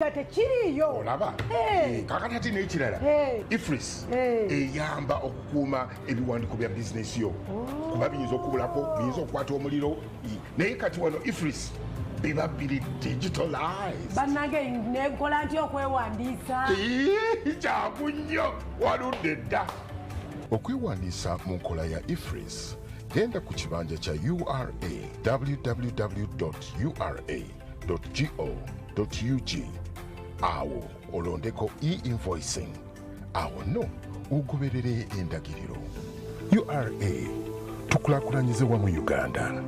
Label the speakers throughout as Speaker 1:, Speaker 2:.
Speaker 1: olaba kakati n'ekirala ifris eyamba okukuuma ebiwandiiko bya bizinesi yo kuba biyinza okubulako biyinza okukwata omuliro naye kati wano ifris biba biri digitalized
Speaker 2: bannange nekola ntya okwewandiisa
Speaker 1: kyaku nnyo waludde dda okwewandiisa mu nkola ya ifris genda ku kibanja kya URA www.ura.go.ug awo olondeko e-invoicing awo no ugoberere endagiriro URA tukulaakulanyize wamu Uganda.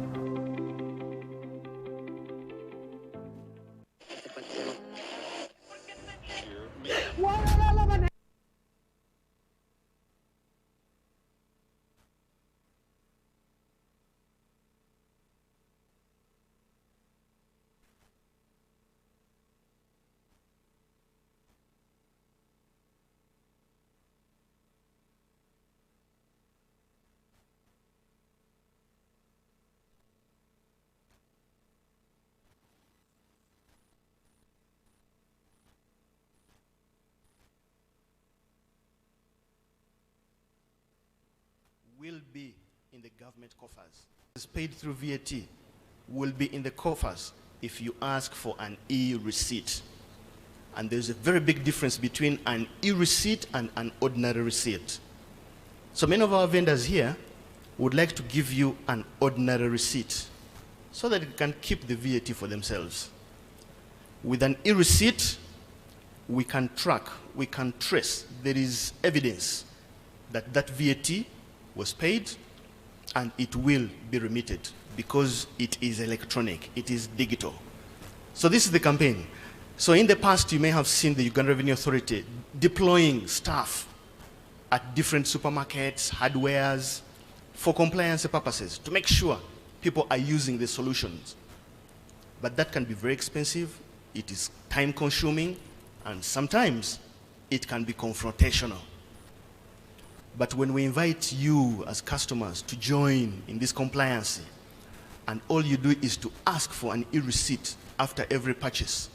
Speaker 3: Will be in the government coffers. It's paid through VAT will be in the coffers if you ask for an e-receipt. And there's a very big difference between an e-receipt and an ordinary receipt. So many of our vendors here would like to give you an ordinary receipt so that they can keep the VAT for themselves. With an e-receipt, we can track, we can trace, there is evidence that that VAT was paid and it will be remitted because it is electronic, it is digital. So this is the campaign. So in the past you may have seen the Ugandan Revenue Authority deploying staff at different supermarkets, hardwares, for compliance purposes to make sure people are using the solutions. But that can be very expensive, it is time consuming, and sometimes it can be confrontational. But when we invite you as customers to join in this compliance, and all you do is to ask for an e-receipt after every purchase,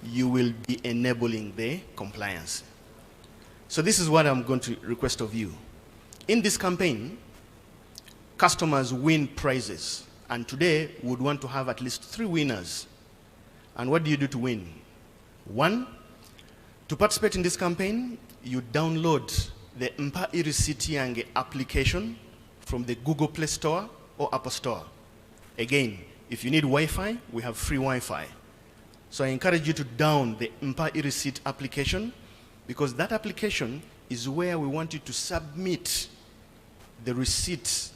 Speaker 3: you will be enabling the compliance. So this is what I'm going to request of you. In this campaign, customers win prizes. And today, we would want to have at least 3 winners. And what do you do to win? 1, to participate in this campaign, you download the Mpa e-receipt application from the Google Play Store or Apple Store. Again, if you need Wi-Fi, we have free Wi-Fi. So I encourage you to download the Mpa e-receipt application because that application is where we want you to submit the receipts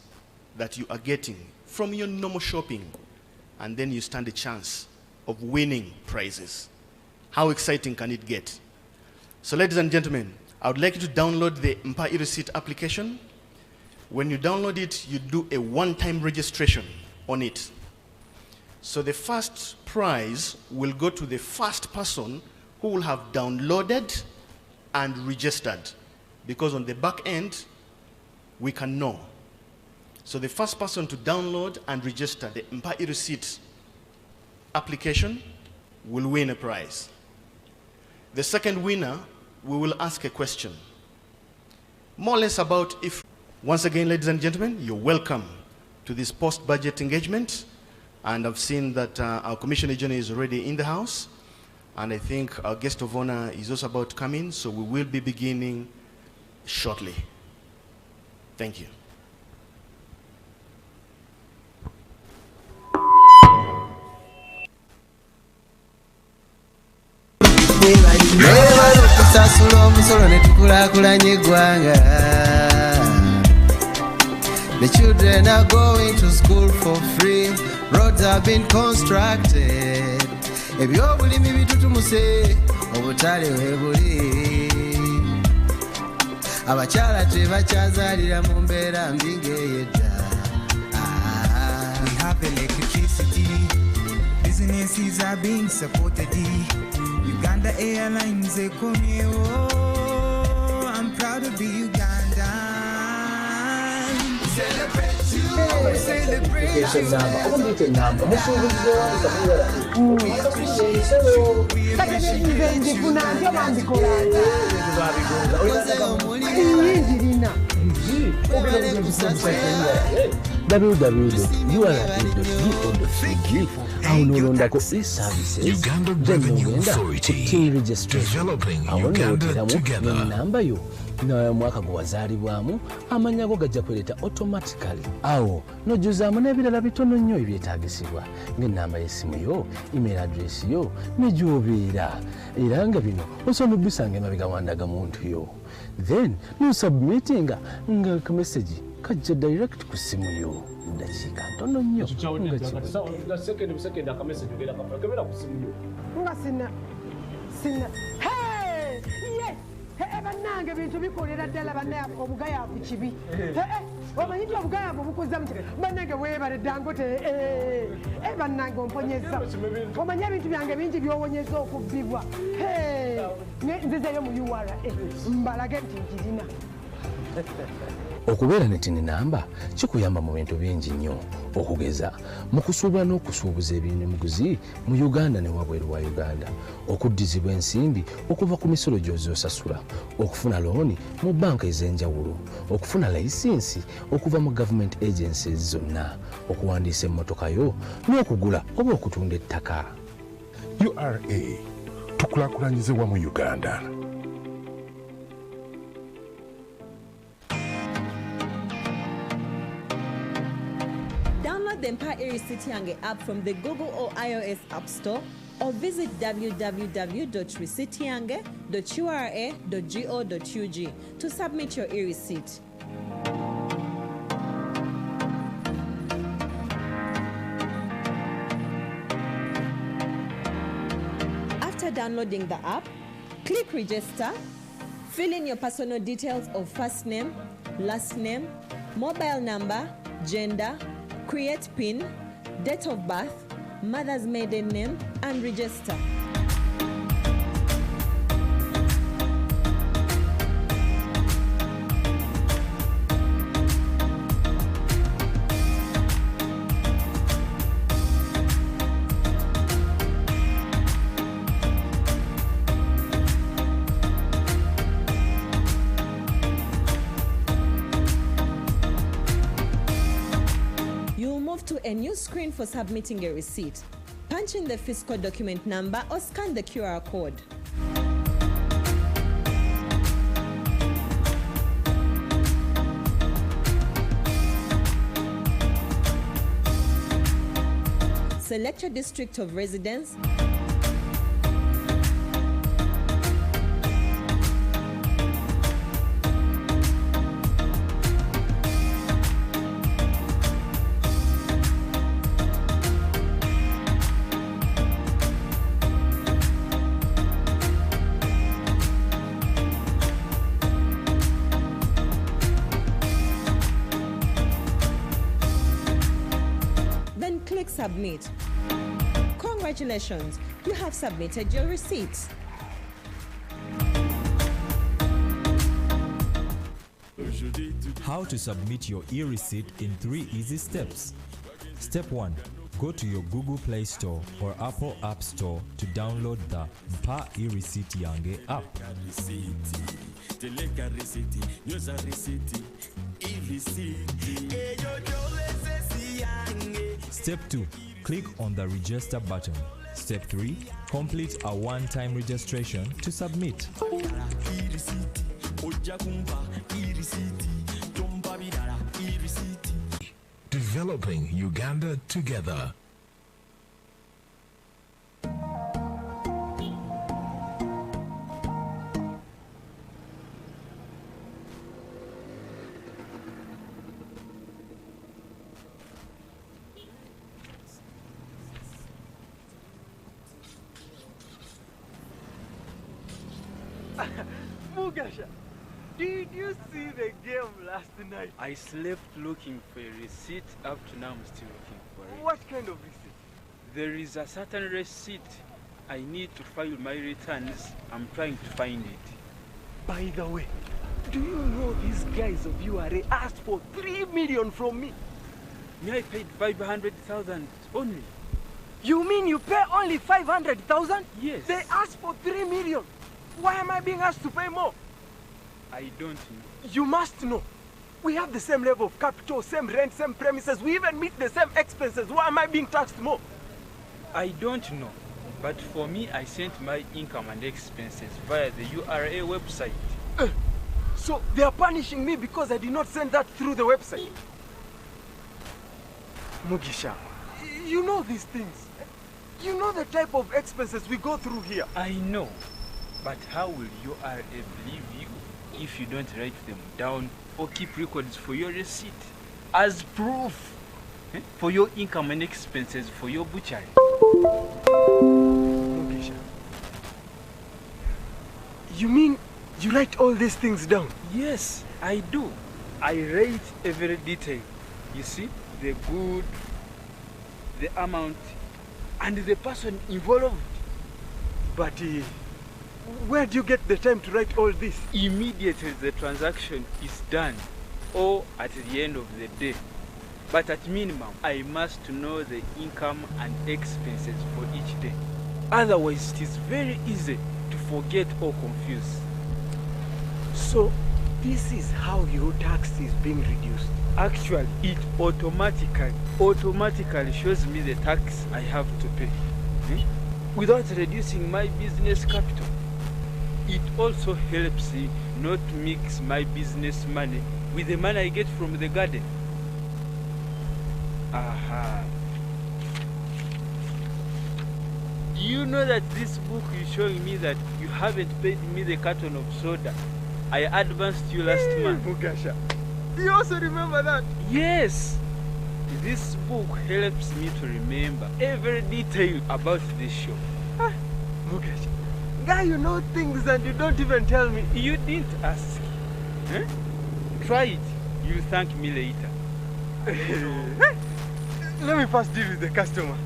Speaker 3: that you are getting from your normal shopping, and then you stand a chance of winning prizes. How exciting can it get? So ladies and gentlemen, I would like you to download the Mpa e-receipt application. When you download it, you do a one-time registration on it. So the first prize will go to the first person who will have downloaded and registered, because on the back end, we can know. So the first person to download and register the Mpa e-receipt application will win a prize. The second winner, we will ask a question, more or less about if. Once again, ladies and gentlemen, you're welcome to this post-budget engagement. And I've seen that our Commissioner Agent is already in the house. And I think our guest of honor is also about to come in, so we will be beginning shortly. Thank you.
Speaker 4: The children are going to school for free. Roads have been constructed. Ebyobulimi bitutumuse obutale webuli. Abakyala tebakyazaalira mu mbeera mbi ng'eyedda.
Speaker 5: We have electricity. Businesses are being supported. Uganda Airlines ekomyewo. I'm proud to be Ugandan.
Speaker 4: Celebrate you.
Speaker 6: www.ura.go.ug awo nolondako e-services then nogenda ku team registration awo nooteramu n'enamba yo n'omwaka gwe wazaalibwamu amannya go gajja kwereta automatically awo nojjuzaamu n'ebirala bitono nnyo ebyetaagisibwa ng'ennamba y'essimu yo email address yo ne gy'obeera era nga bino osobola obisanga emabega wandaga muntu yo then nosubmitinga nga kamesagi kajja direct ku ssimu yo dakiika ntono nnyo
Speaker 2: nga sina bannange bintu bikolera ddala bannange obugayaavu kibi omanyi nti obugayaavu bukuza mu bannange weebale Dangote bannange omponyeza omanyi ebintu byange bingi byowonyeza okubbibwa nzizeyo mu URA mbalage nti nkirina.
Speaker 6: okubeera ne tini namba kikuyamba mu bintu bingi nnyo okugeza mu kusuubula n'okusuubuza eby'ebyamaguzi mu Uganda ne wabweru wa Uganda, okuddizibwa ensimbi okuva ku misolo gy'ozosasula, okufuna looni mu banka ez'enjawulo, okufuna layisinsi okuva mu government agencies zonna, okuwandiisa emmotoka yo n'okugula oba okutunda ettaka.
Speaker 1: URA tukulaakulanyize wamu Uganda.
Speaker 7: Download the Empower Receipt Yange app from the Google or iOS App Store or visit www.receiptyange.ura.go.ug to submit your e-receipt. After downloading the app, click register, fill in your personal details of first name, last name, mobile number, gender, create PIN, date of birth, mother's maiden name, and register. To a new screen for submitting a receipt. Punch in the fiscal document number or scan the QR code. Select your district of residence. Click submit. Congratulations, you have submitted your receipt.
Speaker 8: How to submit your e-receipt in 3 easy steps. Step 1. Go to your Google Play Store or Apple App Store to download the Empower e-receipt Yange app. Step 2. Click on the register button. Step 3. Complete a one-time registration to submit.
Speaker 9: Developing Uganda together.
Speaker 10: Mugasha, did you see the game last night?
Speaker 11: I slept looking for a receipt. Up to now, I'm still looking for it.
Speaker 10: What kind of receipt?
Speaker 11: There is a certain receipt. I need to file my returns. I'm trying to find it.
Speaker 10: By the way, do you know these guys of URA asked for 3 million from me?
Speaker 11: Me, I paid 500,000 only.
Speaker 10: You mean you pay only 500,000?
Speaker 11: Yes.
Speaker 10: They asked for 3 million. Why am I being asked to pay more?
Speaker 11: I don't know.
Speaker 10: You must know. We have the same level of capital, same rent, same premises. We even meet the same expenses. Why am I being taxed more?
Speaker 11: I don't know. But for me, I sent my income and expenses via the URA website.
Speaker 10: So they are punishing me because I did not send that through the website. Mugisha, you know these things. You know the type of expenses we go through here.
Speaker 11: I know. But how will URA believe you if you don't write them down or keep records for your receipt as proof for your income and expenses for your butchery?
Speaker 10: Mugisha, you mean you write all these things down?
Speaker 11: Yes, I do. I write every detail. You see, the good, the amount, and the person involved.
Speaker 10: But where do you get the time to write all this?
Speaker 11: Immediately the transaction is done, or at the end of the day. But at minimum, I must know the income and expenses for each day. Otherwise, it is very easy to forget or confuse.
Speaker 10: So, this is how your tax is being reduced?
Speaker 11: Actually, it automatically shows me the tax I have to pay, without reducing my business capital. It also helps me not mix my business money with the money I get from the garden. Aha. Do you know that this book is showing me that you haven't paid me the carton of soda I advanced you last month?
Speaker 10: Mugasha, do you also remember that?
Speaker 11: Yes. This book helps me to remember every detail about this shop.
Speaker 10: Mugasha, guy, you know things and you don't even tell me.
Speaker 11: You didn't ask. Try it. You'll thank me later.
Speaker 10: Let me first deal with the customer.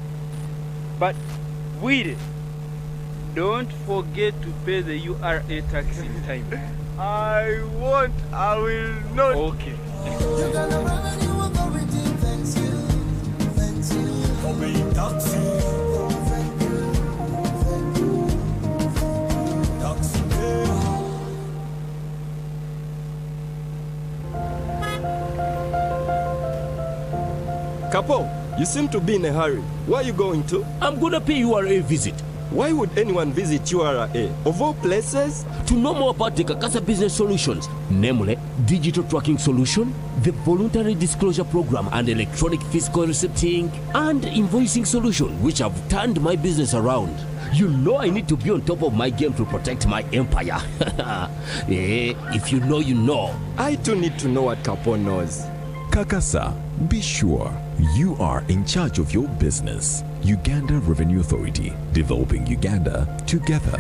Speaker 11: But wait, don't forget to pay the URA tax in time.
Speaker 10: I won't. I will not.
Speaker 11: Okay.
Speaker 12: Capo, you seem to be in a hurry. Where are you going to?
Speaker 6: I'm gonna pay URA a visit.
Speaker 12: Why would anyone visit URA? Of all places?
Speaker 6: To know more about the Kakasa business solutions, namely digital tracking solution, the voluntary disclosure program, and electronic fiscal receipting and invoicing solution, which have turned my business around. You know I need to be on top of my game to protect my empire. If you know, you know.
Speaker 12: I too need to know what Capo knows.
Speaker 13: Kakasa, be sure you are in charge of your business. Uganda Revenue Authority, developing Uganda together.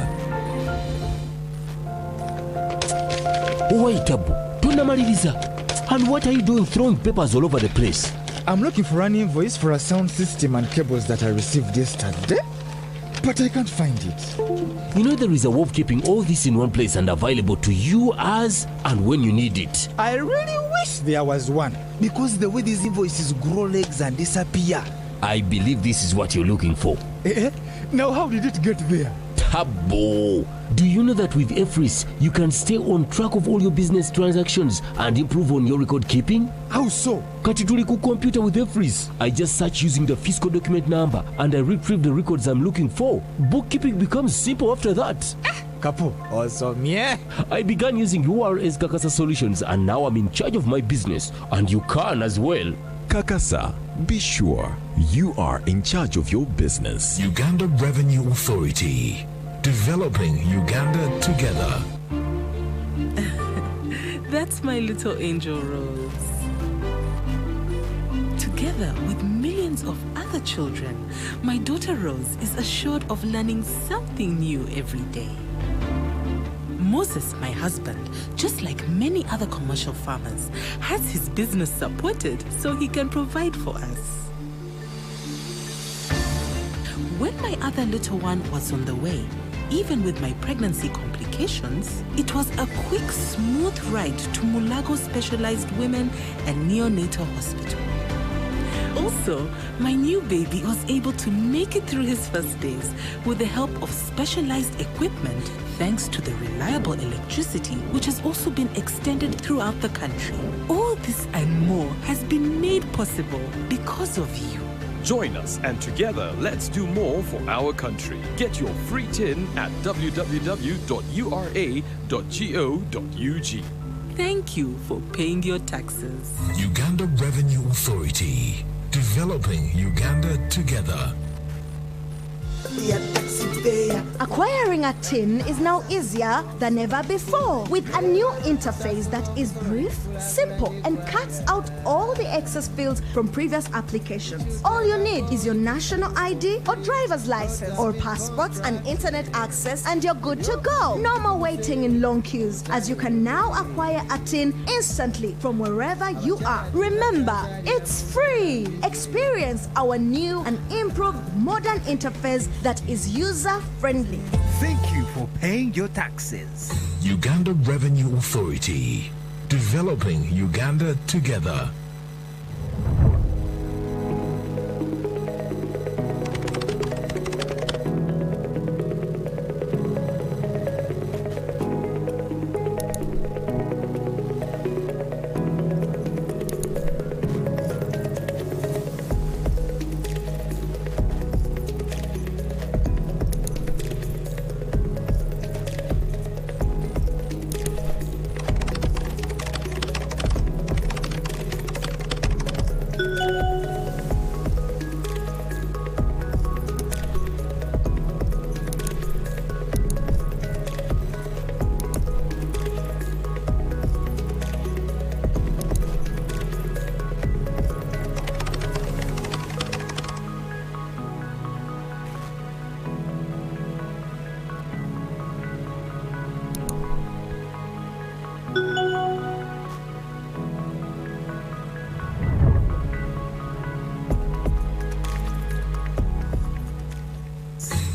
Speaker 6: Wait, Abu, tunamaliliza. And what are you doing throwing papers all over the place?
Speaker 14: I'm looking for an invoice for a sound system and cables that I received yesterday, but I can't find it.
Speaker 6: You know there is a way of keeping all this in one place and available to you as and when you need it.
Speaker 14: I really wish there was one, because the way these invoices grow legs and disappear.
Speaker 6: I believe this is what you're looking for.
Speaker 14: Now how did it get there?
Speaker 6: Tabo! Do you know that with EFRIS, you can stay on track of all your business transactions and improve on your record keeping?
Speaker 14: How so?
Speaker 6: Katituliku computer with EFRIS. I just search using the fiscal document number and I retrieve the records I'm looking for. Bookkeeping becomes simple after that.
Speaker 14: Capo, awesome, yeah.
Speaker 6: I began using URA's Kakasa solutions and now I'm in charge of my business, and you can as well.
Speaker 13: Kakasa, be sure you are in charge of your business.
Speaker 9: Uganda Revenue Authority, developing Uganda together.
Speaker 15: That's my little angel Rose. Together with millions of other children, my daughter Rose is assured of learning something new every day. Moses, my husband, just like many other commercial farmers, has his business supported so he can provide for us. When my other little one was on the way, even with my pregnancy complications, it was a quick, smooth ride to Mulago Specialized Women and Neonatal Hospital. Also, my new baby was able to make it through his first days with the help of specialized equipment, thanks to the reliable electricity which has also been extended throughout the country. All this and more has been made possible because of you.
Speaker 13: Join us and together let's do more for our country. Get your free tin at www.ura.go.ug.
Speaker 15: Thank you for paying your taxes.
Speaker 9: Uganda Revenue Authority, developing Uganda together.
Speaker 16: Acquiring a tin is now easier than ever before with a new interface that is brief, simple, and cuts out all the excess fields from previous applications. All you need is your national ID or driver's license or passports and internet access, and you're good to go. No more waiting in long queues, as you can now acquire a tin instantly from wherever you are. Remember, it's free. Experience our new and improved modern interface that is user-friendly.
Speaker 17: Thank you for paying your taxes.
Speaker 9: Uganda Revenue Authority, developing Uganda together.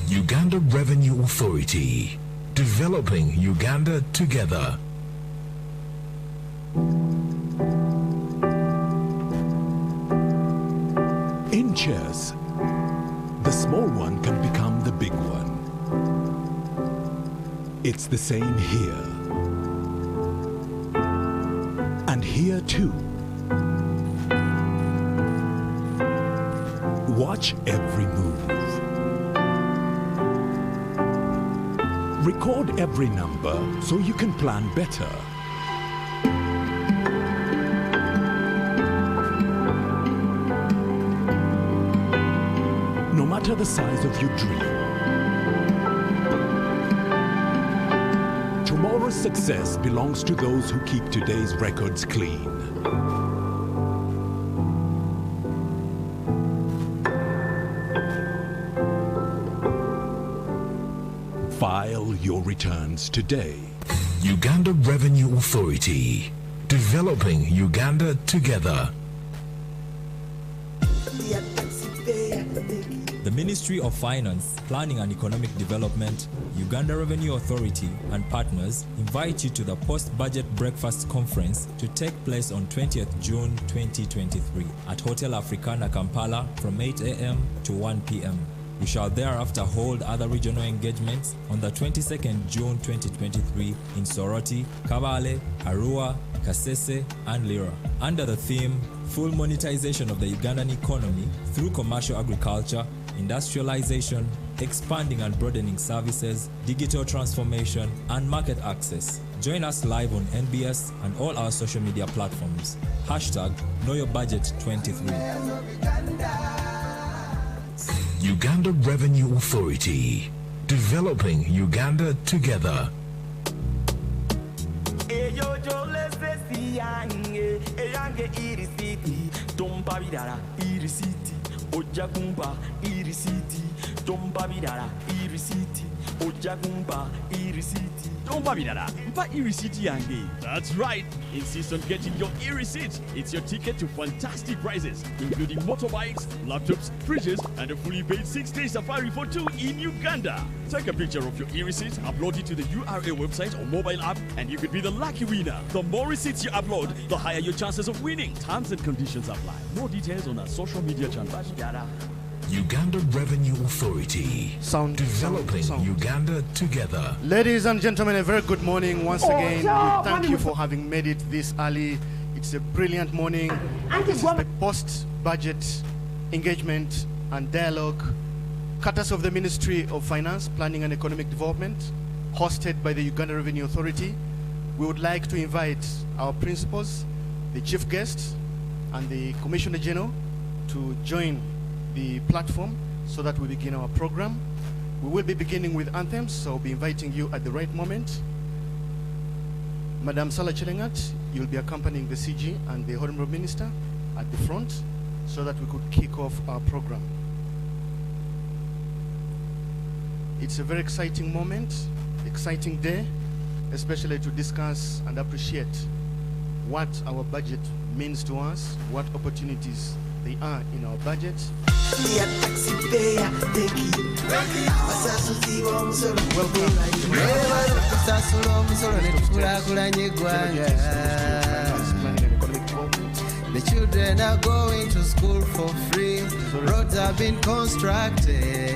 Speaker 9: Uganda Revenue Authority, developing Uganda together.
Speaker 13: In chess, the small one can become the big one. It's the same here. And here too. Watch every move. Record every number so you can plan better. No matter the size of your dream, tomorrow's success belongs to those who keep today's records clean. File your returns today.
Speaker 9: Uganda Revenue Authority, developing Uganda together.
Speaker 8: The Ministry of Finance, Planning and Economic Development, Uganda Revenue Authority and partners invite you to the Post-Budget Breakfast Conference to take place on 20th June 2023 at Hotel Africana, Kampala from 8 a.m. to 1 p.m. We shall thereafter hold other regional engagements on the 22nd June 2023 in Soroti, Kabale, Arua, Kasese, and Lira, under the theme Full Monetization of the Ugandan Economy through Commercial Agriculture, Industrialization, Expanding and Broadening Services, Digital Transformation, and Market Access. Join us live on NBS and all our social media platforms. #KnowYourBudget23.
Speaker 9: Uganda Revenue Authority, developing Uganda together.
Speaker 18: Ojakumpa e-receipt. Don't babidara. Mpa e-receipt yange. That's right. Insist on getting your e-receipt. It's your ticket to fantastic prizes, including motorbikes, laptops, fridges, and a fully paid 6-day safari for 2 in Uganda. Take a picture of your e-receipt, upload it to the URA website or mobile app, and you could be the lucky winner. The more receipts you upload, the higher your chances of winning. Terms and conditions apply. More details on our social media channels.
Speaker 9: Uganda Revenue Authority. Developing Uganda together.
Speaker 3: Ladies and gentlemen, a very good morning once again. We thank you for having made it this early. It's a brilliant morning. This is the post-budget engagement and dialogue, courtesy of the Ministry of Finance, Planning and Economic Development, hosted by the Uganda Revenue Authority. We would like to invite our principals, the chief guests, and the Commissioner General to join the platform so that we begin our program. We will be beginning with anthems, so I'll be inviting you at the right moment. Madam Sala Chelengat, you'll be accompanying the CG and the Honorable Minister at the front so that we could kick off our program. It's a very exciting moment, exciting day, especially to discuss and appreciate what our budget means to us, what opportunities they are in our budget.
Speaker 4: The children are going to school for free. Roads have been constructed.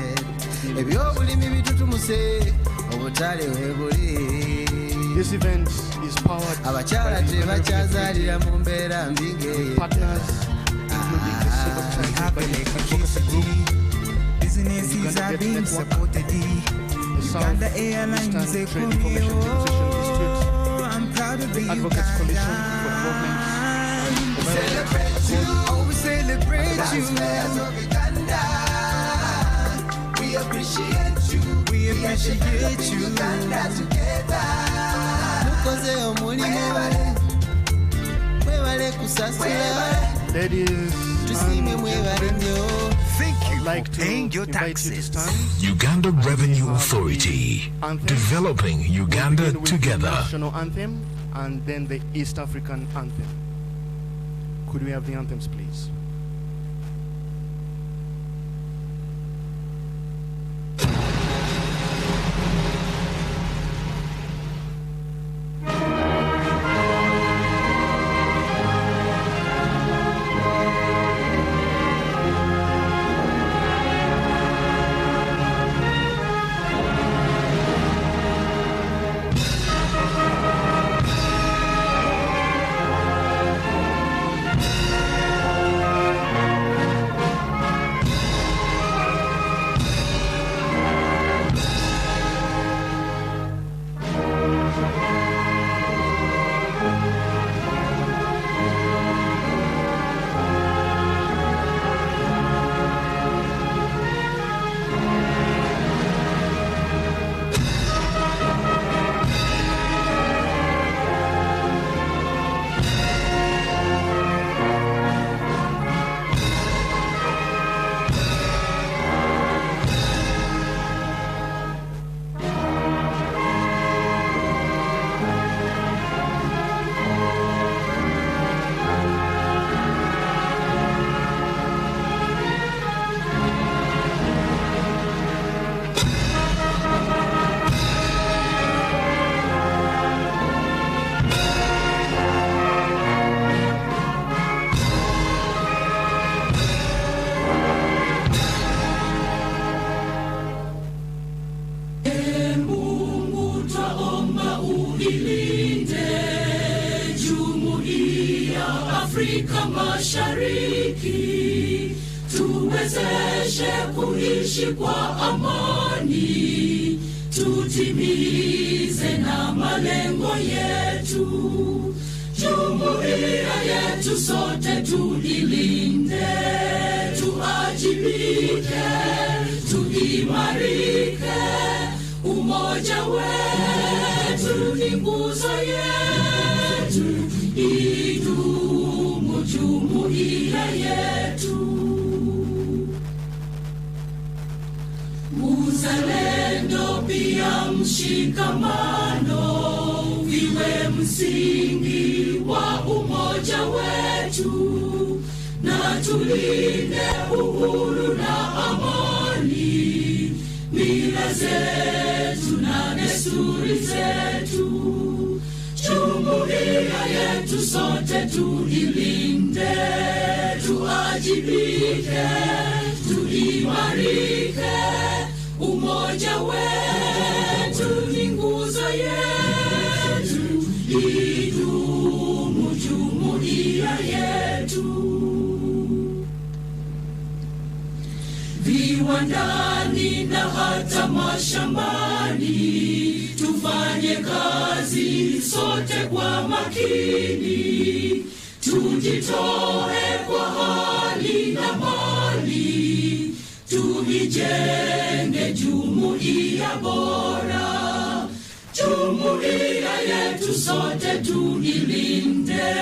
Speaker 3: This event is powered by the partners.
Speaker 5: Businesses are being supported. Uganda Airlines I'm proud of the Advocates Coalition for Development. Celebrate you. Oh, we celebrate you. We appreciate you. We appreciate you. Uganda together.
Speaker 3: Ladies,
Speaker 17: thank you
Speaker 3: like
Speaker 17: for paying your taxes.
Speaker 9: Uganda Revenue Authority. Developing Uganda together.
Speaker 3: The national anthem and then the East African anthem. Could we have the anthems, please?
Speaker 19: Afrika Mashariki, tuwezeshe kuishi kwa amani, tutimize na malengo yetu. Jumuiya yetu sote tuilinde, tuajibike, tuimarike. Umoja wetu ni nguzo yetu, idumu jumuiya yetu. uzalendo pia mshikamano viwe msingi wa umoja wetu, na tulinde uhuru na amani, mila zetu na desturi zetu. Jumuiya yetu sote tuilinde, tuajibike, tuimarike. Umoja wetu ni nguzo yetu, idumu jumuiya yetu. Viwandani na hata mashambani, tufanye kazi sote kwa makini, tujitoe kwa hali na mali, tuijenge jumuiya bora. Jumuiya yetu sote tuilinde,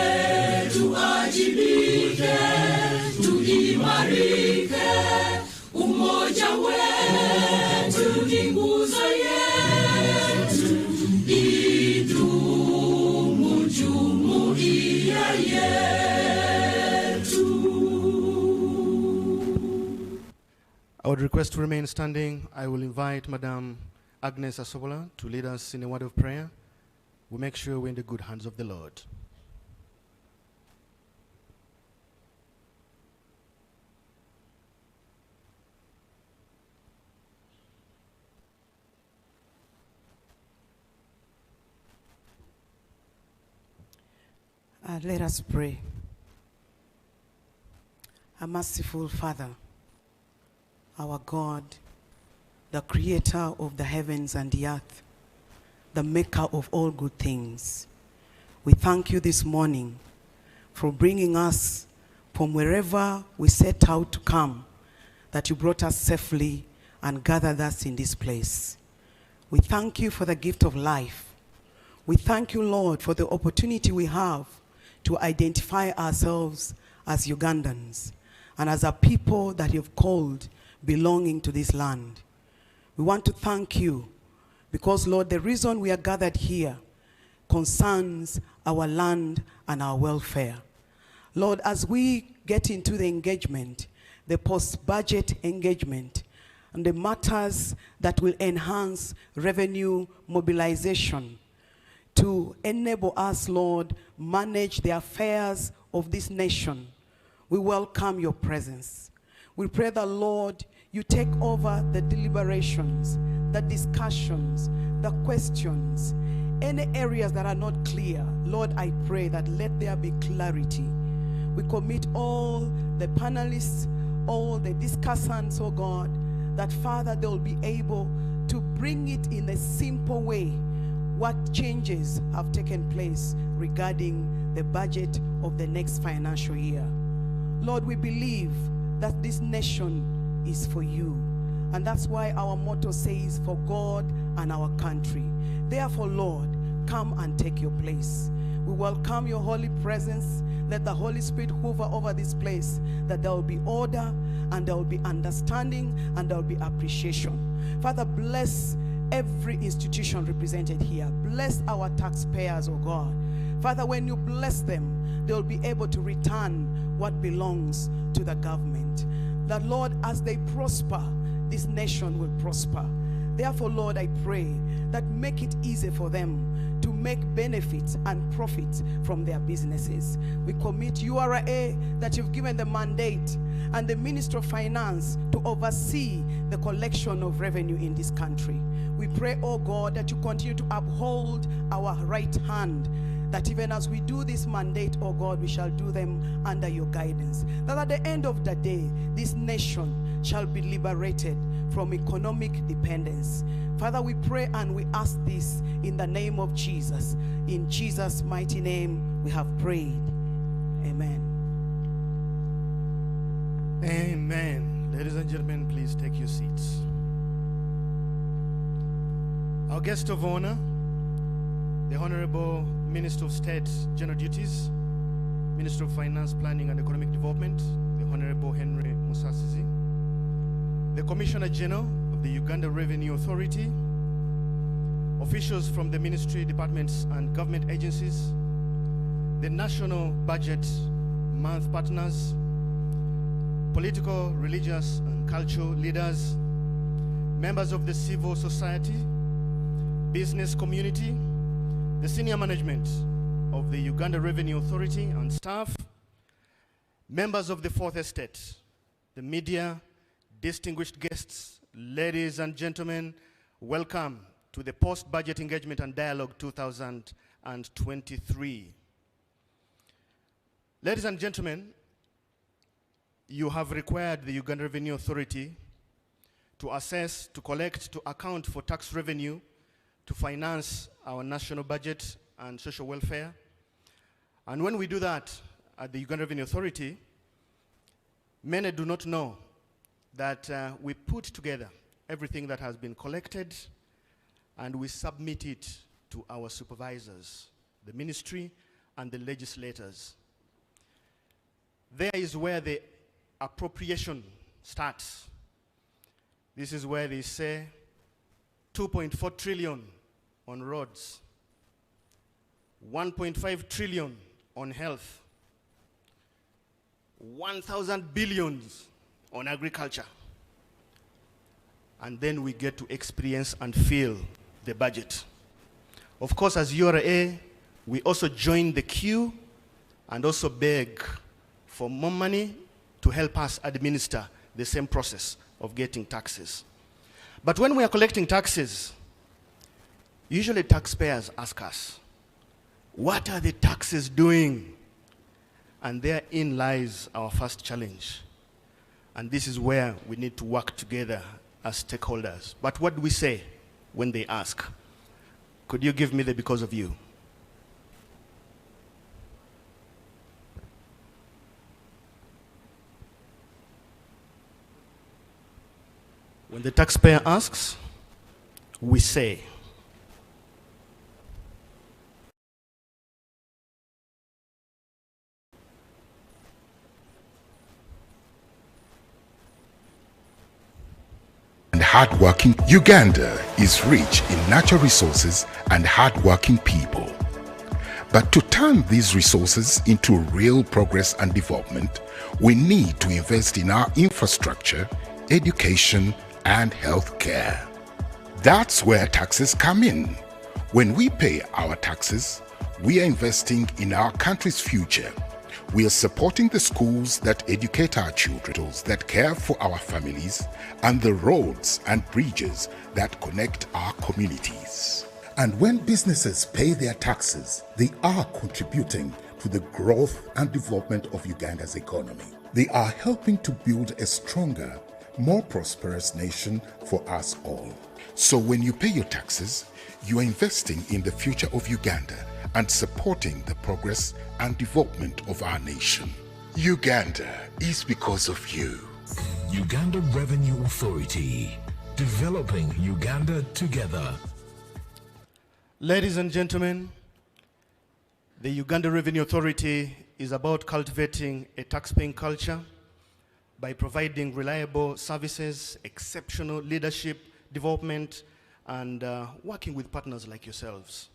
Speaker 19: tuajibike, tuimarike. Umoja wetu ni nguzo yetu, idumu jumuiya yetu.
Speaker 3: I would request to remain standing. I will invite Madam Agnes Asobola to lead us in a word of prayer. We make sure we're in the good hands of the Lord.
Speaker 20: Let us pray. A merciful Father, our God, the creator of the heavens and the earth, the maker of all good things, we thank you this morning for bringing us from wherever we set out to come, that you brought us safely and gathered us in this place. We thank you for the gift of life. We thank you, Lord, for the opportunity we have to identify ourselves as Ugandans and as a people that you've called belonging to this land. We want to thank you because, Lord, the reason we are gathered here concerns our land and our welfare. Lord, as we get into the engagement, the post-budget engagement, and the matters that will enhance revenue mobilization, to enable us, Lord, manage the affairs of this nation, we welcome your presence. We pray that, Lord, you take over the deliberations, the discussions, the questions, any areas that are not clear. Lord, I pray that let there be clarity. We commit all the panelists, all the discussants, oh God, that, Father, they'll be able to bring it in a simple way what changes have taken place regarding the budget of the next financial year. Lord, we believe that this nation is for you. And that's why our motto says, for God and our country. Therefore, Lord, come and take your place. We welcome your holy presence. Let the Holy Spirit hover over this place, that there will be order and there will be understanding and there will be appreciation. Father, bless every institution represented here. Bless our taxpayers, oh God. Father, when you bless them, they'll be able to return what belongs to the government. That, Lord, as they prosper, this nation will prosper. Therefore, Lord, I pray that make it easy for them to make benefits and profits from their businesses. We commit URA, that you've given the mandate, and the Minister of Finance to oversee the collection of revenue in this country. We pray, oh God, that you continue to uphold our right hand, that even as we do this mandate, oh God, we shall do them under your guidance. That at the end of the day, this nation shall be liberated from economic dependence. Father, we pray and we ask this in the name of Jesus. In Jesus' mighty name we have prayed. Amen.
Speaker 3: Amen. Ladies and gentlemen, please take your seats. Our guest of honor, the Honorable Minister of State, General Duties, Minister of Finance, Planning and Economic Development, the Honorable Henry Musasizi, the Commissioner General of the Uganda Revenue Authority, officials from the ministry, departments, and government agencies, the National Budget Month partners, political, religious, and cultural leaders, members of the civil society, business community, the senior management of the Uganda Revenue Authority and staff, members of the Fourth Estate, the media, distinguished guests, ladies and gentlemen, welcome to the Post-Budget Engagement and Dialogue 2023. Ladies and gentlemen, you have required the Uganda Revenue Authority to assess, to collect, to account for tax revenue, to finance our national budget and social welfare. And when we do that at the Uganda Revenue Authority, many do not know that we put together everything that has been collected and we submit it to our supervisors, the ministry and the legislators. There is where the appropriation starts. This is where they say 2.4 trillion on roads, 1.5 trillion on health, 1,000 billions on agriculture. And then we get to experience and feel the budget. Of course, as URA, we also join the queue and also beg for more money to help us administer the same process of getting taxes. But when we are collecting taxes, usually taxpayers ask us, what are the taxes doing? And therein lies our first challenge. And this is where we need to work together as stakeholders. But what do we say when they ask? Could you give me the because of you? When the taxpayer asks, we say,
Speaker 1: and hardworking. Uganda is rich in natural resources and hardworking people. But to turn these resources into real progress and development, we need to invest in our infrastructure, education, and health care. That's where taxes come in. When we pay our taxes, we are investing in our country's future. We are supporting the schools that educate our children, that care for our families, and the roads and bridges that connect our communities. And when businesses pay their taxes, they are contributing to the growth and development of Uganda's economy. They are helping to build a stronger, more prosperous nation for us all. So when you pay your taxes, you are investing in the future of Uganda and supporting the progress and development of our nation. Uganda is because of you.
Speaker 9: Uganda Revenue Authority, developing Uganda together.
Speaker 3: Ladies and gentlemen, the Uganda Revenue Authority is about cultivating a tax-paying culture by providing reliable services, exceptional leadership, development, and working with partners like yourselves.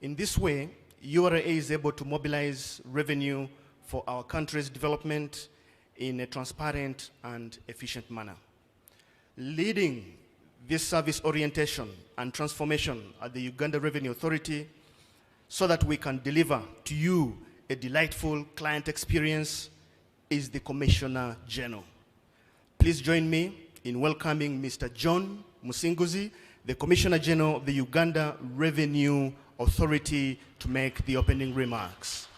Speaker 3: In this way, URA is able to mobilize revenue for our country's development in a transparent and efficient manner. Leading this service orientation and transformation at the Uganda Revenue Authority so that we can deliver to you a delightful client experience is the Commissioner General. Please join me in welcoming Mr. John Musinguzi, the Commissioner General of the Uganda Revenue Authority, to make the opening remarks.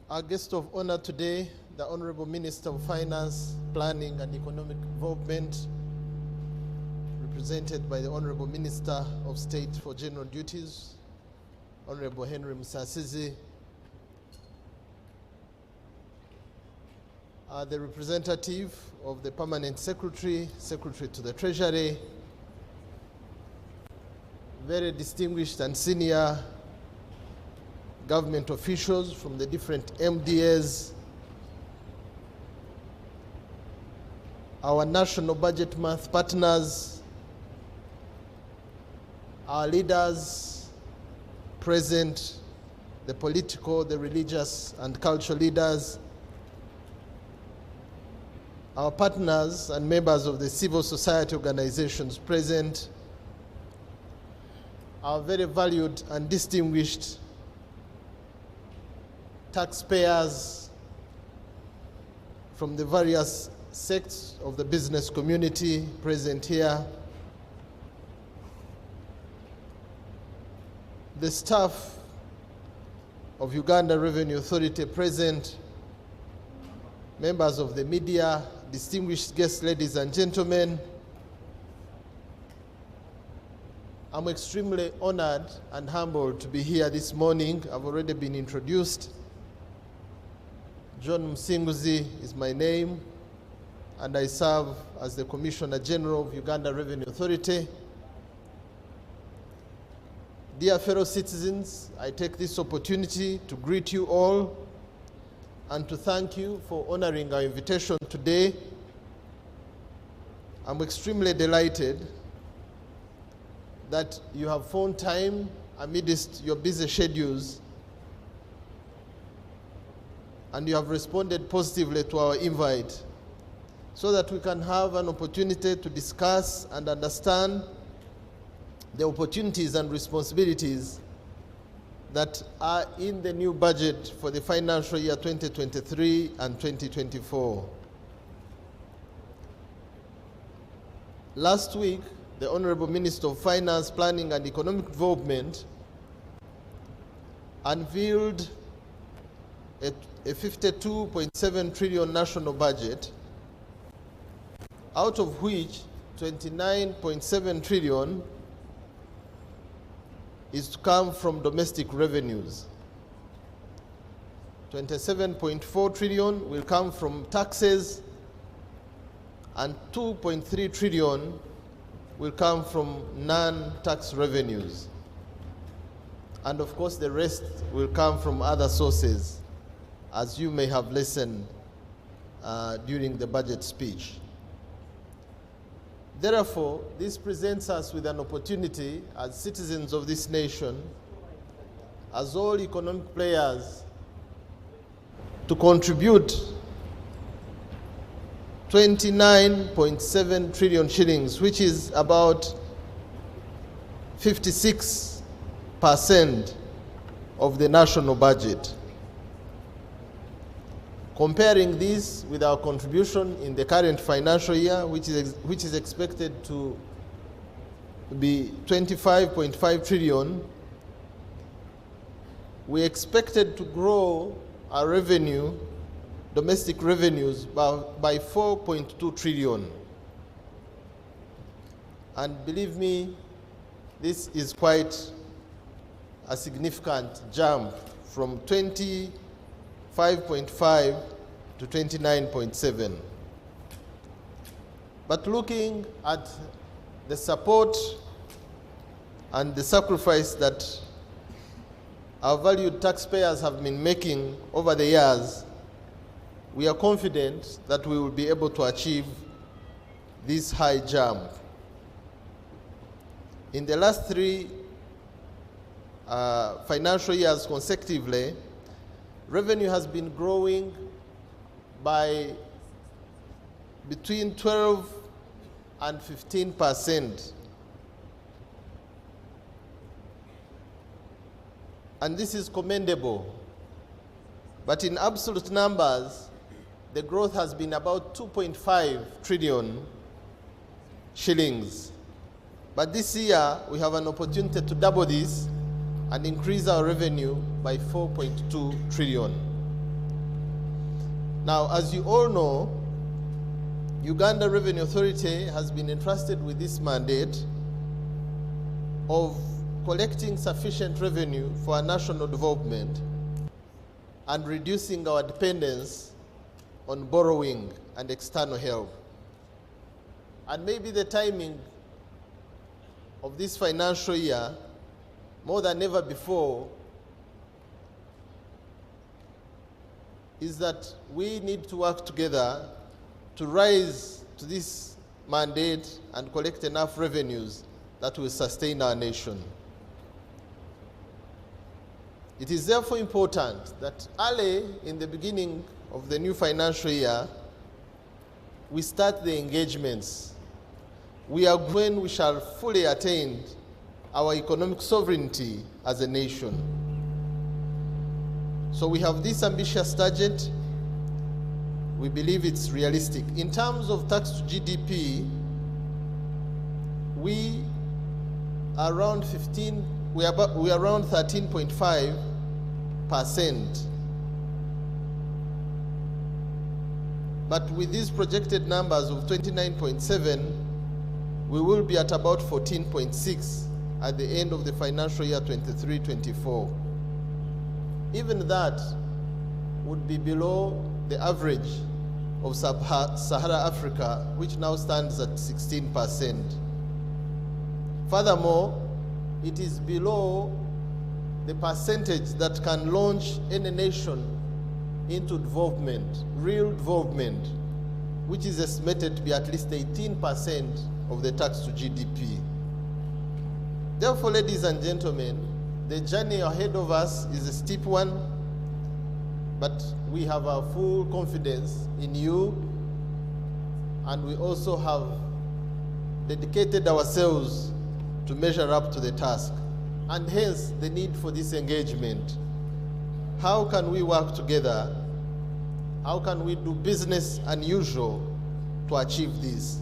Speaker 21: Our guest of honor today, the Honorable Minister of Finance, Planning and Economic Development, represented by the Honorable Minister of State for General Duties, Honorable Henry Musasizi, the representative of the Permanent Secretary, Secretary to the Treasury, very distinguished and senior government officials from the different MDAs, our National Budget Month partners, our leaders present, the political, the religious, and cultural leaders, our partners and members of the civil society organizations present, our very valued and distinguished taxpayers from the various sects of the business community present here, the staff of Uganda Revenue Authority present, members of the media, distinguished guests, ladies and gentlemen, I'm extremely honored and humbled to be here this morning. I've already been introduced. John Msinguzi is my name, and I serve as the Commissioner General of Uganda Revenue Authority. Dear fellow citizens, I take this opportunity to greet you all and to thank you for honoring our invitation today. I'm extremely delighted that you have found time amidst your busy schedules and you have responded positively to our invite so that we can have an opportunity to discuss and understand the opportunities and responsibilities that are in the new budget for the financial year 2023 and 2024. Last week, the Honorable Minister of Finance, Planning and Economic Development unveiled a 52.7 trillion national budget, out of which 29.7 trillion is to come from domestic revenues. 27.4 trillion will come from taxes, and 2.3 trillion will come from non-tax revenues. And of course, the rest will come from other sources, as you may have listened during the budget speech. Therefore, this presents us with an opportunity as citizens of this nation, as all economic players, to contribute 29.7 trillion shillings, which is about 56% of the national budget. Comparing this with our contribution in the current financial year, which is expected to be 25.5 trillion, we expected to grow our revenue, domestic revenues, by 4.2 trillion. And believe me, this is quite a significant jump from 25.5 to 29.7. But looking at the support and the sacrifice that our valued taxpayers have been making over the years, we are confident that we will be able to achieve this high jump. In the last 3 financial years consecutively, revenue has been growing by between 12 and 15%. And this is commendable. But in absolute numbers, the growth has been about 2.5 trillion shillings. But this year, we have an opportunity to double this and increase our revenue by 4.2 trillion. Now, as you all know, Uganda Revenue Authority has been entrusted with this mandate of collecting sufficient revenue for our national development and reducing our dependence on borrowing and external help. And maybe the timing of this financial year, more than ever before, is that we need to work together to rise to this mandate and collect enough revenues that will sustain our nation. It is therefore important that early in the beginning of the new financial year, we start the engagements. We are when we shall fully attain our economic sovereignty as a nation. So we have this ambitious target. We believe it's realistic. In terms of tax to GDP, we are around 13.5%. But with these projected numbers of 29.7, we will be at about 14.6 at the end of the financial year 23-24. Even that would be below the average of Sub-Sahara Africa, which now stands at 16%. Furthermore, it is below the percentage that can launch any nation into development, real development, which is estimated to be at least 18% of the tax to GDP. Therefore, ladies and gentlemen, the journey ahead of us is a steep one, but we have our full confidence in you, and we also have dedicated ourselves to measure up to the task, and hence the need for this engagement. How can we work together? How can we do business unusual to achieve this?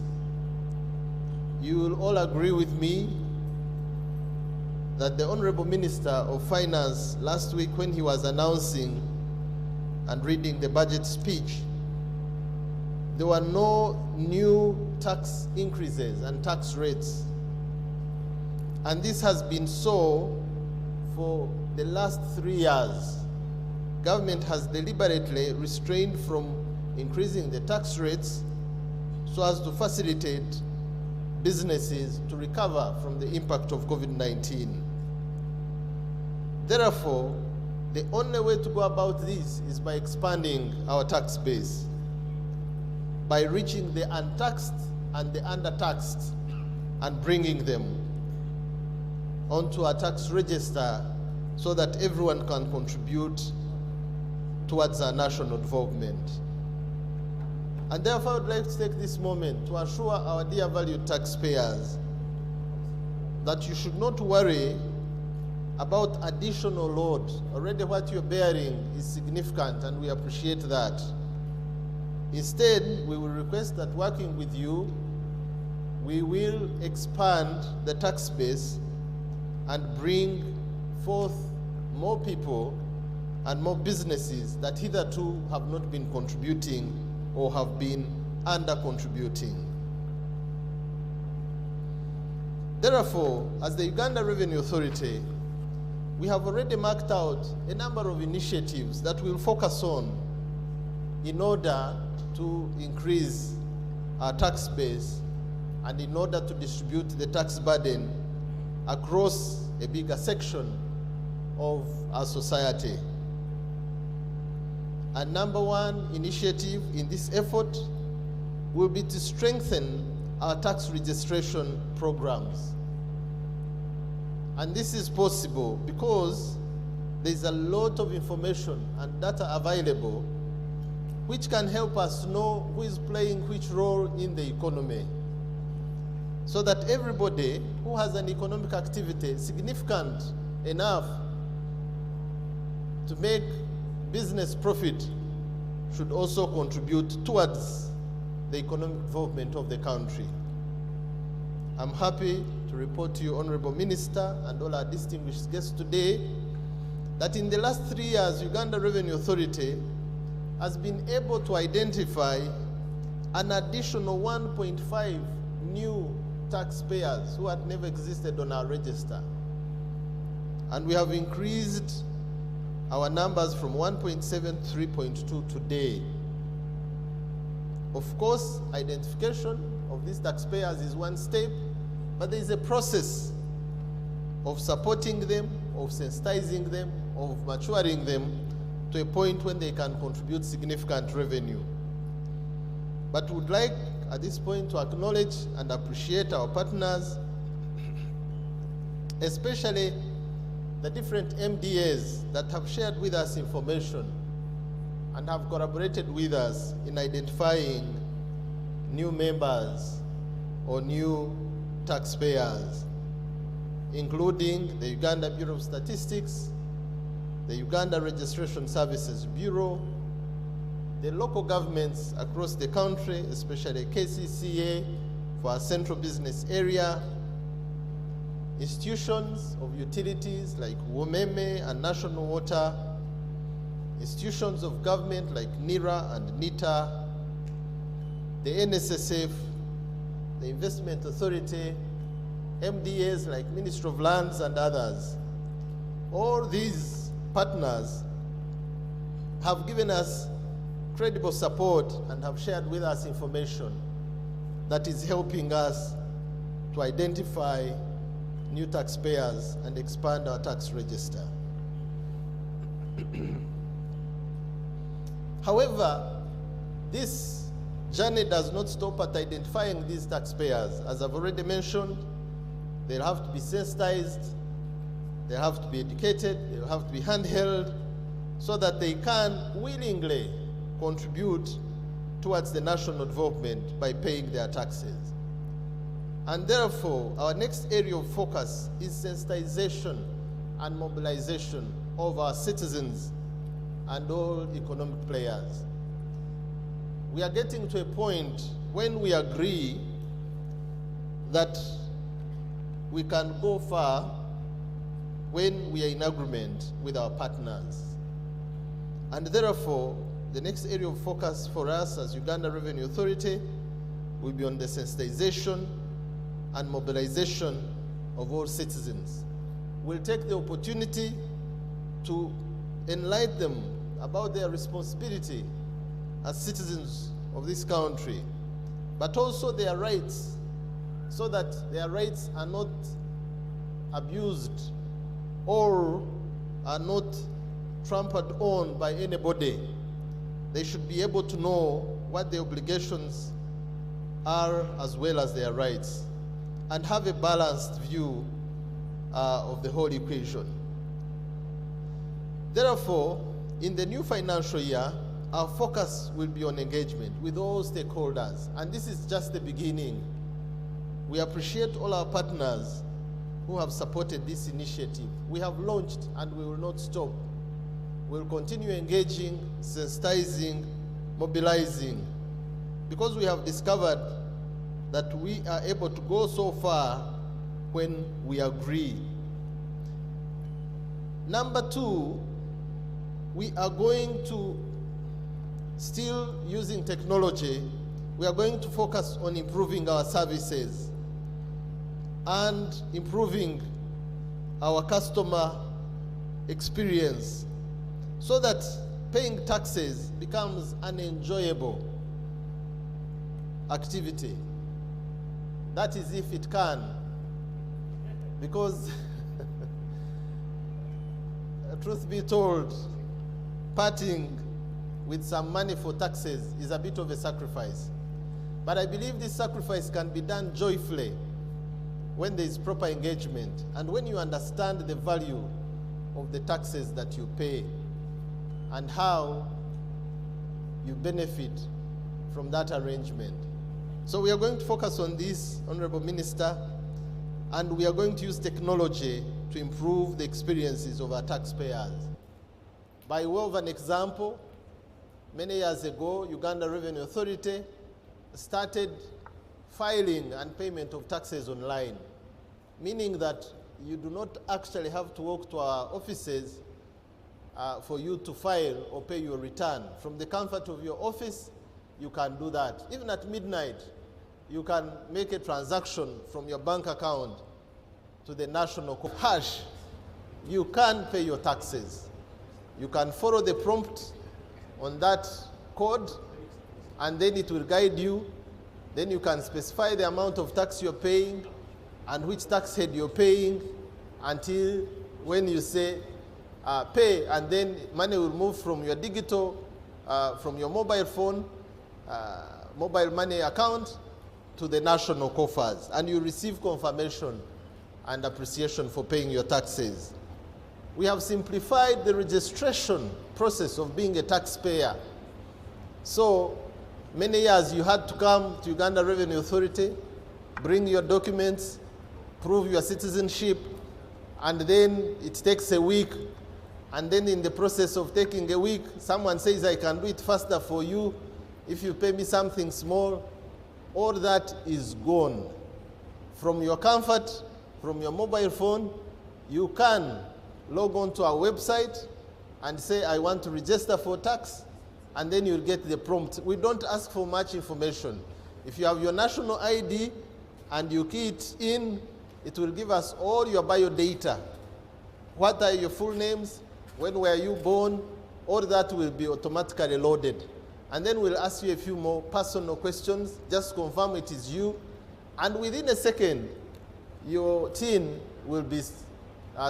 Speaker 21: You will all agree with me that the Honorable Minister of Finance last week, when he was announcing and reading the budget speech, there were no new tax increases and tax rates. And this has been so for the last 3 years. Government has deliberately restrained from increasing the tax rates so as to facilitate businesses to recover from the impact of COVID-19. Therefore, the only way to go about this is by expanding our tax base, by reaching the untaxed and the undertaxed and bringing them onto our tax register so that everyone can contribute towards our national development. And therefore, I would like to take this moment to assure our dear valued taxpayers that you should not worry about additional load. Already what you're bearing is significant, and we appreciate that. Instead, we will request that working with you, we will expand the tax base and bring forth more people and more businesses that hitherto have not been contributing or have been under-contributing. Therefore, as the Uganda Revenue Authority, we have already marked out a number of initiatives that we'll focus on in order to increase our tax base and in order to distribute the tax burden across a bigger section of our society. And number one initiative in this effort will be to strengthen our tax registration programs. And this is possible because there's a lot of information and data available which can help us know who is playing which role in the economy, so that everybody who has an economic activity significant enough to make business profit should also contribute towards the economic development of the country. I'm happy to report to you, Honorable Minister, and all our distinguished guests today, that in the last 3 years, Uganda Revenue Authority has been able to identify an additional 1.5 new taxpayers who had never existed on our register. And we have increased our numbers from 1.7 to 3.2 today. Of course, identification of these taxpayers is one step, but there is a process of supporting them, of sensitizing them, of maturing them to a point when they can contribute significant revenue. But would like at this point to acknowledge and appreciate our partners, especially the different MDAs that have shared with us information and have collaborated with us in identifying new members or new taxpayers, including the Uganda Bureau of Statistics, the Uganda Registration Services Bureau, the local governments across the country, especially KCCA for our central business area, institutions of utilities like Womeme and National Water, institutions of government like NIRA and NITA, the NSSF, the Investment Authority, MDAs like Ministry of Lands and others. All these partners have given us credible support and have shared with us information that is helping us to identify new taxpayers and expand our tax register. However, this journey does not stop at identifying these taxpayers. As I've already mentioned, they'll have to be sensitized, they have to be educated, they'll have to be handheld so that they can willingly contribute towards the national development by paying their taxes. And therefore, our next area of focus is sensitization and mobilization of our citizens and all economic players. We are getting to a point when we agree that we can go far when we are in agreement with our partners. And therefore, the next area of focus for us as Uganda Revenue Authority will be on the sensitization and mobilization of all citizens. We'll take the opportunity to enlighten them about their responsibility as citizens of this country, but also their rights, so that their rights are not abused or are not trampled on by anybody. They should be able to know what their obligations are as well as their rights, and have a balanced view of the whole equation. Therefore, in the new financial year, our focus will be on engagement with all stakeholders, and this is just the beginning. We appreciate all our partners who have supported this initiative. We have launched and we will not stop. We'll continue engaging, sensitizing, mobilizing, because we have discovered that we are able to go so far when we agree. Number two, we are going to, still using technology, we are going to focus on improving our services and improving our customer experience so that paying taxes becomes an enjoyable activity. That is if it can, because truth be told, parting with some money for taxes is a bit of a sacrifice. But I believe this sacrifice can be done joyfully when there is proper engagement and when you understand the value of the taxes that you pay and how you benefit from that arrangement. So we are going to focus on this, Honorable Minister, and we are going to use technology to improve the experiences of our taxpayers. By way of an example, many years ago, Uganda Revenue Authority started filing and payment of taxes online, meaning that you do not actually have to walk to our offices for you to file or pay your return. From the comfort of your office, you can do that. Even at midnight, you can make a transaction from your bank account to the national hash. You can pay your taxes. You can follow the prompt on that code, and then it will guide you. Then you can specify the amount of tax you're paying and which tax head you're paying until when you say pay, and then money will move from your digital, from your mobile phone, mobile money account to the national coffers, and you receive confirmation and appreciation for paying your taxes. We have simplified the registration process of being a taxpayer. So many years you had to come to Uganda Revenue Authority, bring your documents, prove your citizenship, and then it takes a week. And then in the process of taking a week, someone says, I can do it faster for you if you pay me something small. All that is gone. From your comfort, from your mobile phone, you can log on to our website and say, I want to register for tax, and then you'll get the prompt. We don't ask for much information. If you have your national ID and you key it in, it will give us all your bio data. What are your full names? When were you born? All that will be automatically loaded. And then we'll ask you a few more personal questions, just confirm it is you. And within a second, your TIN will be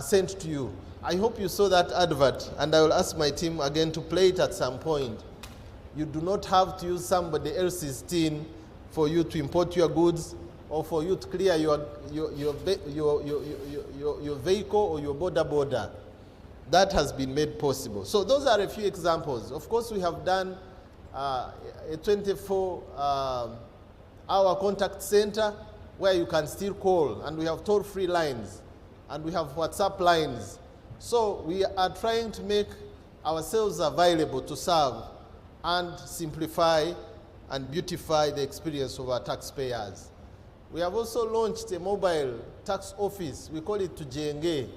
Speaker 21: sent to you. I hope you saw that advert, and I will ask my team again to play it at some point. You do not have to use somebody else's TIN for you to import your goods or for you to clear your vehicle or your border. That has been made possible. So those are a few examples. Of course, we have done a 24-hour contact center where you can still call, and we have toll-free lines, and we have WhatsApp lines. So we are trying to make ourselves available to serve and simplify and beautify the experience of our taxpayers. We have also launched a mobile tax office. We call it Tujenge.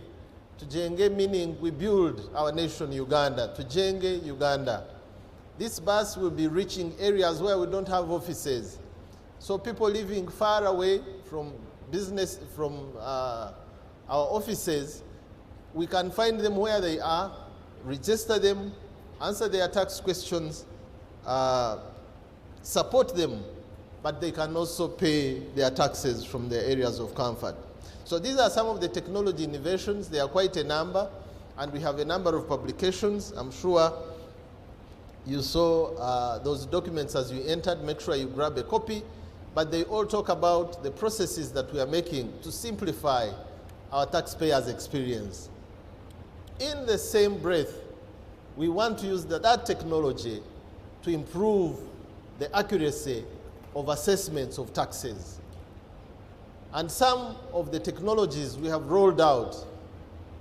Speaker 21: Tujenge meaning we build our nation Uganda. Tujenge Uganda. This bus will be reaching areas where we don't have offices. So people living far away from business, from our offices, we can find them where they are, register them, answer their tax questions, support them, but they can also pay their taxes from their areas of comfort. So these are some of the technology innovations. There are quite a number, and we have a number of publications. I'm sure you saw those documents as you entered. Make sure you grab a copy. But they all talk about the processes that we are making to simplify our taxpayers' experience. In the same breath, we want to use that technology to improve the accuracy of assessments of taxes. And some of the technologies we have rolled out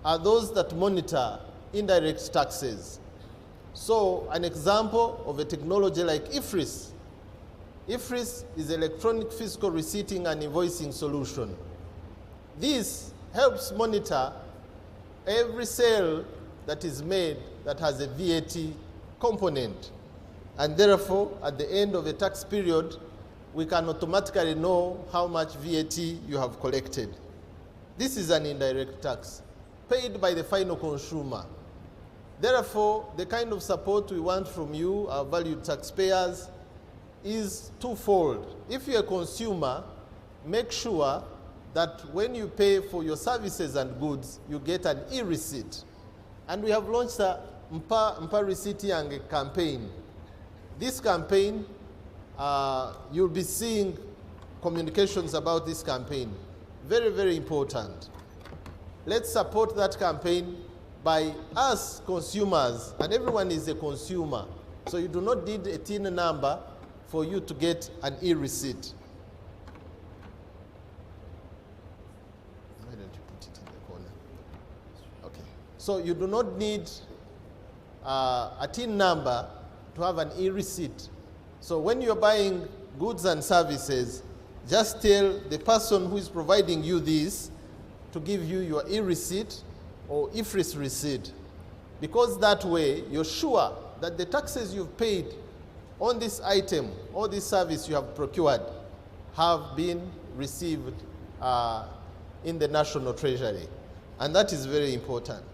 Speaker 21: are those that monitor indirect taxes. So an example of a technology like IFRIS. IFRIS is electronic fiscal receipting and invoicing solution. This helps monitor every sale that is made that has a VAT component. And therefore, at the end of a tax period, we can automatically know how much VAT you have collected. This is an indirect tax paid by the final consumer. Therefore, the kind of support we want from you, our valued taxpayers, is twofold. If you're a consumer, make sure that when you pay for your services and goods, you get an e-receipt. And we have launched a Mpa Receipt Yange campaign. This campaign, you'll be seeing communications about this campaign. Very, very important. Let's support that campaign by us consumers, and everyone is a consumer. So you do not need a TIN number for you to get an e-receipt. Why don't you put it in the corner? Okay. So you do not need a TIN number to have an e-receipt. So when you're buying goods and services, just tell the person who is providing you this to give you your e-receipt or IFRIS receipt. because that way you're sure that the taxes you've paid on this item or this service you have procured have been received in the National Treasury. And that is very important.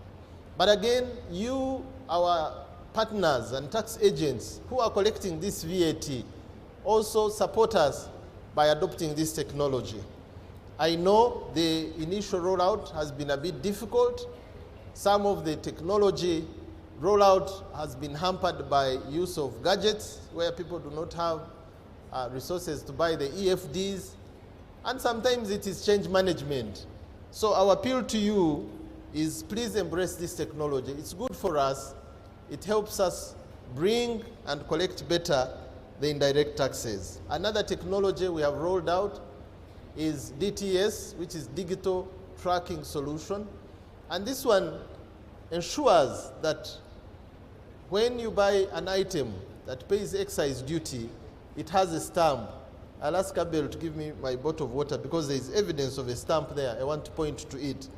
Speaker 21: But again, you, our partners and tax agents who are collecting this VAT, also support us by adopting this technology. I know the initial rollout has been a bit difficult. Some of the technology rollout has been hampered by use of gadgets where people do not have resources to buy the EFDs, and sometimes it is change management. So our appeal to you is please embrace this technology. It's good for us. It helps us bring and collect better the indirect taxes. Another technology we have rolled out is DTS, which is Digital Tracking Solution. And this one ensures that when you buy an item that pays excise duty, it has a stamp. I'll ask Abel to give me my bottle of water because there is evidence of a stamp there. I want to point to it.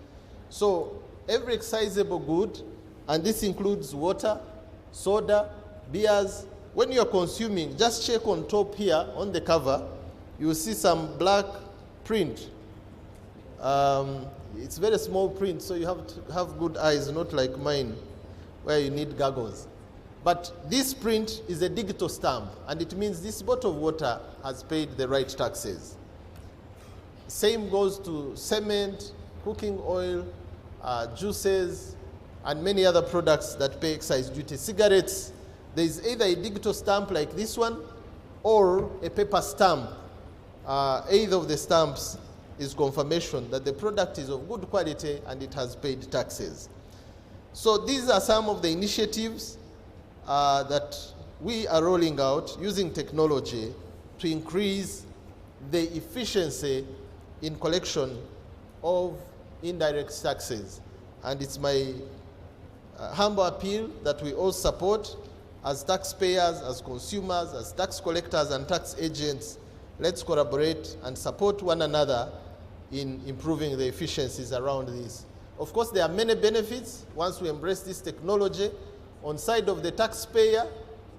Speaker 21: So every excisable good, and this includes water, soda, beers, when you're consuming, just check on top here on the cover, you will see some black print. It's very small print, so you have to have good eyes, not like mine, where you need goggles. But this print is a digital stamp, and it means this bottle of water has paid the right taxes. Same goes to cement, cooking oil, juices, and many other products that pay excise duty. Cigarettes, there is either a digital stamp like this one or a paper stamp. Either of the stamps is confirmation that the product is of good quality and it has paid taxes. So these are some of the initiatives that we are rolling out using technology to increase the efficiency in collection of indirect taxes. And it's my humble appeal that we all support as taxpayers, as consumers, as tax collectors and tax agents. Let's collaborate and support one another in improving the efficiencies around this. Of course, there are many benefits once we embrace this technology. On side of the taxpayer,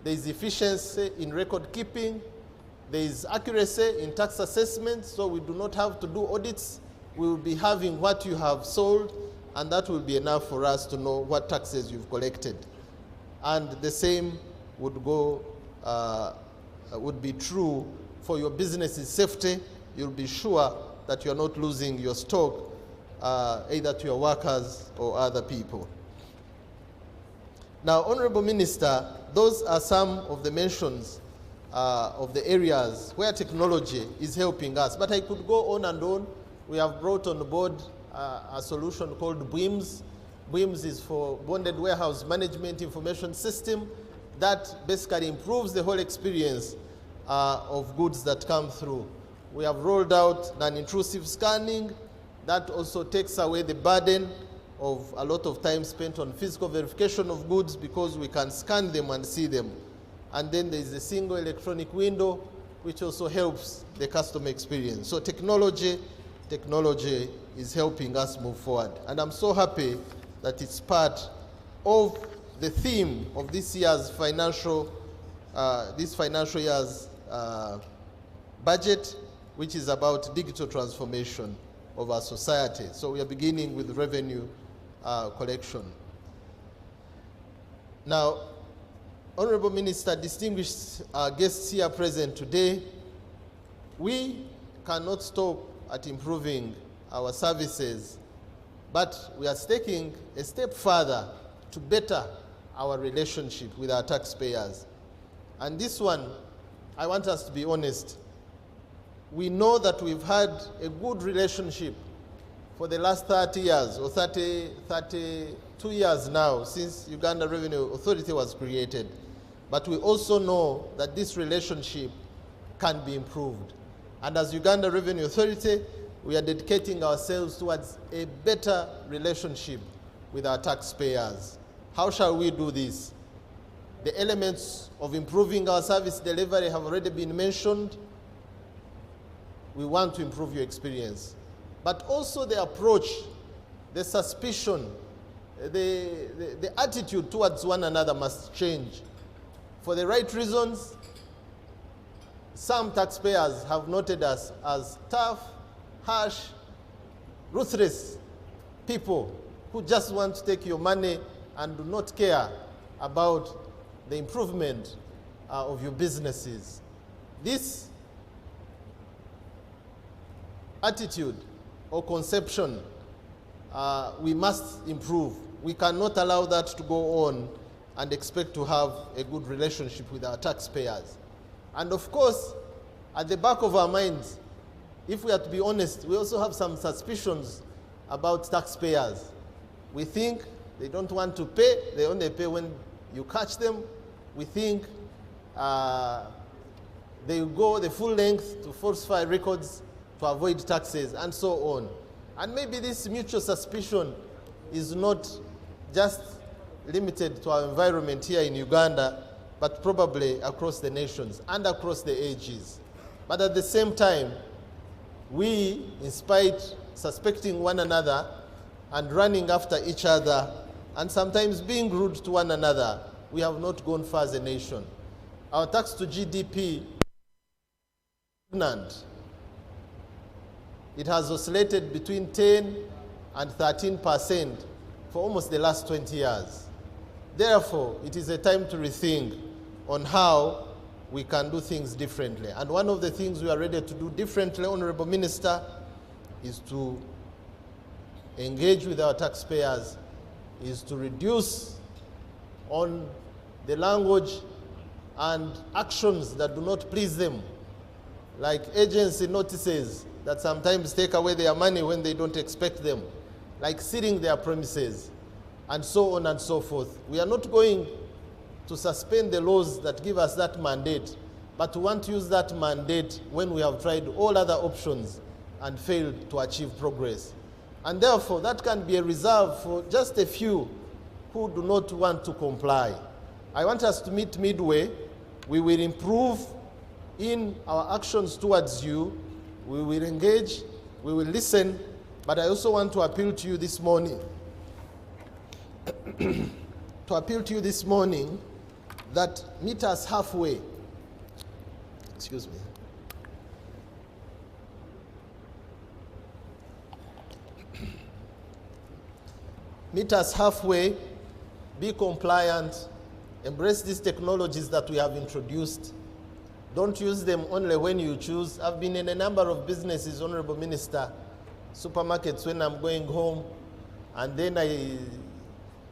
Speaker 21: there is efficiency in record keeping, there is accuracy in tax assessment, so we do not have to do audits. We will be having what you have sold, and that will be enough for us to know what taxes you've collected. And the same would go, would be true for your business's safety. You'll be sure that you're not losing your stock, either to your workers or other people. Now, Honorable Minister, those are some of the mentions of the areas where technology is helping us. But I could go on and on. We have brought on board a solution called BWIMS. BWIMS is for Bonded Warehouse Management Information System that basically improves the whole experience of goods that come through. We have rolled out non-intrusive scanning that also takes away the burden of a lot of time spent on physical verification of goods because we can scan them and see them. And then there is a single electronic window which also helps the customer experience. So technology is helping us move forward. And I'm so happy that it's part of the theme of this year's financial year's budget, which is about digital transformation of our society. So we are beginning with revenue collection. Now, Honorable Minister, distinguished guests here present today, we cannot stop at improving our services, but we are taking a step further to better our relationship with our taxpayers. And this one, I want us to be honest. We know that we've had a good relationship for the last 30 years or 32 years now since Uganda Revenue Authority was created. But we also know that this relationship can be improved. And as Uganda Revenue Authority, we are dedicating ourselves towards a better relationship with our taxpayers. How shall we do this? The elements of improving our service delivery have already been mentioned. We want to improve your experience. But also the approach, the suspicion, the attitude towards one another must change. For the right reasons, some taxpayers have noted us as tough, harsh, ruthless people who just want to take your money and do not care about the improvement of your businesses. This attitude or conception we must improve. We cannot allow that to go on and expect to have a good relationship with our taxpayers. And of course, at the back of our minds, if we are to be honest, we also have some suspicions about taxpayers. We think they don't want to pay, they only pay when you catch them. We think they go the full length to falsify records to avoid taxes and so on. And maybe this mutual suspicion is not just limited to our environment here in Uganda, but probably across the nations and across the ages. But at the same time, we, in spite suspecting one another and running after each other and sometimes being rude to one another, we have not gone far as a nation. Our tax to GDP is stagnant. It has oscillated between 10 and 13% for almost the last 20 years. Therefore, it is a time to rethink on how we can do things differently. And one of the things we are ready to do differently, Honorable Minister, is to engage with our taxpayers, is to reduce on the language and actions that do not please them, like agency notices that sometimes take away their money when they don't expect them, like sealing their premises, and so on and so forth. We are not going to suspend the laws that give us that mandate, but we want to use that mandate when we have tried all other options and failed to achieve progress. And therefore, that can be a reserve for just a few who do not want to comply. I want us to meet midway. We will improve in our actions towards you. We will engage, we will listen, but I also want to appeal to you this morning, that meet us halfway. Excuse me. Meet us halfway, be compliant, embrace these technologies that we have introduced. Don't use them only when you choose. I've been in a number of businesses, Honorable Minister, supermarkets when I'm going home, and then I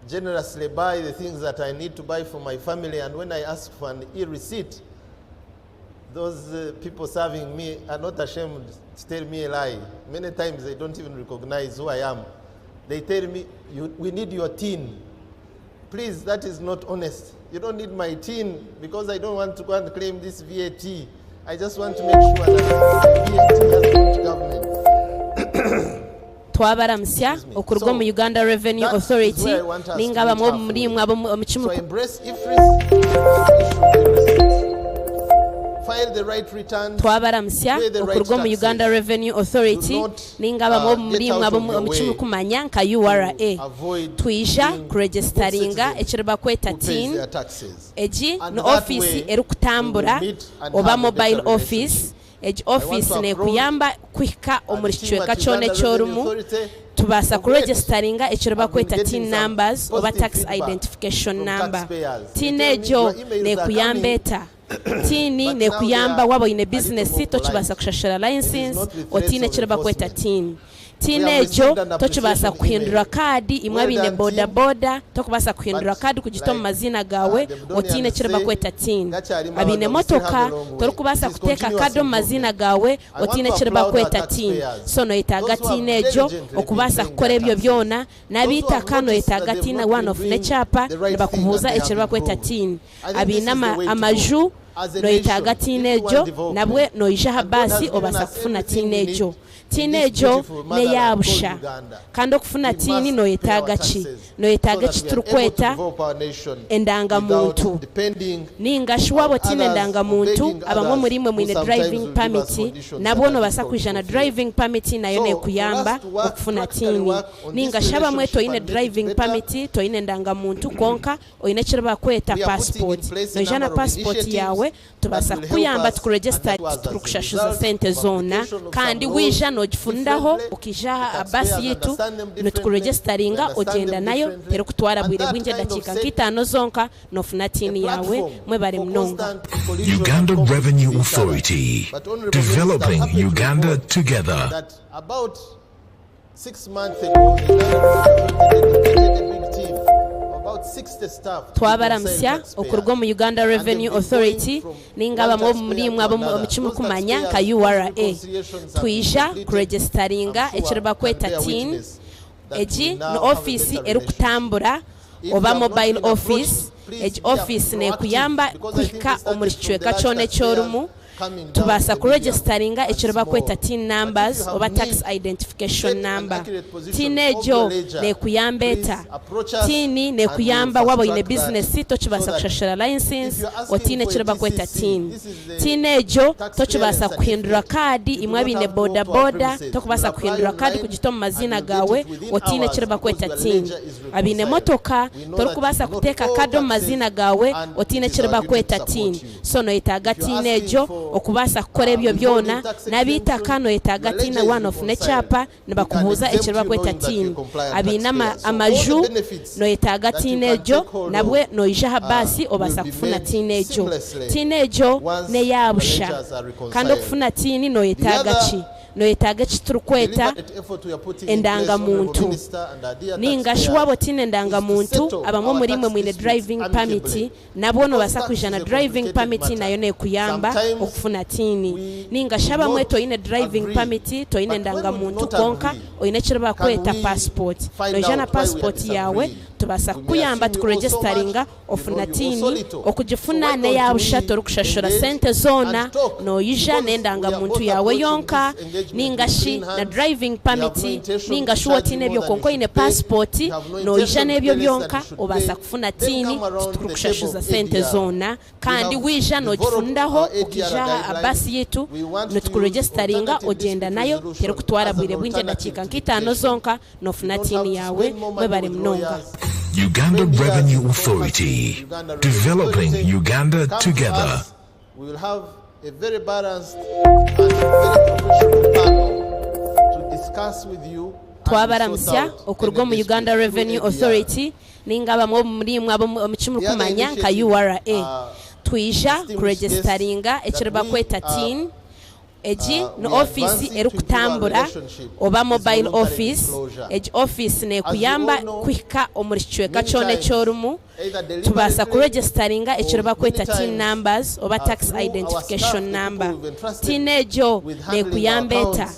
Speaker 21: generously buy the things that I need to buy for my family, and when I ask for an e-receipt, those people serving me are not ashamed to tell me a lie. Many times they don't even recognize who I am. They tell me, we need your tin. Please, that is not honest. You don't need my tin because I don't want to go and claim this VAT. I just want to make sure that VAT has gone to government.
Speaker 2: Twabaramsya okurwa mu Uganda Revenue Authority ningaba muri mwabo mu
Speaker 21: So embrace file the right return.
Speaker 2: Twabaramsya okurwa mu Uganda Revenue Authority ningaba muri mwabo mu kumanya nka URA tuisha kuregisteringa ekiraba kweta tin eji no office erukutambura oba mobile office eji office ne kuyamba kwika omurichweka chone chorumu tubasa kuregisteringa ekiraba kweta tin numbers oba tax identification number tin ejo ne kuyambeta tini ne kuyamba wabo ine business tochibasa kushashara license otine kiraba kweta tin tinejo tochibasa kuhindura kadi imwe bine boda boda tokubasa kuhindura kadi kugitoma mazina gawe otine kiraba kweta tin abine motoka torukubasa kuteka kado mazina gawe otine kiraba kweta tin sono itaga tinejo okubasa kukora ebyo byona nabita kano itaga tina one of ne chapa bakubuza ekiraba kweta tin abine amaju noyetaaga teenager nabwe noija basi obasa kufuna teenager teenager neyabusha kandi okufuna tini noyetaaga ki noyetaaga kiturukweta endangamuntu ninga shiwabo tine endangamuntu abamwe murimwe mwine driving permit nabwo nobasa kwijana driving permit nayo nekuyamba okufuna tini ninga shaba mwe toine driving permit toine endangamuntu konka oine kiraba kweta passport noijana passport yawe tubasa kuyamba tukuregister tukushashuza sente zona kandi wija nogifundaho ukija abasi yitu notukuregisteringa ogenda nayo tero kutwara bwire bwinje dakika nk'itano zonka nofuna tini yawe mwe bari mnonga.
Speaker 9: Uganda Revenue Authority, developing Uganda together.
Speaker 21: About 6 months ago,
Speaker 2: twabaramsya okurwa mu Uganda Revenue Authority ningaba muri mwabo mu kumanya nka URA twisha kuregisteringa ekiraba kweta tin eji no office erukutambura oba mobile office eji office ne kuyamba kwika omuricweka chone chorumu tubasa kuregisteringa ekiraba kweta tin numbers oba tax identification number tinejo ne kuyambeta tini ne kuyamba wabo ine business to kibasa kushashara license otine kiraba kweta tin tinejo to kibasa kuhindura kadi imwe bine boda boda to kubasa kuhindura kadi kugitoma mazina gawe otine kiraba kweta tin abine motoka to kubasa kuteka kado mazina gawe otine kiraba kweta tin sono itaga tinejo okubasa kukora ebyo byona nabita kano etaga tina one of nechapa nabakubuza ekirwa kweta tin abina amaju no etaga tinejo nabwe no ijaha basi obasa kufuna tinejo ne yabusha kandi okufuna tini no etaga chi no etaga kiturukweta endangamuntu ninga shwabo tine endangamuntu abamwe murimwe mwine driving permit nabo no basa kwijana driving permit nayo ne kuyamba okufuna tini ninga shaba mwe toine driving permit toine endangamuntu konka oine kiraba kweta passport no jana passport yawe tubasa kuyamba tukuregisteringa ofuna tini okujifuna ne yabusha torukushashura sente zona no yija nendangamuntu yawe yonka ningashi na driving permit ningashi wotine byo konko ine passport no yija nebyo byonka obasa kufuna tini tukushashuza sente zona kandi wija no gifundaho ukija abasi yetu no tukuregisteringa ogenda nayo tero kutwara bwire bwinje dakika nk'itano zonka no funa tini yawe mwe bari mnonga.
Speaker 9: Uganda Revenue Authority, developing Uganda together.
Speaker 21: We will have a very balanced and very professional panel to discuss with you.
Speaker 2: Twabaramsya okurwa mu Uganda Revenue Authority ningaba muri mwabo mu kumanya nka URA twisha kuregisteringa ekiraba kweta tin eji no office erukutambura oba mobile office eji office ne kuyamba kwika omuricweka chone chorumu tubasa kuregisteringa ekiraba kweta tin numbers oba tax identification number tinejo ne kuyambeta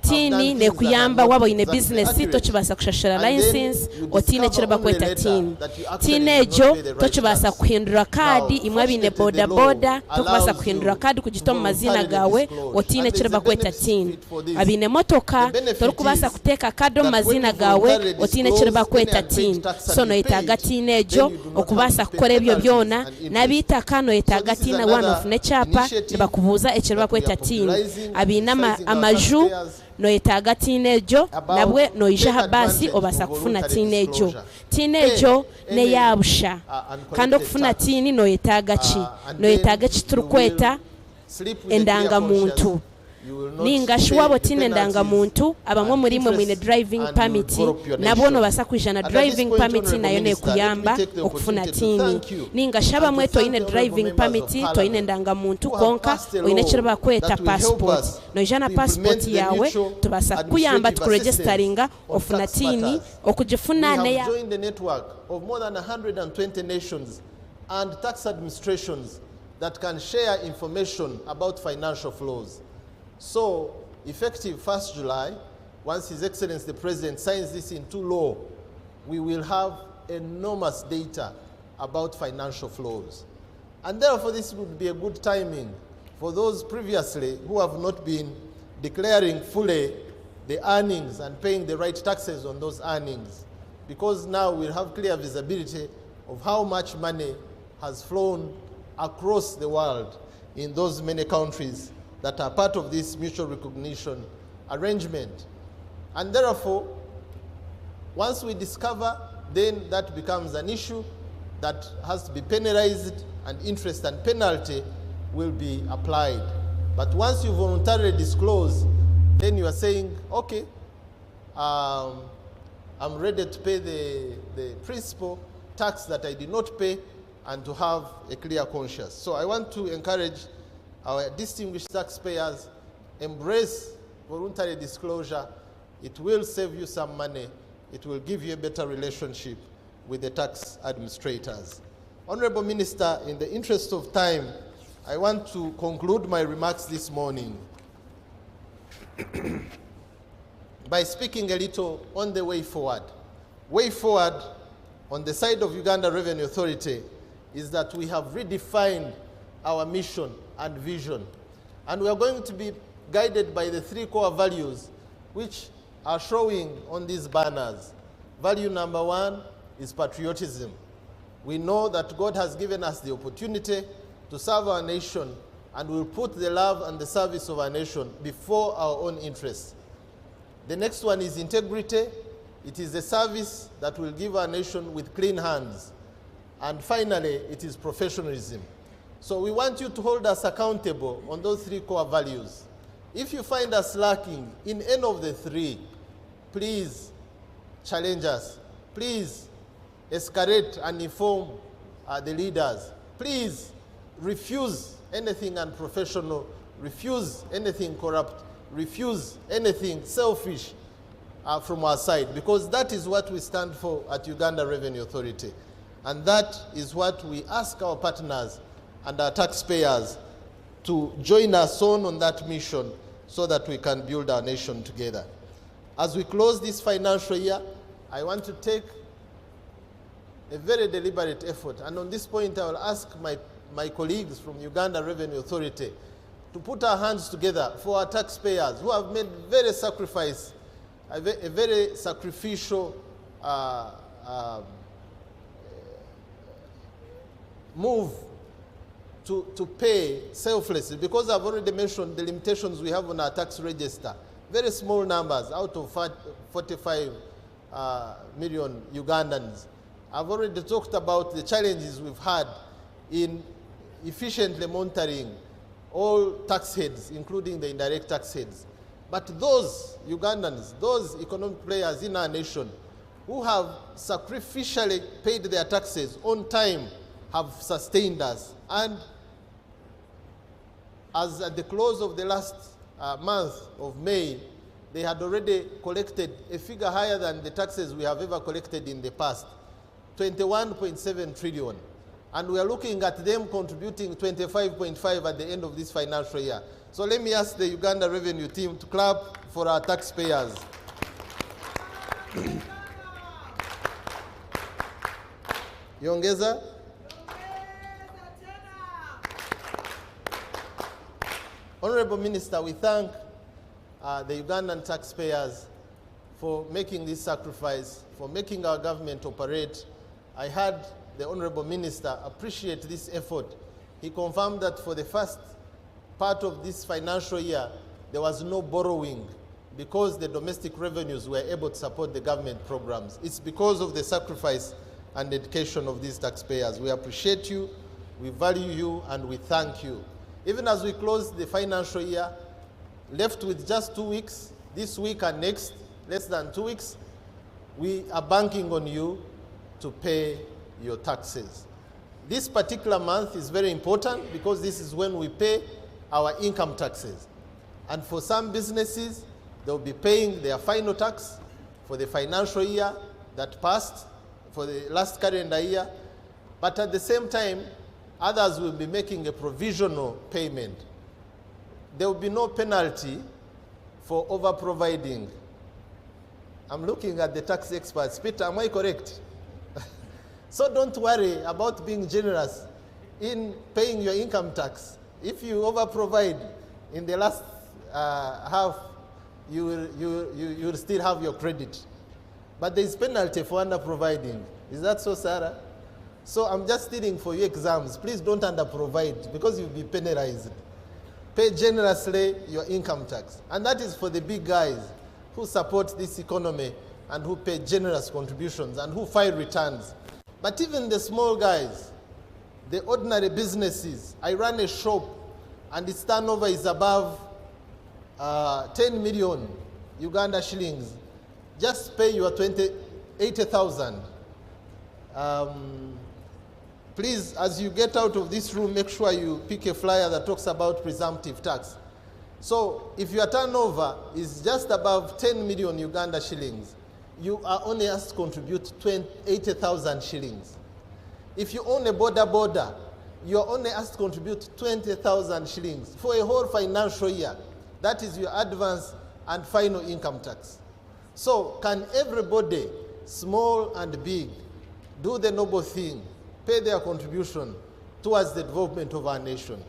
Speaker 2: tini ne kuyamba wabo ine business to kibasa kushashara license otine kiraba kweta tin tinejo to kibasa kuhindura kadi imwe bine boda boda to kubasa kuhindura kadi kugitoma mazina gawe otine kiraba kweta tin abine motoka to kubasa kuteka kado mazina gawe otine kiraba kweta tin sono itaga tinejo okubasa kukora ebyo byona nabita kano itaga tina one of nechapa bakubuza ekiraba kweta tin abina amaju no etaga tinejo nabwe no ijaha basi obasa kufuna tinejo ne yabusha kandi okufuna tini no etaga chi no etaga kiturukweta endangamuntu ninga shwabo tine ndangamuntu abamwe murimwe mwine driving permit nabo no basa kwijana driving permit nayo ne kuyamba okufuna tini ninga shaba mwe toine driving permit toine ndangamuntu konka oine kiraba kweta passport no jana passport yawe tubasa kuyamba tukuregisteringa ofuna tini okujifuna ne ya
Speaker 21: join the network of more than 120 nations and tax administrations that can share information about financial flows. So, effective 1st July, once His Excellency the President signs this into law, we will have enormous data about financial flows. And therefore, this would be a good timing for those previously who have not been declaring fully the earnings and paying the right taxes on those earnings, because now we'll have clear visibility of how much money has flown across the world in those many countries that are part of this mutual recognition arrangement. And therefore, once we discover, then that becomes an issue that has to be penalized, and interest and penalty will be applied. But once you voluntarily disclose, then you are saying, okay, I'm ready to pay the principal tax that I did not pay, and to have a clear conscience. So I want to encourage our distinguished taxpayers, embrace voluntary disclosure. It will save you some money. It will give you a better relationship with the tax administrators. Honorable Minister, in the interest of time, I want to conclude my remarks this morning by speaking a little on the way forward. Way forward on the side of Uganda Revenue Authority is that we have redefined our mission and vision. And we are going to be guided by the 3 core values which are showing on these banners. Value number 1 is patriotism. We know that God has given us the opportunity to serve our nation, and we'll put the love and the service of our nation before our own interests. The next one is integrity. It is a service that will give our nation with clean hands. And finally, it is professionalism. So we want you to hold us accountable on those 3 core values. If you find us lacking in any of the 3, please challenge us. Please escalate and inform the leaders. Please refuse anything unprofessional, refuse anything corrupt, refuse anything selfish from our side, because that is what we stand for at Uganda Revenue Authority. And that is what we ask our partners and our taxpayers to join us on that mission, so that we can build our nation together. As we close this financial year, I want to take a very deliberate effort. And on this point, I will ask my colleagues from Uganda Revenue Authority to put our hands together for our taxpayers who have made very a very sacrificial move to pay selflessly, because I've already mentioned the limitations we have on our tax register. Very small numbers out of 45 million Ugandans. I've already talked about the challenges we've had in efficiently monitoring all tax heads, including the indirect tax heads. But those Ugandans, those economic players in our nation who have sacrificially paid their taxes on time, have sustained us. And as at the close of the last month of May, they had already collected a figure higher than the taxes we have ever collected in the past, 21.7 trillion. And we are looking at them contributing 25.5 at the end of this financial year. So let me ask the Uganda Revenue team to clap for our taxpayers. Yongeza? Honorable Minister, we thank the Ugandan taxpayers for making this sacrifice, for making our government operate. I heard the Honorable Minister appreciate this effort. He confirmed that for the first part of this financial year, there was no borrowing because the domestic revenues were able to support the government programs. It's because of the sacrifice and dedication of these taxpayers. We appreciate you, we value you, and we thank you. Even as we close the financial year, left with just 2 weeks, this week and next, less than 2 weeks, we are banking on you to pay your taxes. This particular month is very important because this is when we pay our income taxes. And for some businesses, they'll be paying their final tax for the financial year that passed, for the last calendar year. But at the same time, others will be making a provisional payment. There will be no penalty for over-providing. I'm looking at the tax experts. Peter, am I correct? So don't worry about being generous. in paying your income tax. If you over-provide in the last half, you will still have your credit. But there is penalty for under-providing. Is that so, Sarah? So I'm just stealing for you exams. Please don't under-provide because you'll be penalized. Pay generously your income tax. And that is for the big guys who support this economy and who pay generous contributions and who file returns. But even the small guys, the ordinary businesses, I run a shop and its turnover is above 10 million Uganda shillings. Just pay your 80,000. Please, as you get out of this room, make sure you pick a flyer that talks about presumptive tax. So if your turnover is just above 10 million Uganda shillings, you are only asked to contribute 80,000 shillings. If you own a border, you are only asked to contribute 20,000 shillings for a whole financial year. That is your advance and final income tax. So can everybody, small and big, do the noble thing, pay their contribution towards the development of our nation?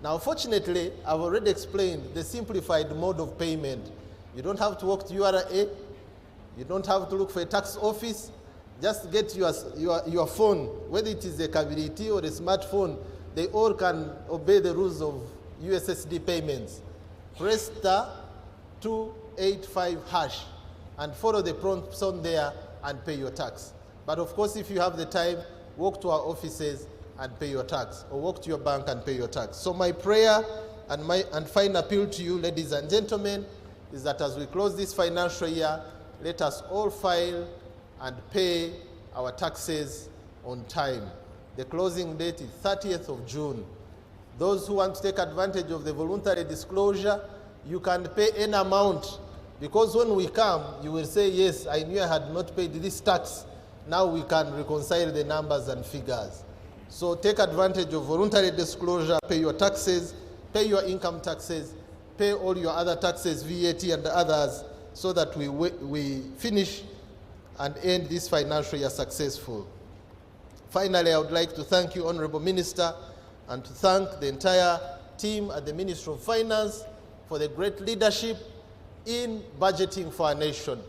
Speaker 21: Now, fortunately, I've already explained the simplified mode of payment. You don't have to walk to URA. You don't have to look for a tax office. Just get your phone, whether it is a Kabiriti or a smartphone, they all can obey the rules of USSD payments. Press *285# and follow the prompts on there and pay your tax. But of course, if you have the time, walk to our offices and pay your tax, or walk to your bank and pay your tax. So my prayer and final appeal to you, ladies and gentlemen, is that as we close this financial year, let us all file and pay our taxes on time. The closing date is 30th of June. Those who want to take advantage of the voluntary disclosure, you can pay any amount, because when we come, you will say, yes, I knew I had not paid this tax. Now we can reconcile the numbers and figures. So take advantage of voluntary disclosure, pay your taxes, pay your income taxes, pay all your other taxes, VAT and others, so that we finish and end this financial year successful. Finally, I would like to thank you, Honorable Minister, and to thank the entire team at the Ministry of Finance for the great leadership in budgeting for our nation.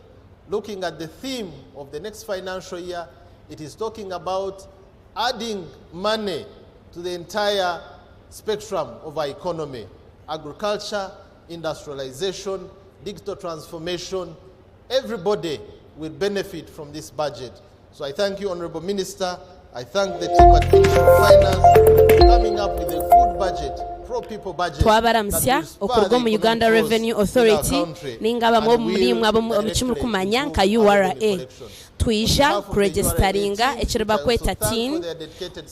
Speaker 21: Looking at the theme of the next financial year, it is talking about adding money to the entire spectrum of our economy: agriculture, industrialization, digital transformation. Everybody will benefit from this budget. So I thank you, Honorable Minister. I thank the team at the Ministry of Finance for coming up with a good budget, pro-people budget.
Speaker 2: Twabaramsya okurwa mu Uganda Revenue Authority ningaba mulimu abamukimu kumanya nka URA twisha kuregisteringa ekiriba kweta tin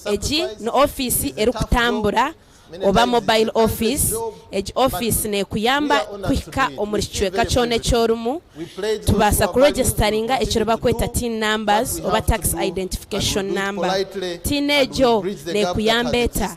Speaker 2: eji no office erukutambura oba mobile office eji office ne kuyamba kwika omurichweka chone chorumu tubasa kuregisteringa ekiriba kweta tin numbers oba tax identification number tin ejo ne kuyambeta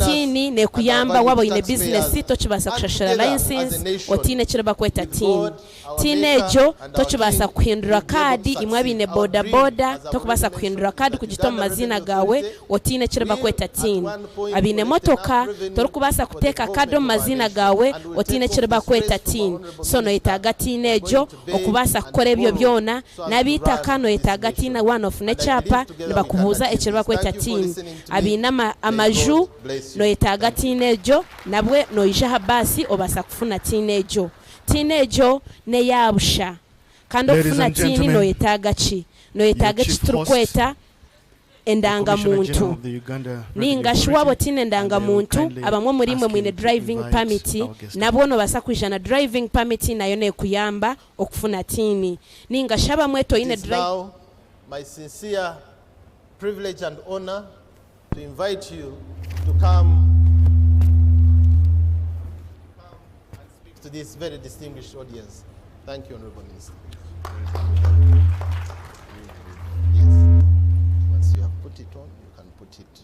Speaker 2: tini ne kuyamba wabo ine business tochibasa kushashara license otine ekiriba kweta tin ejo tochibasa kuhindura kadi imwe bine boda tokubasa kuhindura kadi kugitoma mazina gawe otine ekiriba kweta tin abine motoka torukubasa kuteka kado mazina gawe otine ekiriba kweta tin sono itaga tin ejo okubasa kukora ebyo byona nabita kano itaga tin one of nechapa nibakubuza ekiriba kweta tin abina amaju no itaga tin ejo nabwe no ijaha basi obasa kufuna tin ejo ne yabusha kando kufuna tin no itaga chi no itaga chiturukweta endanga muntu ninga shwabo tine endanga muntu abamwe murimwe mwine driving permit nabono basakwijana driving permit nayo ne kuyamba okufuna tini ninga shaba mweto ine drive.
Speaker 21: My sincere privilege and honor to invite you to come and speak to this very distinguished audience. Thank you, Honorable Minister. Put it on, you can put it.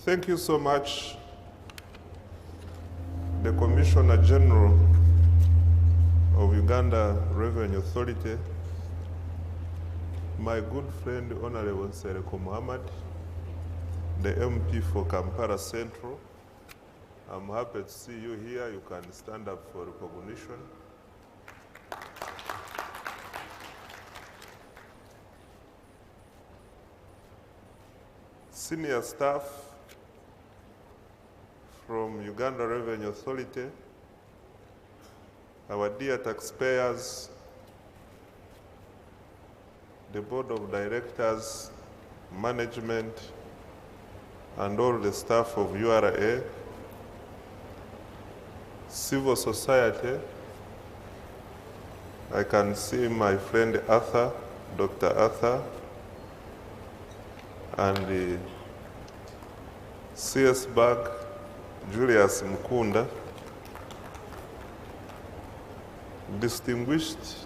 Speaker 7: Thank you so much, the Commissioner General of Uganda Revenue Authority, my good friend Honorable Sereko Muhammad, the MP for Kampala Central. I'm happy to see you here. You can stand up for recognition. Senior staff from Uganda Revenue Authority, our dear taxpayers, the board of directors, management, and all the staff of URA, civil society. I can see my friend Arthur, Dr. Arthur, and the CS Bag, Julius Mukunda, distinguished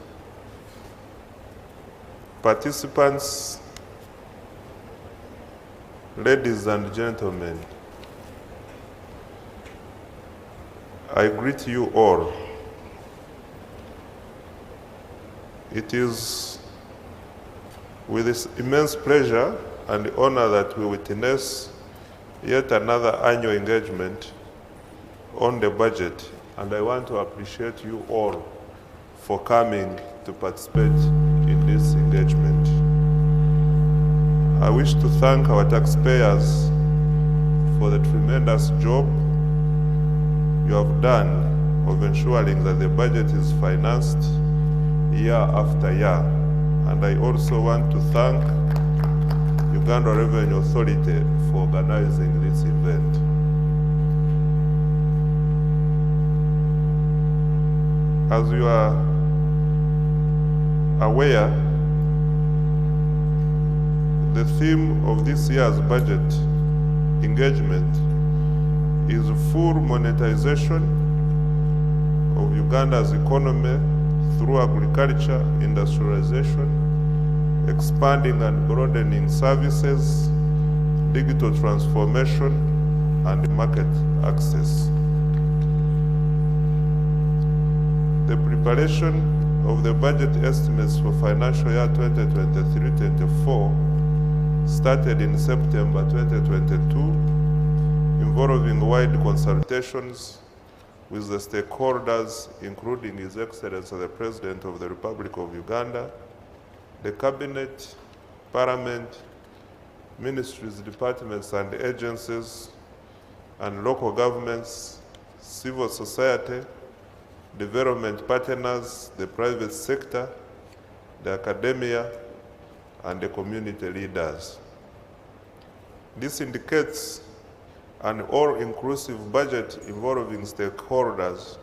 Speaker 7: participants, ladies and gentlemen, I greet you all. It is with this immense pleasure and honor that we witness yet another annual engagement on the budget, and I want to appreciate you all for coming to participate in this engagement. I wish to thank our taxpayers for the tremendous job you have done of ensuring that the budget is financed year after year. And I also want to thank Uganda Revenue Authority for organizing this event. As you are aware, the theme of this year's budget engagement is full monetization of Uganda's economy through agriculture, industrialization, expanding and broadening services, digital transformation, and market access. The preparation of the budget estimates for financial year 2023-24 started in September 2022, involving wide consultations with the stakeholders, including His Excellency the President of the Republic of Uganda, the Cabinet, Parliament, ministries, departments and agencies, and local governments, civil society, development partners, the private sector, the academia, and the community leaders. This indicates an all-inclusive budget involving stakeholders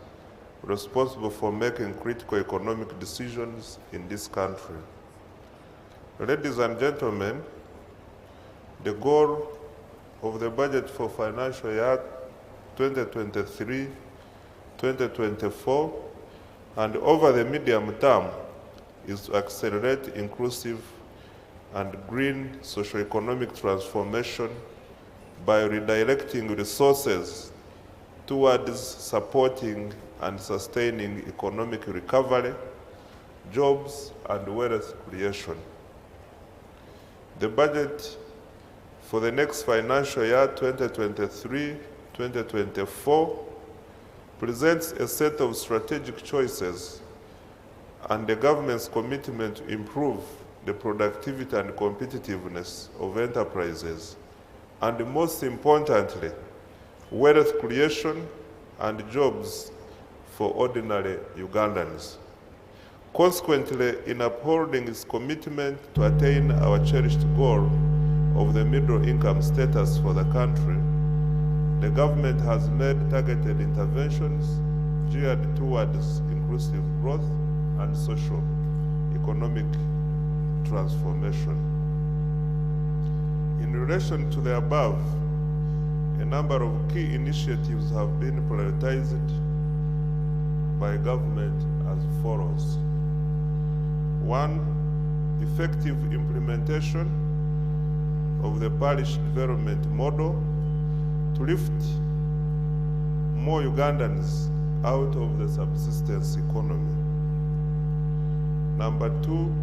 Speaker 7: responsible for making critical economic decisions in this country. Ladies and gentlemen, the goal of the budget for financial year 2023-2024 and over the medium term is to accelerate inclusive and green socio-economic transformation by redirecting resources towards supporting and sustaining economic recovery, jobs, and wealth creation. The budget for the next financial year 2023-2024 presents a set of strategic choices and the government's commitment to improve the productivity and competitiveness of enterprises, and most importantly, wealth creation and jobs for ordinary Ugandans. Consequently, in upholding its commitment to attain our cherished goal of the middle income status for the country, the government has made targeted interventions geared towards inclusive growth and social economic transformation. In relation to the above, a number of key initiatives have been prioritized by government as follows. 1, effective implementation of the parish development model to lift more Ugandans out of the subsistence economy. Number 2,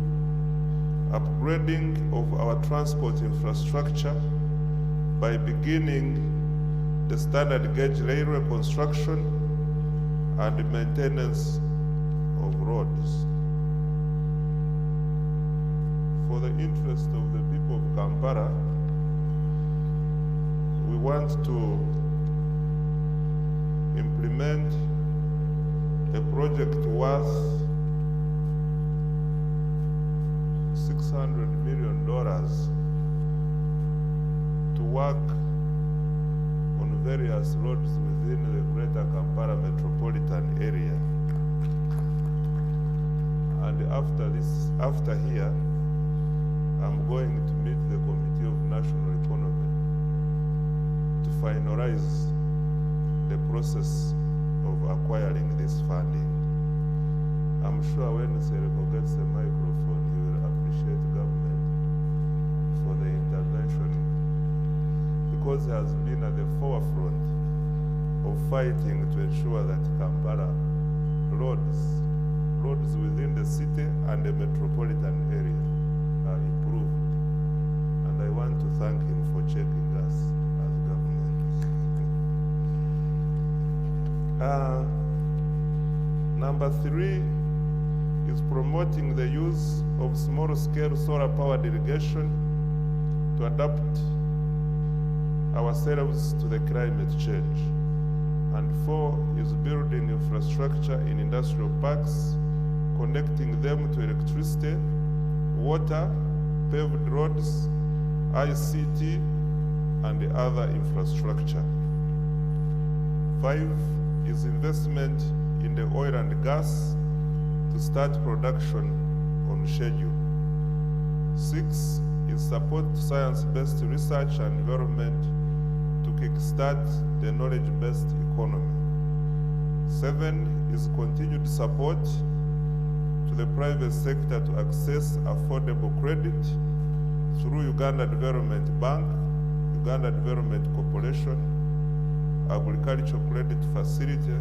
Speaker 7: upgrading of our transport infrastructure by beginning the standard gauge railway construction and maintenance of roads. For the interest of the people of Kampala, we want to implement a project worth $600 million to work on various roads within the Greater Kampala metropolitan area. And after here, I'm going to meet the Committee of National Economy to finalize the process of acquiring this funding. I'm sure when Sereko gets the microphone, he will appreciate government for the intervention, because he has been at the forefront of fighting to ensure that Kampala roads within the city and the metropolitan area are improved. And I want to thank him for checking us as government. Number 3 is promoting the use of small-scale solar-powered irrigation to adapt ourselves to the climate change. And 4 is building infrastructure in industrial parks, connecting them to electricity, water, paved roads, ICT, and other infrastructure. 5 is investment in the oil and gas to start production on schedule. 6 is support science-based research and development to kickstart the knowledge-based economy. 7 is continued support to the private sector to access affordable credit through Uganda Development Bank, Uganda Development Corporation, Agricultural Credit Facility,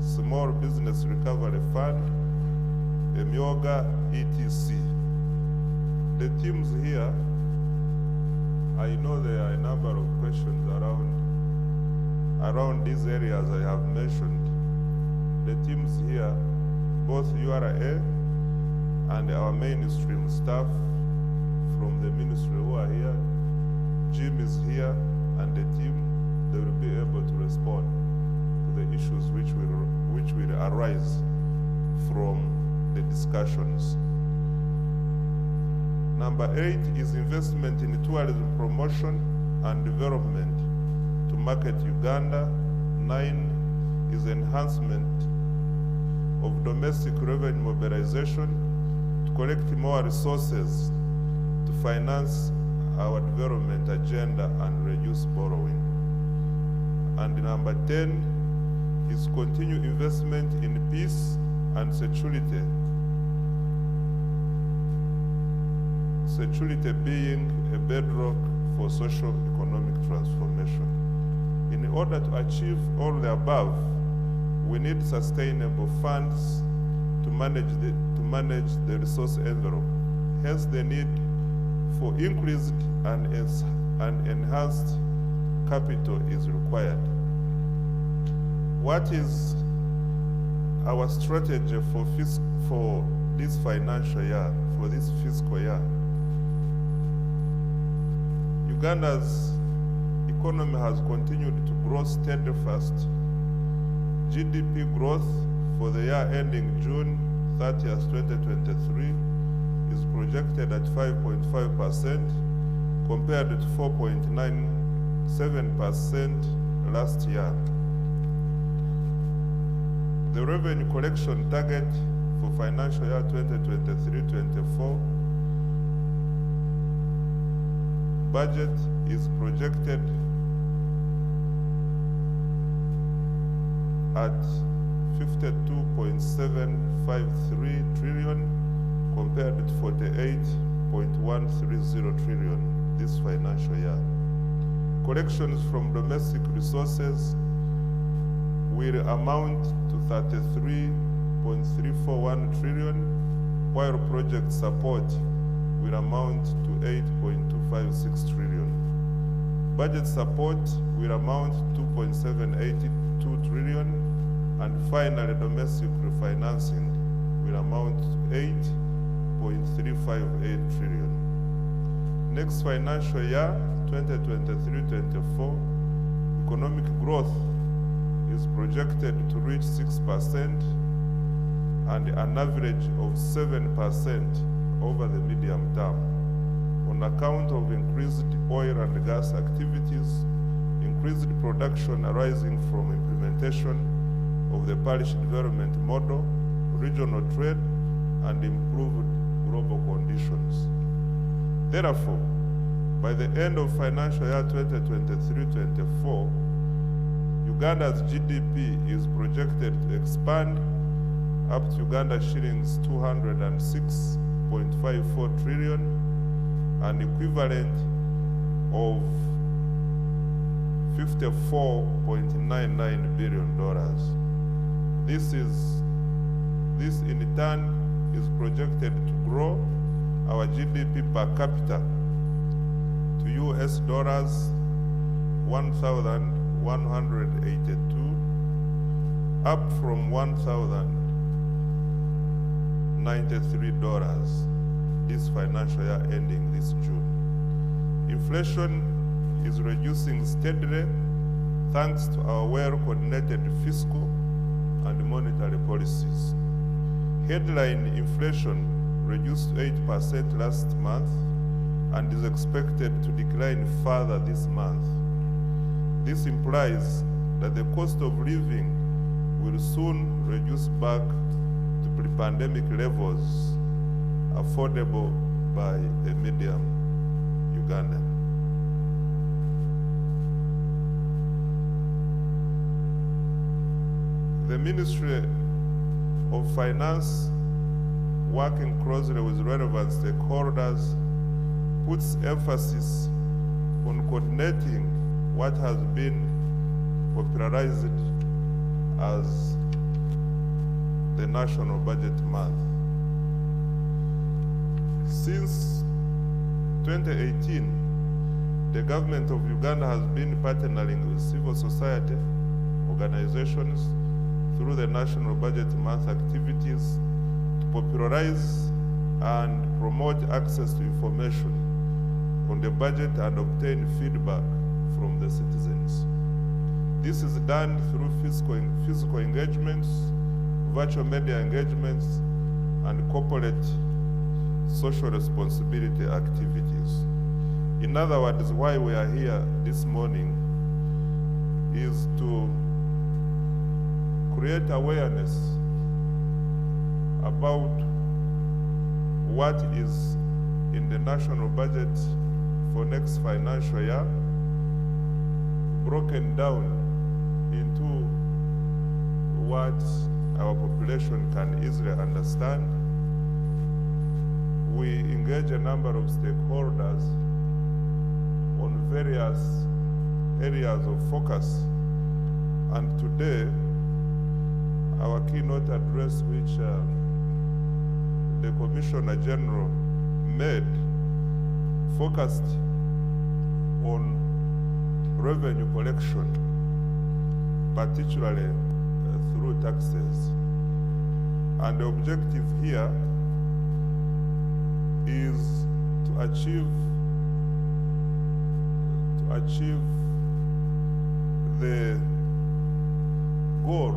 Speaker 7: Small Business Recovery Fund, Emyoga, etc. The teams here, I know there are a number of questions around these areas I have mentioned. The teams here, both URA and our mainstream staff from the ministry who are here, Jim is here, and the team, they will be able to respond to the issues which will arise from the discussions. Number 8 is investment in tourism promotion and development to market Uganda. 9 is enhancement of domestic revenue mobilization to collect more resources to finance our development agenda and reduce borrowing. And number 10 is continue investment in peace and security. Security being a bedrock for socio-economic transformation. In order to achieve all the above, we need sustainable funds to manage the resource envelope. Hence, the need for increased and enhanced capital is required. What is our strategy for this financial year, for this fiscal year? Uganda's economy has continued to grow steadily fast. GDP growth for the year ending June 30th, 2023 is projected at 5.5% compared to 4.97% last year. The revenue collection target for financial year 2023-24 budget is projected at 52.753 trillion compared with 48.130 trillion this financial year. Collections from domestic resources will amount to 33.341 trillion, while project support will amount to 8.256 trillion. Budget support will amount to 2.782 trillion, and finally domestic refinancing will amount to 8.358 trillion. Next financial year, 2023-24, economic growth is projected to reach 6% and an average of 7% over the medium term on account of increased oil and gas activities, increased production arising from implementation of the Parish development model, regional trade, and improved global conditions. Therefore, by the end of financial year 2023-24, Uganda's GDP is projected to expand up to Uganda shillings 206.54 trillion, an equivalent of $54.99 billion. This in turn is projected to grow our GDP per capita to US dollars 1,182, up from $1,093 this financial year ending this June. Inflation is reducing steadily thanks to our well-coordinated fiscal and monetary policies. Headline inflation reduced to 8% last month and is expected to decline further this month. This implies that the cost of living will soon reduce back to pre-pandemic levels, affordable by a medium Ugandan. The Ministry of Finance, working closely with relevant stakeholders, puts emphasis on coordinating what has been popularized as the National Budget Month. Since 2018, the government of Uganda has been partnering with civil society organizations through the National Budget Month activities to popularize and promote access to information on the budget and obtain feedback from the citizens. This is done through physical engagements, virtual media engagements, and corporate social responsibility activities. In other words, why we are here this morning is to create awareness about what is in the national budget for next financial year, broken down into what our population can easily understand. We engage a number of stakeholders on various areas of focus, and today our keynote address, which the Commissioner General made, focused on revenue collection, particularly through taxes. And the objective here is to achieve the goal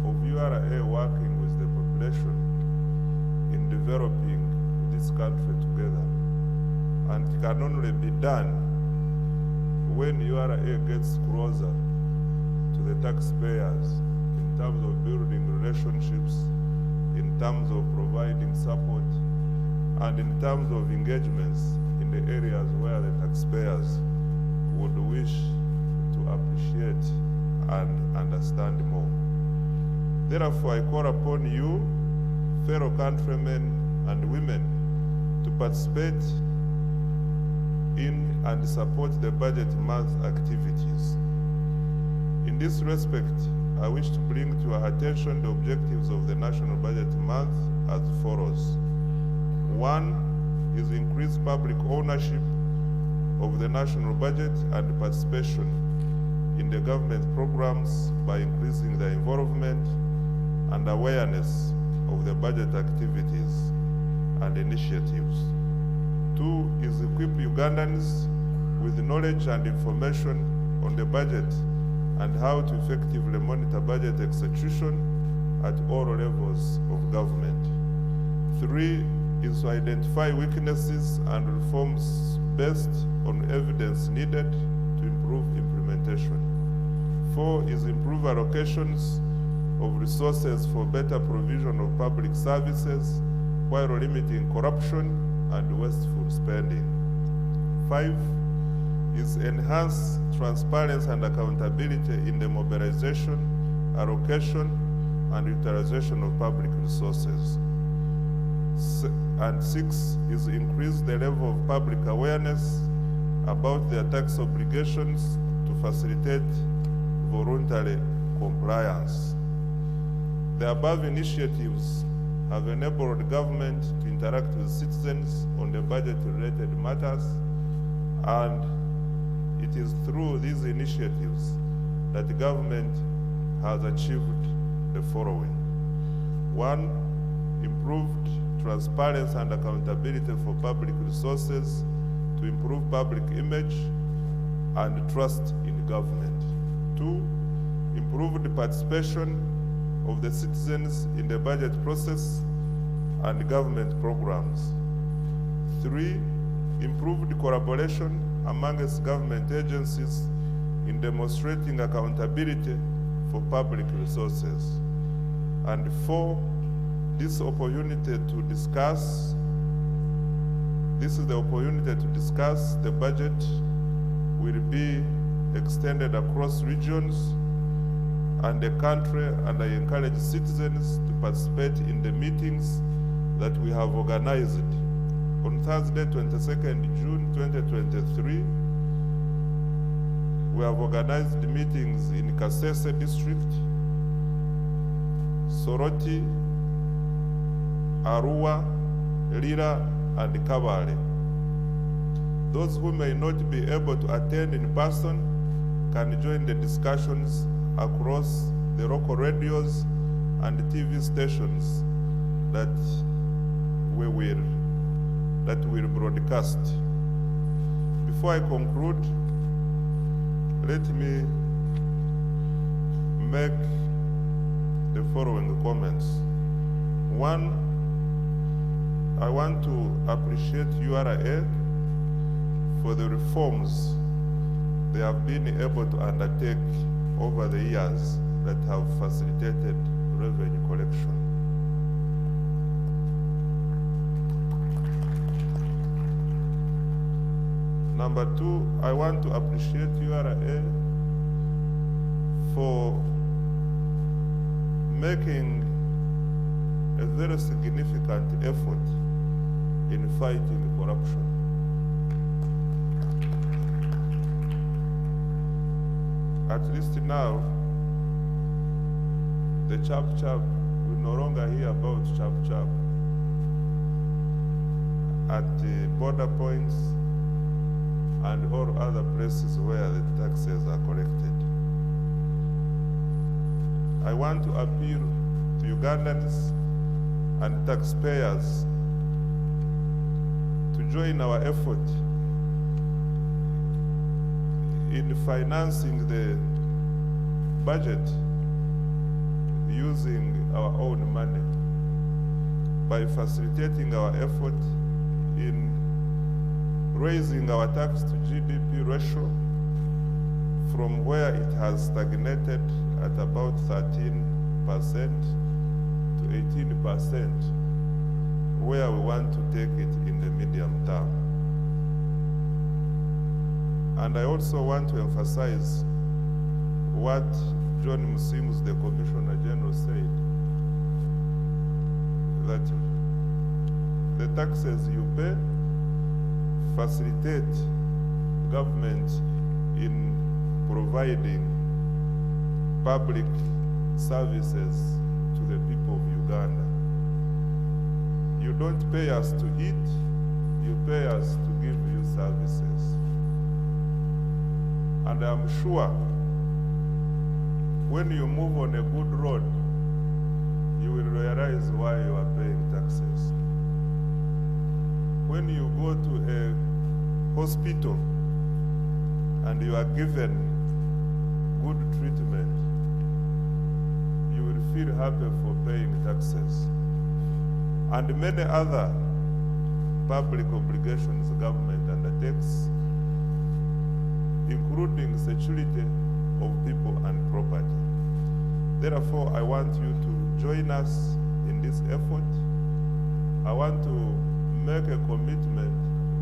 Speaker 7: of URA working with the population in developing this country together. And it can only be done when URA gets closer to the taxpayers in terms of building relationships, in terms of providing support, and in terms of engagements in the areas where the taxpayers would wish to appreciate and understand more. Therefore, I call upon you, fellow countrymen and women, to participate in and support the budget month activities. In this respect, I wish to bring to your attention the objectives of the National Budget Month as follows. 1 is increased public ownership of the national budget and participation in the government programs by increasing the involvement and awareness of the budget activities and initiatives. 2 is equip Ugandans with knowledge and information on the budget and how to effectively monitor budget execution at all levels of government. 3 is to identify weaknesses and reforms based on evidence needed to improve implementation. 4 is improve allocations of resources for better provision of public services while limiting corruption and wasteful spending. 5 is enhance transparency and accountability in the mobilization, allocation, and utilization of public resources. And 6 is increase the level of public awareness about their tax obligations to facilitate voluntary compliance. The above initiatives have enabled the government to interact with citizens on the budget-related matters, and it is through these initiatives that the government has achieved the following. 1, improved transparency and accountability for public resources to improve public image and trust in government. 2, improved the participation of the citizens in the budget process and government programs. 3, improved collaboration amongst government agencies in demonstrating accountability for public resources. And 4, this is the opportunity to discuss the budget will be extended across regions and the country, and I encourage citizens to participate in the meetings that we have organized. On Thursday, 22nd June 2023, we have organized meetings in Kasese District, Soroti, Arua, Lira, and Kabale. Those who may not be able to attend in person can join the discussions across the local radios and TV stations that will broadcast. Before I conclude, let me make the following comments. 1, I want to appreciate URA for the reforms they have been able to undertake over the years that have facilitated revenue collection. Number 2, I want to appreciate URA for making a very significant effort in fighting corruption. At least now, the chap-chap, we no longer hear about chap-chap. At the border points and all other places where the taxes are collected. I want to appeal to Ugandans and taxpayers to join our effort in financing the budget using our own money by facilitating our effort in raising our tax to GDP ratio from where it has stagnated at about 13% to 18%, where we want to take it in the medium term. And I also want to emphasize what John Musimus, the Commissioner General, said that the taxes you pay facilitate government in providing public services to the people of Uganda. You don't pay us to eat, you pay us to give you services. And I'm sure when you move on a good road, you will realize why you are paying taxes. When you go to a hospital and you are given good treatment, you will feel happy for paying taxes. And many other public obligations the government undertakes, including security of people and property. Therefore, I want you to join us in this effort. I want to make a commitment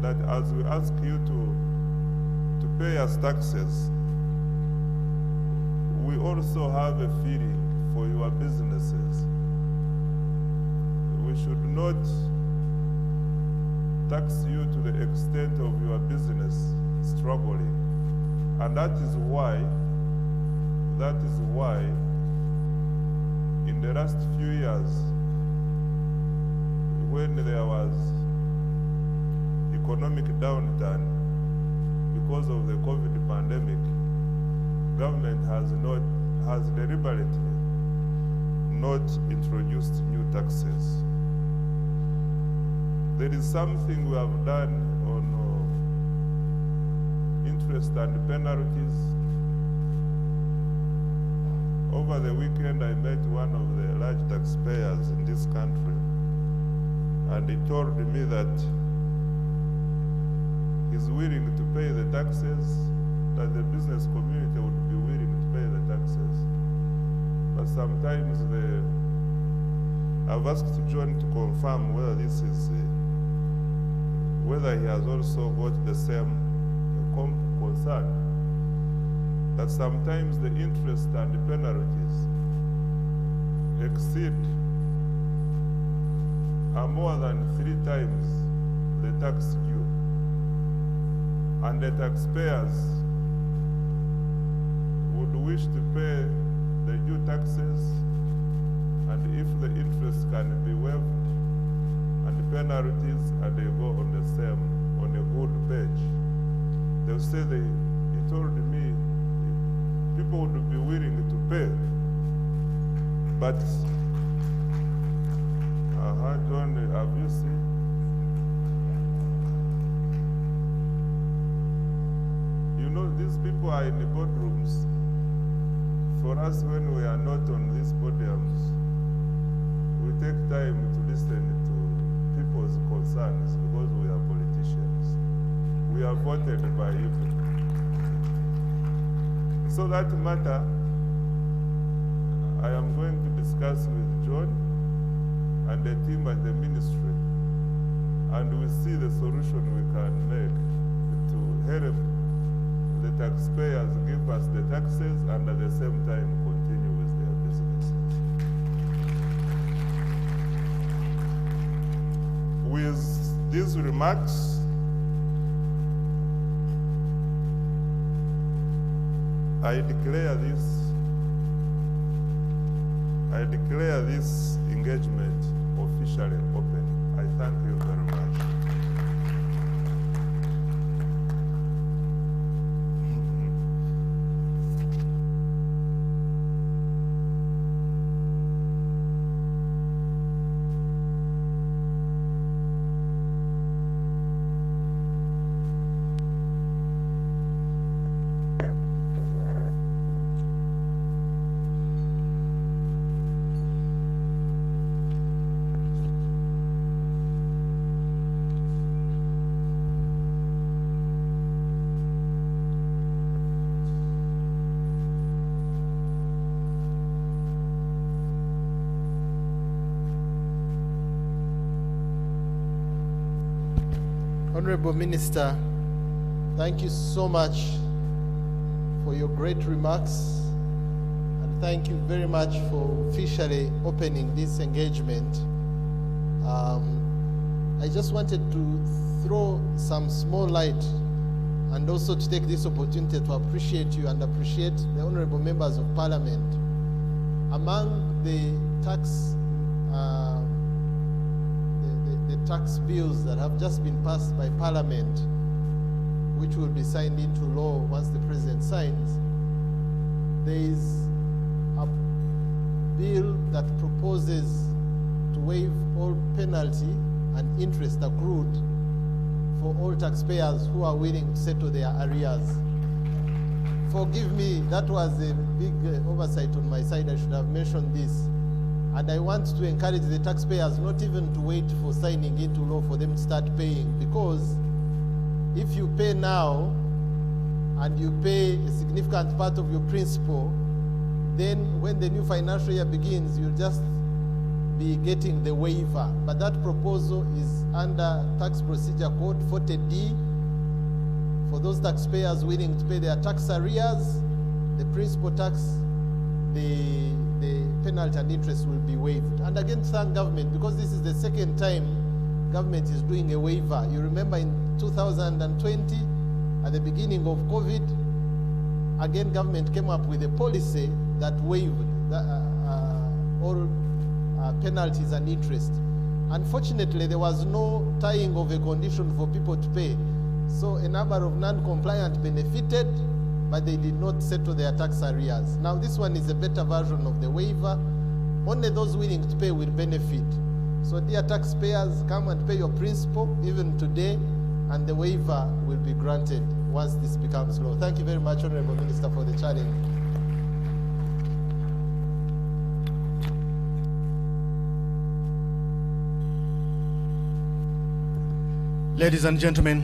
Speaker 7: that as we ask you to pay us taxes, we also have a feeling for your businesses. We should not tax you to the extent of your business struggling. And that is why in the last few years, when there was economic downturn because of the COVID pandemic, government has deliberately not introduced new taxes. There is something we have done on interest and penalties. Over the weekend, I met one of the large taxpayers in this country, and he told me that he's willing to pay the taxes, that the business community would be willing to pay the taxes. But sometimes I've asked John to confirm whether this is, whether he has also got the same concern, that sometimes the interest and the penalties exceed are more than 3 times the tax due. And the taxpayers would wish to pay the due taxes, and if the interest can be waived and the penalties and they go on the same, on a good page, they'll say he told me people would be willing to pay. But, John, have you seen? You know, these people are in the boardrooms. For us, when we are not on these podiums, we take time to listen to people's concerns because we are politicians. We are voted by you. So that matter, I am going to discuss with John and the team at the ministry, and we see the solution we can make to help the taxpayers give us the taxes and at the same time continue with their businesses. With these remarks, I declare this engagement officially open. I thank you very much.
Speaker 21: Honorable Minister, thank you so much for your great remarks, and thank you very much for officially opening this engagement. I just wanted to throw some small light and also to take this opportunity to appreciate you and appreciate the honorable members of Parliament. Among the tax bills that have just been passed by Parliament, which will be signed into law once the President signs, there is a bill that proposes to waive all penalty and interest accrued for all taxpayers who are willing to settle their arrears. Forgive me, that was a big oversight on my side. I should have mentioned this. And I want to encourage the taxpayers not even to wait for signing into law for them to start paying, because if you pay now and you pay a significant part of your principal, then when the new financial year begins, you'll just be getting the waiver. But that proposal is under Tax Procedure Code 40D. For those taxpayers willing to pay their tax arrears, the principal tax, the penalty and interest will be waived. And again, thank government, because this is the second time government is doing a waiver. You remember in 2020, at the beginning of COVID, again, government came up with a policy that waived all penalties and interest. Unfortunately, there was no tying of a condition for people to pay. So a number of non-compliant benefited, but they did not settle their tax arrears. Now this one is a better version of the waiver. Only those willing to pay will benefit. So dear taxpayers, come and pay your principal even today, and the waiver will be granted once this becomes law. Thank you very much, Honorable Minister, for the challenge.
Speaker 3: Ladies and gentlemen,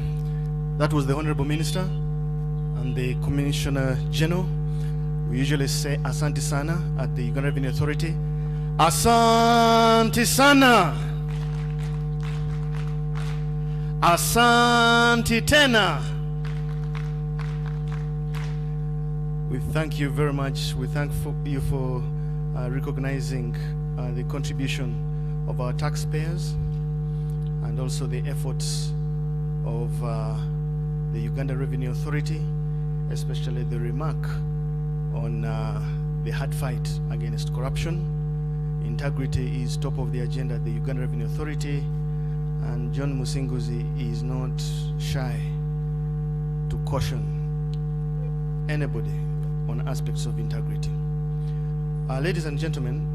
Speaker 3: that was the Honorable Minister and the Commissioner General. We usually say Asante Sana at the Ugandan Revenue Authority. Asante Sana. Asante Tena. We thank you very much. We thank you for recognizing the contribution of our taxpayers and also the efforts of the Uganda Revenue Authority, especially the remark on the hard fight against corruption. Integrity is top of the agenda at the Uganda Revenue Authority, and John Musinguzi is not shy to caution anybody on aspects of integrity. Ladies and gentlemen,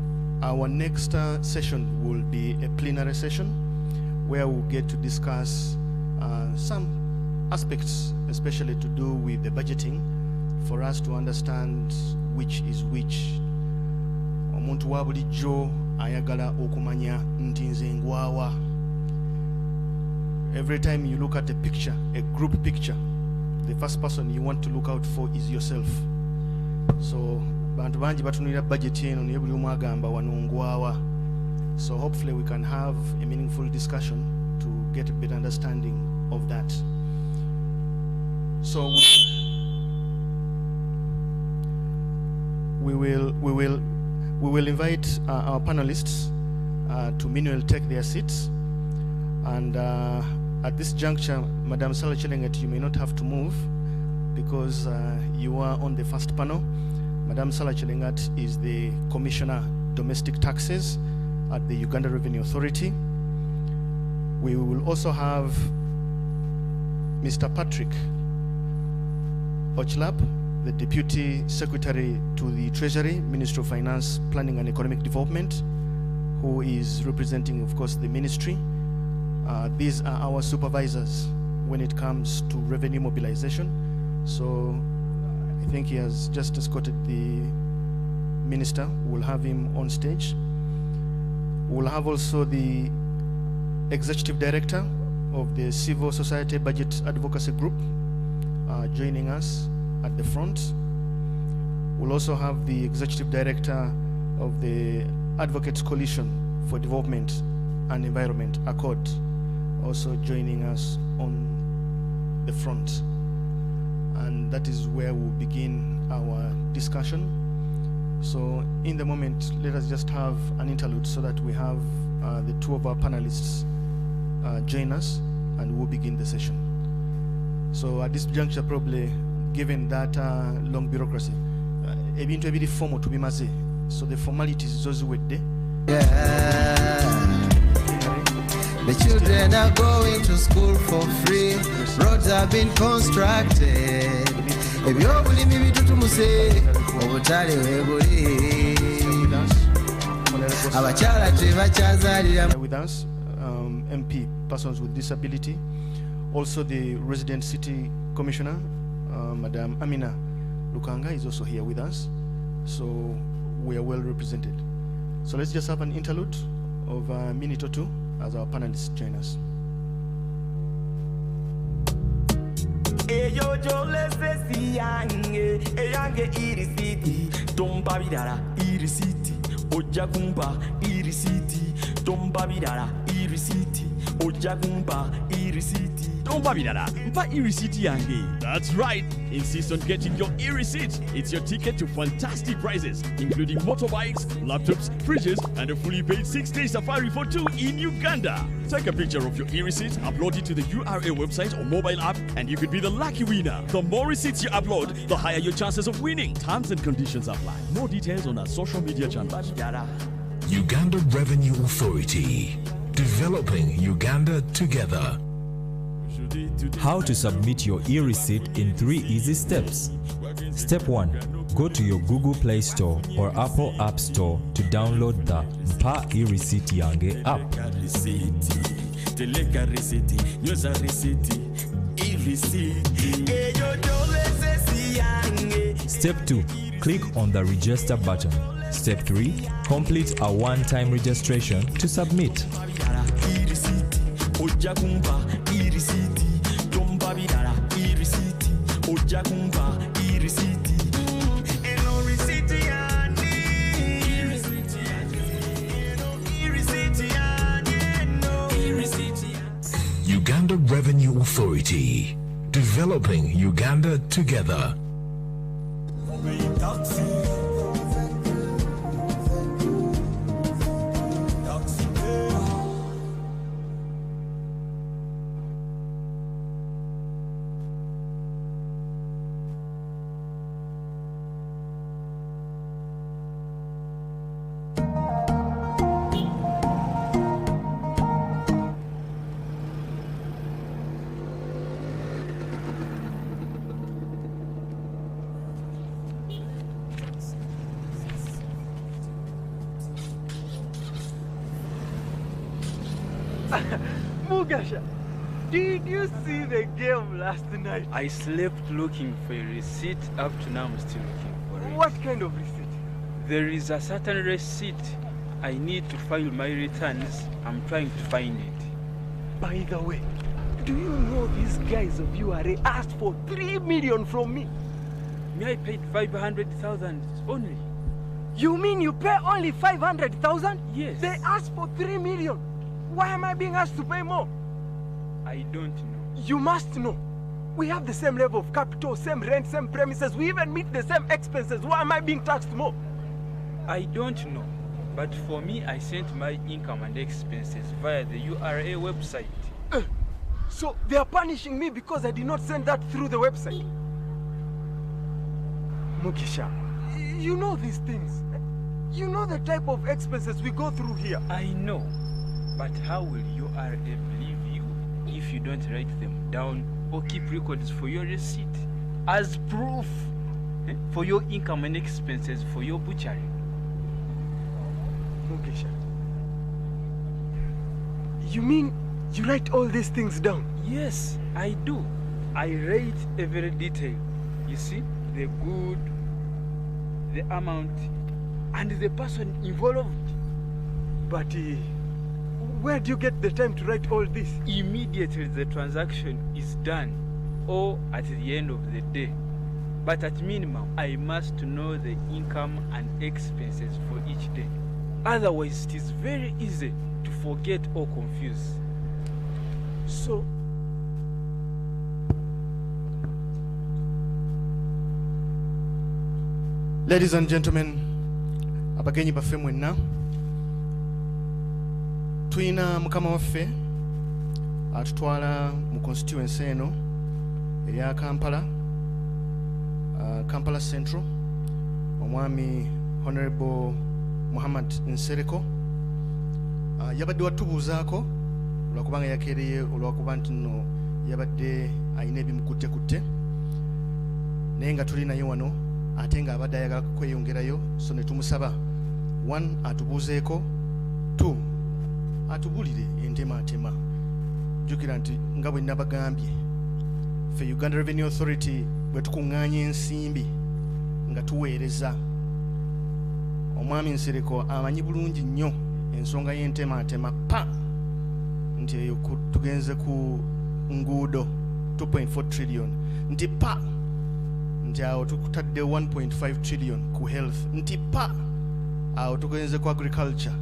Speaker 3: our next session will be a plenary session where we'll get to discuss some aspects, especially to do with the budgeting, for us to understand which is which. Omuntu wa bulijjo ayagala okumanya nti nze ngwawa. Every time you look at a picture, a group picture, the first person you want to look out for is yourself. So bantu banji batunulira budget eno naye buli omu agamba wano ngwawa. So hopefully we can have a meaningful discussion to get a better understanding of that. So we will invite our panelists to meanwhile take their seats, and at this juncture, Madam Sala Chelengat, you may not have to move because you are on the first panel. Madam Sala Chelengat is the Commissioner Domestic Taxes at the Uganda Revenue Authority. We will also have Mr. Patrick Ochlap, the Deputy Secretary to the Treasury, Ministry of Finance, Planning and Economic Development, who is representing, of course, the ministry. These are our supervisors when it comes to revenue mobilization. So I think he has just escorted the minister. We'll have him on stage. We'll have also the Executive Director of the Civil Society Budget Advocacy Group joining us at the front. We'll also have the Executive Director of the Advocates Coalition for Development and Environment, ACCOD, also joining us on the front. And that is where we'll begin our discussion. So in the moment, let us just have an interlude so that we have the two of our panelists join us, and we'll begin the session. So at this juncture, probably, given that long bureaucracy, ebintu ebiri formal to be maze. So the formalities those were there.
Speaker 4: The children are going to school for free. Roads have been constructed. With
Speaker 3: us, MP, persons with disability, also the resident city commissioner, Madam Amina Lukanga is also here with us, so we are well represented. So let's just have an interlude of a minute or two as our panelists join us.
Speaker 19: Eyo jolese siyange eyange irisiti tomba bidara irisiti ojakumba irisiti tomba bidara irisiti ojakumba irisiti tomba bidara mpa irisiti yange.
Speaker 18: That's right. Insist on getting your e-receipt. It's your ticket to fantastic prizes, including motorbikes, laptops, fridges, and a fully paid 6-day safari for 2 in Uganda. Take a picture of your e-receipt, upload it to the URA website or mobile app, and you could be the lucky winner. The more receipts you upload, the higher your chances of winning. Terms and conditions apply. More details on our social media channels.
Speaker 9: Uganda Revenue Authority. Developing Uganda together.
Speaker 8: How to submit your e-receipt in 3 easy steps. Step 1. Go to your Google Play Store or Apple App Store to download the Mpa e-receipt Yange app. Step 2. Click on the register button. Step 3. Complete a one-time registration to submit.
Speaker 9: Uganda Revenue Authority. Developing Uganda together.
Speaker 11: Mugasha, did you see the game last night? I slept looking for a receipt. Up to now, I'm still looking for it. What kind of receipt? There is a certain receipt. I need to file my returns. I'm trying to find it. By the way, do you know these guys of URA asked for 3 million from me? Me, I paid 500,000 only. You mean you pay only 500,000? Yes. They asked for 3 million. Why am I being asked to pay more? I don't know. You must know. We have the same level of capital, same rent, same premises. We even meet the same expenses. Why am I being taxed more? I don't know. But for me, I sent my income and expenses via the URA website. So they are punishing me because I did not send that through the website? Mukisha, you know these things. You know the type of expenses we go through here. I know. But how will URA believe you if you don't write them down or keep records for your receipt as proof for your income and expenses for your butchery? Mugisha, you mean you write all these things down? Yes, I do. I write every detail. You see, the good, the amount, and the person involved. But where do you get the time to write all this? Immediately the transaction is done, or at the end of the day. But at minimum, I must know the income and expenses for each day. Otherwise, it is very easy to forget or confuse. So,
Speaker 3: ladies and gentlemen, abagenyi baffe mwenna, tuyina mukama waffe atutwala mu constituency eno eya Kampala, Kampala Central, omwami Honorable Muhammad Nsereko. Yabadde watubuuzaako olwakubanga yakeereye olwakuba nti nno yabadde ayina ebimukutte naye nga tuli naye wano ate nga abadde ayagala kweyongerayo, so ne tumusaba 1 atubuuzeeko, 2 atubulire entematema. Jjukira nti nga bwe nabagambye ffe Uganda Revenue Authority bwe tukuŋŋaanya ensimbi nga tuweereza, omwami Nsereko amanyi bulungi nnyo ensonga y'entematema pa nti eyo tugenze ku nguudo 2.4 trillion, nti pa nti awo tukutadde 1.5 trillion ku health, nti pa awo tugenze ku agriculture.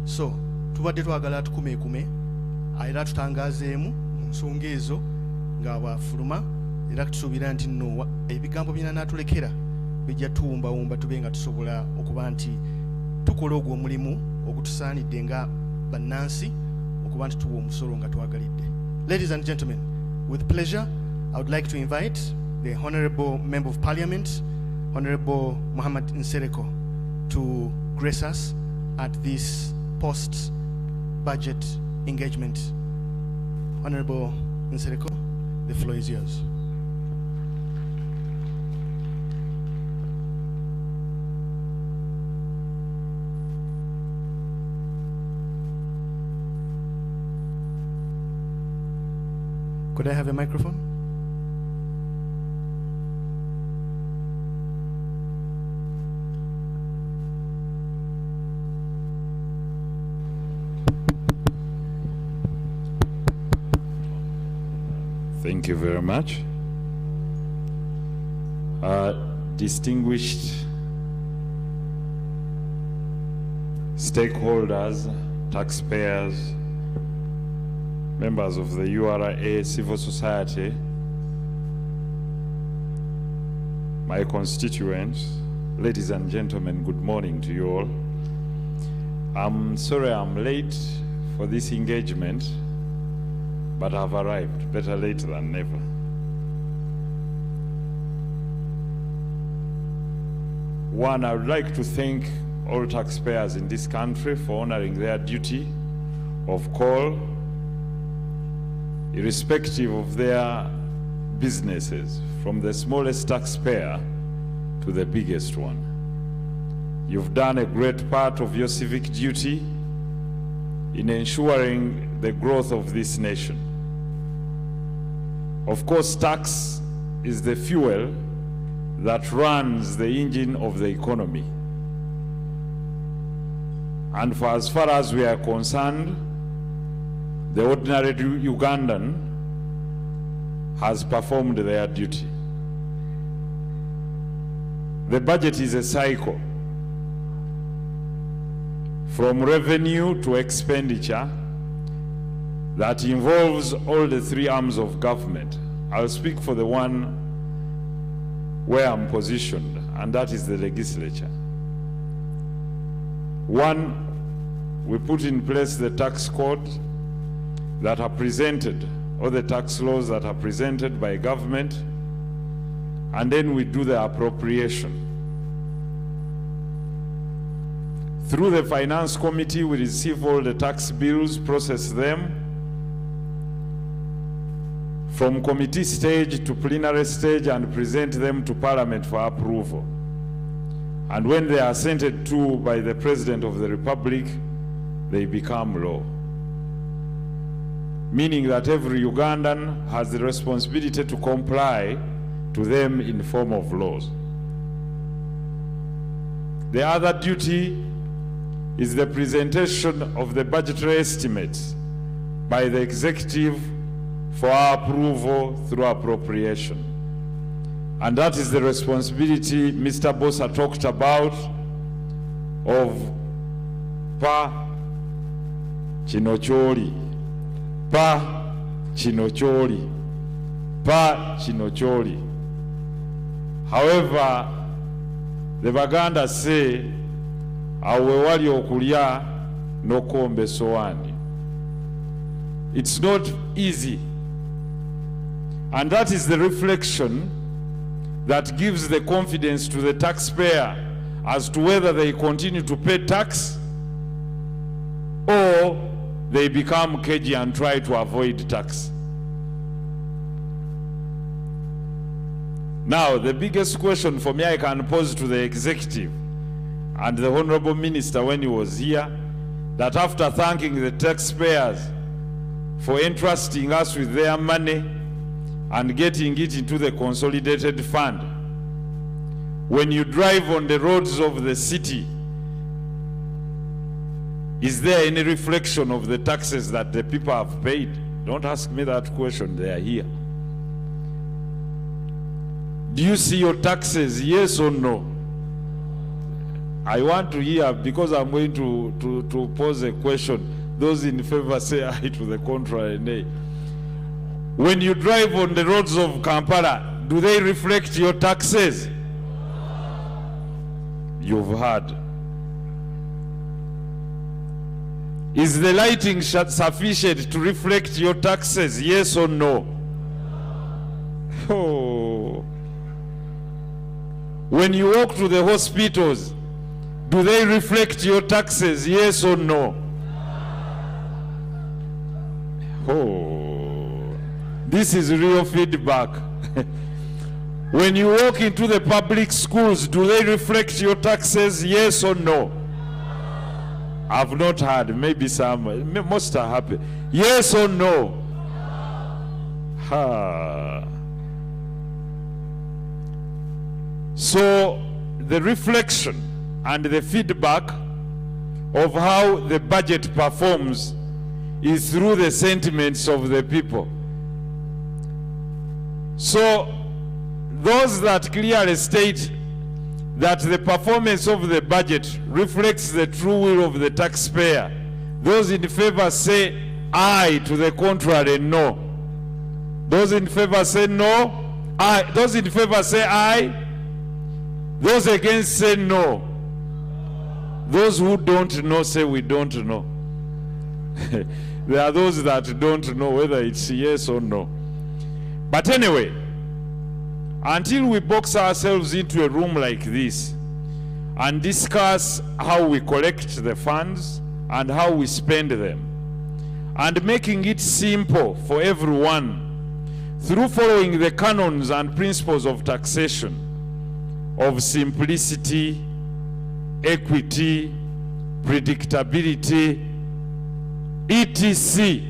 Speaker 3: So tubadde twagala tukumeekume era tutangazeemu mu nsonga ezo nga bwafuluma, era tusuubira nti nno ebigambo bina n'atulekera bijja tuwumbawumba tube nga tusobola okuba nti tukola ogwo omulimu ogutusaanidde nga bannansi okuba nti tuwa omusolo nga twagalidde. Ladies and gentlemen, with pleasure I would like to invite the Honorable Member of Parliament, Honorable Muhammad Nsereko, to grace us at this post-budget engagement. Honorable Nsereko, the floor is yours. Could I have a microphone?
Speaker 10: Thank you very much. Distinguished stakeholders, taxpayers, members of the URA, civil society, my constituents, ladies and gentlemen, good morning to you all. I'm sorry I'm late for this engagement, but I've arrived, better late than never. One, I would like to thank all taxpayers in this country for honoring their duty of call, irrespective of their businesses, from the smallest taxpayer to the biggest one. You've done a great part of your civic duty in ensuring the growth of this nation. Of course, tax is the fuel that runs the engine of the economy. And for as far as we are concerned, the ordinary Ugandan has performed their duty. The budget is a cycle from revenue to expenditure that involves all the three arms of government. I'll speak for the one where I'm positioned, and that is the legislature. One, we put in place the tax code that are presented, or the tax laws that are presented by government, and then we do the appropriation. Through the Finance Committee, we receive all the tax bills, process them, from committee stage to plenary stage, and present them to Parliament for approval. And when they are assented to by the President of the Republic, they become law. Meaning that every Ugandan has the responsibility to comply to them in form of laws. The other duty is the presentation of the budgetary estimates by the executive for our approval through appropriation. And that is the responsibility Mr. Bosa talked about of pa chinochori, pa chinochori, pa chinochori. However, the Baganda say awe wali okulya n'okomba essowaani. It's not easy. And that is the reflection that gives the confidence to the taxpayer as to whether they continue to pay tax or they become cagey and try to avoid tax. Now, the biggest question for me I can pose to the executive and the Honorable Minister when he was here, that after thanking the taxpayers for entrusting us with their money and getting it into the consolidated fund, when you drive on the roads of the city, is there any reflection of the taxes that the people have paid? Don't ask me that question, they are here. Do you see your taxes, yes or no? I want to hear, because I'm going to pose a question. Those in favor say aye, to the contrary, nay. When you drive on the roads of Kampala, do they reflect your taxes? You've heard. Is the lighting sufficient to reflect your taxes, yes or no? Oh. When you walk to the hospitals, do they reflect your taxes, yes or no? Oh, this is real feedback. When you walk into the public schools, do they reflect your taxes, yes or no? I've not heard, maybe some, most are happy. Yes or no? Ha. So the reflection and the feedback of how the budget performs is through the sentiments of the people. So those that clearly state that the performance of the budget reflects the true will of the taxpayer, those in favor say aye, to the contrary, no. Those in favor say no, aye. Those in favor say aye. Those against say no. Those who don't know say we don't know. There are those that don't know whether it's yes or no. But anyway, until we box ourselves into a room like this and discuss how we collect the funds and how we spend them, and making it simple for everyone through following the canons and principles of taxation, of simplicity, equity, predictability, etc.,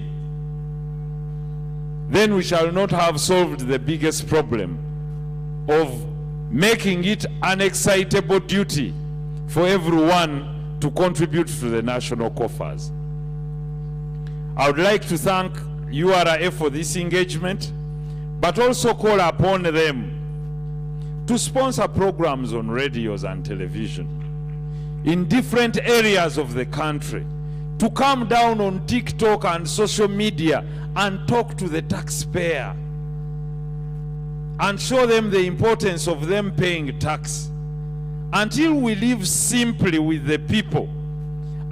Speaker 10: then we shall not have solved the biggest problem of making it an excitable duty for everyone to contribute to the national coffers. I would like to thank URA for this engagement, but also call upon them to sponsor programs on radios and television in different areas of the country, to come down on TikTok and social media and talk to the taxpayer and show them the importance of them paying tax, until we live simply with the people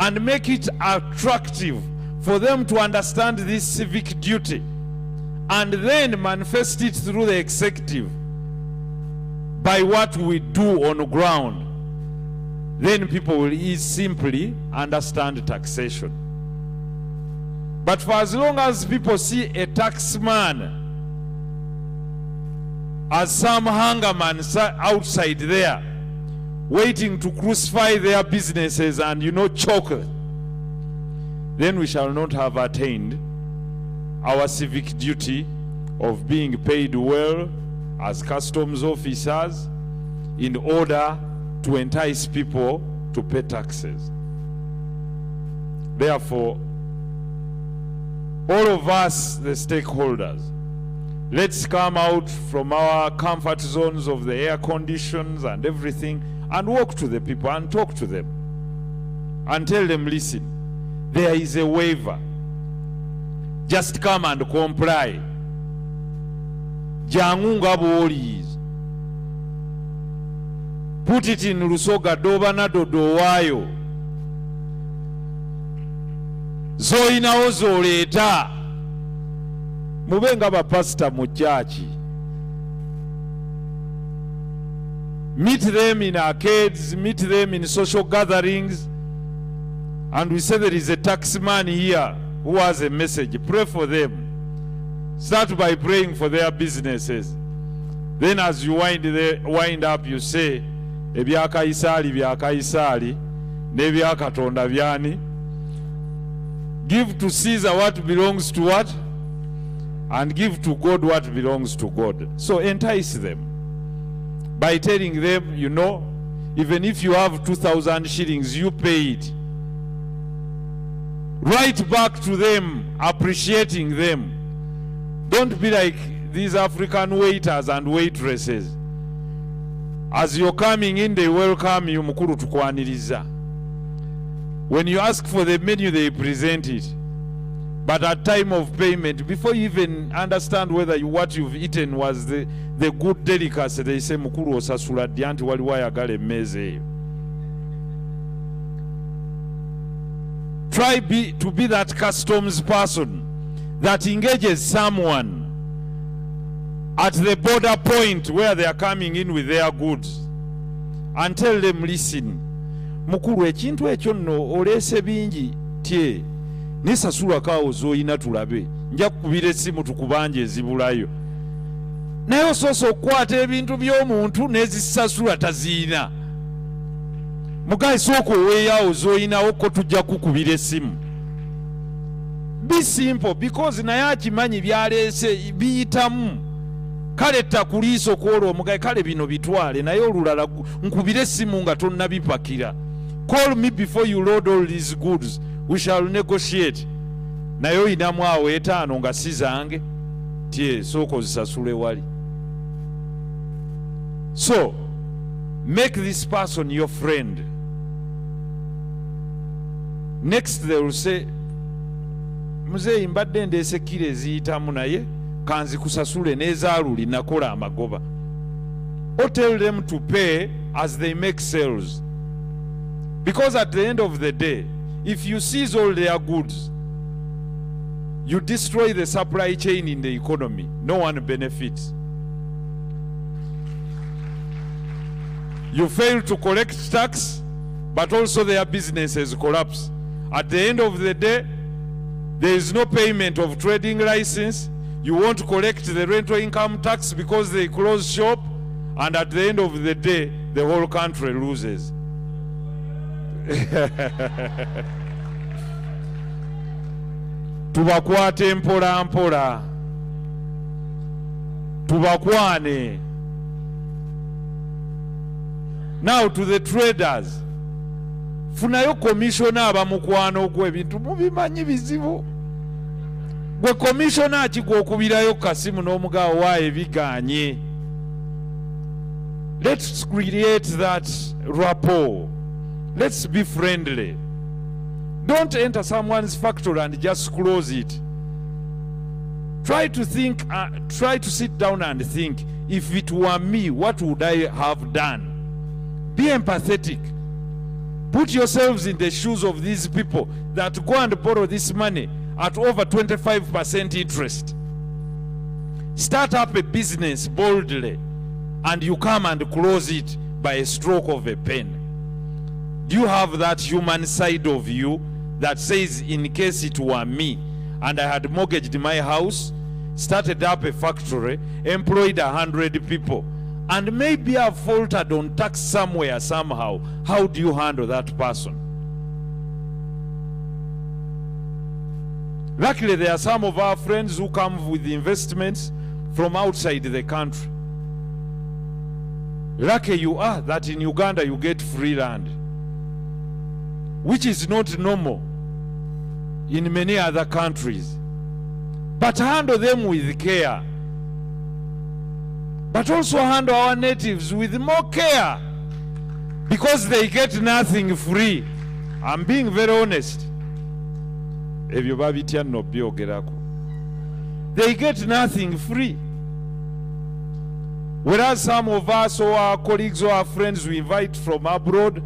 Speaker 10: and make it attractive for them to understand this civic duty and then manifest it through the executive by what we do on the ground. Then people will simply understand taxation. But for as long as people see a taxman as some hangerman outside there waiting to crucify their businesses and, choke, then we shall not have attained our civic duty of being paid well as customs officers in order to entice people to pay taxes. Therefore, all of us, the stakeholders, let's come out from our comfort zones of the air conditions and everything and walk to the people and talk to them and tell them, listen, there is a waiver. Just come and comply. Jangunga bolis. Put it in Lusoga Dobana Dodowayo. z'olinawo z'oleeta. Mube nga bapasita mu church. Meet them in arcades, meet them in social gatherings, and we say there is a taxman here who has a message. Pray for them. Start by praying for their businesses. Then as you wind up, you say, ebya Kaisari bya Kaisari, nebya Katonda byani. Give to Caesar what belongs to what? And give to God what belongs to God. So entice them by telling them, you know, even if you have 2,000 shillings, you pay it. Write back to them, appreciating them. Don't be like these African waiters and waitresses. As you're coming in, they welcome you, mukuru tukwaniriza. When you ask for the menu, they present it. But at time of payment, before you even understand whether what you've eaten was the good delicacy, they say, mukuru osasula dyanti waliwo ayagala emmeza eyo. Try to be that customs person that engages someone at the border point where they are coming in with their goods and tell them, listen, mukuru ekintu ekyo nno oleese bingi tye nisasula kaawo z'olina tulabe nja kukubira essimu tukubanja ezibulayo naye osoosa okukwata ebintu by'omuntu n'ezisasula taziina mugaye sooka oweeyaawo z'olinawo ko tujja kukubira essimu. Be simple, because naye akimanyi byaleese biyitamu. Kale takuliiso kwolwa omugaye kale bino bitwale naye olulala nkubira essimu nga tonnabipakira. Call me before you load all these goods. We shall negotiate. Naye oyinamu awo etaano nga si zange tye sooka ozisasule wali. So make this person your friend. Next they will say, muzeeyi mbadde ndeese kilo eziyitamu naye kanzikusasule n'ezaaluli nakola amagoba. Or tell them to pay as they make sales. Because at the end of the day, if you seize all their goods, you destroy the supply chain in the economy. No one benefits. You fail to collect tax, but also their businesses collapse. At the end of the day, there is no payment of trading license. You won't collect the rental income tax because they close shop, and at the end of the day, the whole country loses. Tubakwate mpola mpola. Tubakwane. Now to the traders. Funayo commissioner abamukwano gwe bintu mubimanyi bizibu. Gwe commissioner akigwa okubirayo kasimu n'omugaawo waayo ebiganye. Let's create that rapport. Let's be friendly. Don't enter someone's factory and just close it. Try to think, try to sit down and think, if it were me, what would I have done? Be empathetic. Put yourselves in the shoes of these people that go and borrow this money at over 25% interest. Start up a business boldly, and you come and close it by a stroke of a pen. Do you have that human side of you that says, in case it were me and I had mortgaged my house, started up a factory, employed 100 people, and maybe I've faltered on tax somewhere somehow, how do you handle that person? Luckily, there are some of our friends who come with investments from outside the country. Lucky you are that in Uganda you get free land, which is not normal in many other countries. But handle them with care. But also handle our natives with more care, because they get nothing free. I'm being very honest. They get nothing free. Whereas some of us or our colleagues or our friends we invite from abroad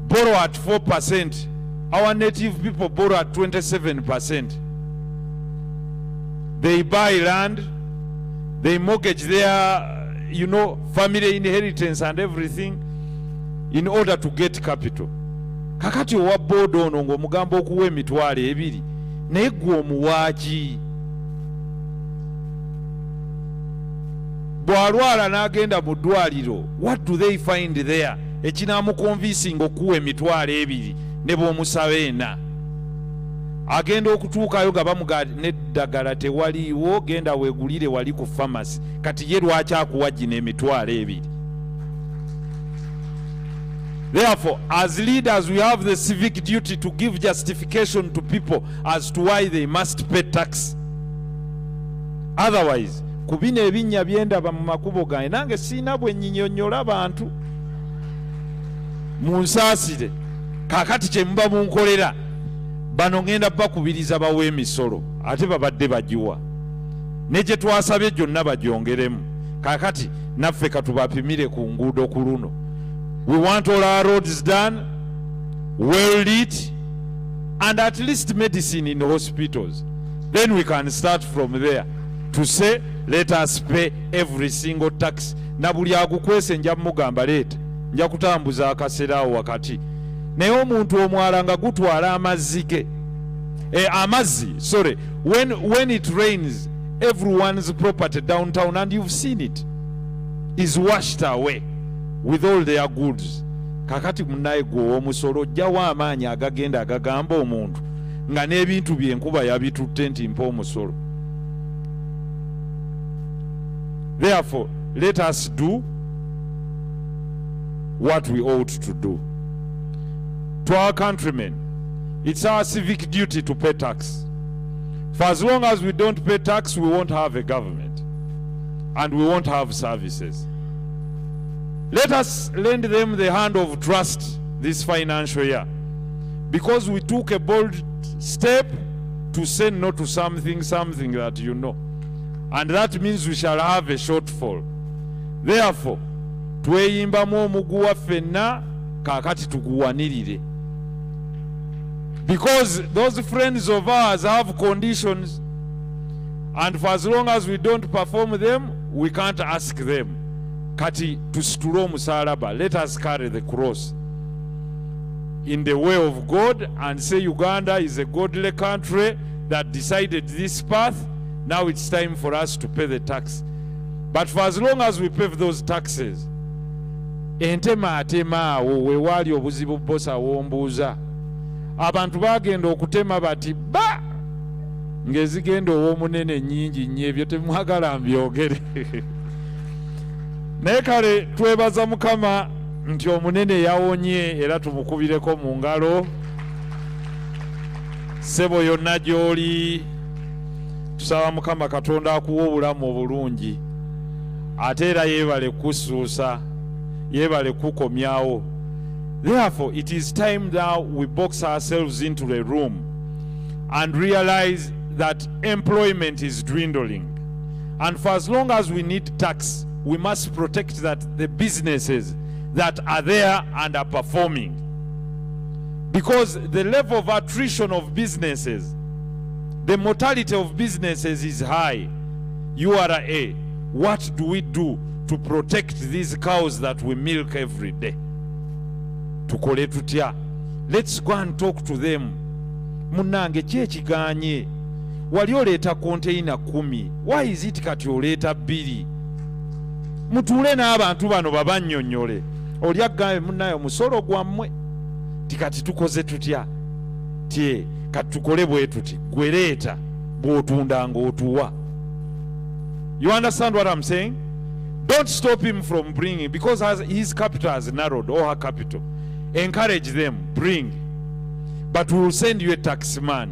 Speaker 10: borrow at 4%. Our native people borrow at 27%. They buy land, they mortgage their, family inheritance and everything in order to get capital. Kakati owa board ono ng'omugamba okuwa emitwalo 2 naye gwe omuwaaki. Bw'alwala n'agenda mu ddwaliro, what do they find there ekinaamukonvinsinga okuwa emitwalo 2 ne bw'omusaba 4? Agenda okutuukayo nga bamugamba n'eddagala tewaliiwo, genda weegulire wali ku pharmacy. Kati ye lwaki akuwa gino emitwalo 2? Therefore, as leaders, we have the civic duty to give justification to people as to why they must pay tax. Otherwise, kubina ebinnya byendaba mu makubo gange, nange siina bwe nnyinnyonnyola bantu munsaasire. Kaakati kye muba munkolera, bano ngenda bakubiriza bawa emisolo ate babadde bagiwa, ne gye twasabye gyonna bagyongeremu. Kaakati naffe katubapimire ku nguudo ku luno. We want all our roads done, well lit, and at least medicine in hospitals. Then we can start from there to say, let us pay every single tax. Na buli agukwese nja mugamba leeta, nja kutambuza akaseraawo wakati. Naye omuntu omwala nga gutwala amazzi ge. Sorry. When it rains, everyone's property downtown, and you've seen it, is washed away with all their goods. Kakati munaye gwe omusolo ojjawo amaanyi agagenda agagamba omuntu nga n'ebintu byenkuba yabitutte nti mpa omusolo. Therefore, let us do what we ought to do. To our countrymen, it's our civic duty to pay tax. For as long as we don't pay tax, we won't have a government and we won't have services. Let us lend them the hand of trust this financial year, because we took a bold step to say no to something that you know, and that means we shall have a shortfall. Therefore, tweyimbamu omuguwa ffenna kaakati tuguwanirire, because those friends of ours have conditions, and for as long as we don't perform them, we can't ask them kati tusitule omusalaba. Let us carry the cross in the way of God and say Uganda is a godly country that decided this path. Now it's time for us to pay the tax. But for as long as we pay those taxes, entema awo we wali obuzibu bosa wombuuza abantu bagenda okutema bati ba ngezigenda ow'omunene nnyingi nnyo, ebyo temwagala mbyogere. Naye kale twebaza Mukama nti omunene yawonye era tumukubireko mu ngalo. Ssebo yonna gy'oli, tusaba Mukama Katonda akuwa obulamu obulungi, ate era yeebale kusuusa, yeebale kukomyawo. Therefore, it is time now we box ourselves into a room and realize that employment is dwindling. And for as long as we need tax, we must protect that the businesses that are there and are performing. Because the level of attrition of businesses, the mortality of businesses is high. URA, what do we do to protect these cows that we milk every day? Tukole tutya? Let's go and talk to them. Munange kye kiganye. Wali oleeta container 10. Why is it kati oleeta 2? Mutuule n'abantu bano babannyonnyole. Oli aggambe munnaye omusolo gwammwe tikati tukoze tutya? Tye kati tukole bwe tuti gwe leeta bw'otunda ng'otuwa. You understand what I'm saying? Don't stop him from bringing, because his capital has narrowed, or her capital. Encourage them, bring. But we will send you a tax man.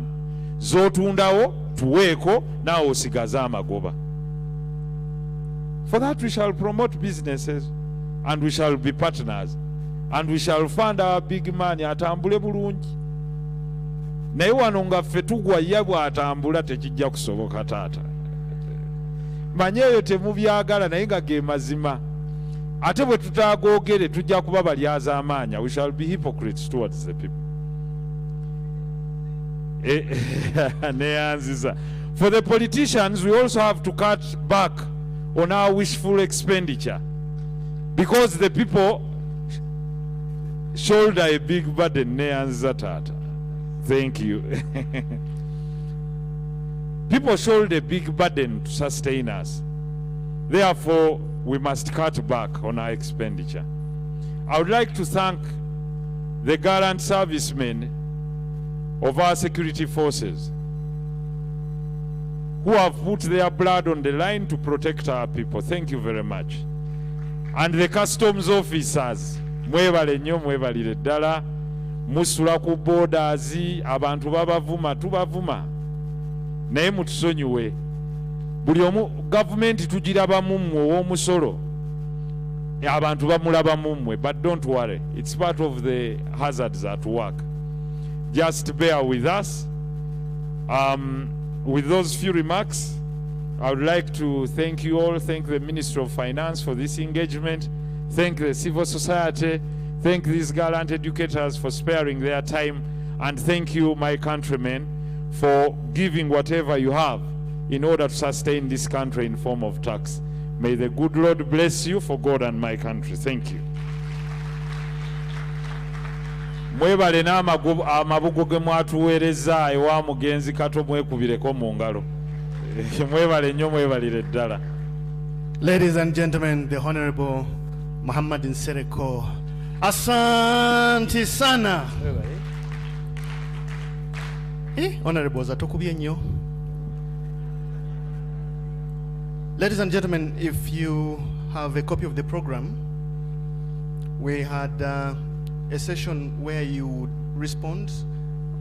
Speaker 10: Zotundawo tuweeko naawe osigaze amagoba. For that we shall promote businesses and we shall be partners and we shall fund our big man atambule bulungi. Naye wano nga ffe tugwa ye bw'atambula tekijja kusoboka taata. Manye eyo temubyagala naye nga ge mazima. Ate bwe tutagoogere tujja kuba balyaza amaanya. We shall be hypocrites towards the people. For the politicians, we also have to cut back on our wishful expenditure, because the people shoulder a big burden. Thank you. People shoulder a big burden to sustain us. Therefore, we must cut back on our expenditure. I would like to thank the gallant servicemen of our security forces who have put their blood on the line to protect our people. Thank you very much. And the customs officers, mwebale nnyo, mwebalire ddala, musula ku borders, abantu babavuma, tubavuma. Naye mutusonyiwe. Buli omu gavumenti tugiraba mummwe ow'omusolo. Abantu bamulaba mummwe, but don't worry. It's part of the hazards at work. Just bear with us. With those few remarks, I would like to thank you all, thank the Ministry of Finance for this engagement, thank the civil society, thank these gallant educators for sparing their time, and thank you, my countrymen, for giving whatever you have in order to sustain this country in form of tax. May the good Lord bless you for God and my country. Thank you. Mwebale n'amabugo ge mwatuweereza ewa mugenzi kato mwekubireko mu ngalo. Mwebale nnyo, mwebalire ddala.
Speaker 3: Ladies and gentlemen, the Honorable Muhammad Nsereko. Asante sana. Honorable zatokubye nnyo. Ladies and gentlemen, if you have a copy of the program, we had a session where you would respond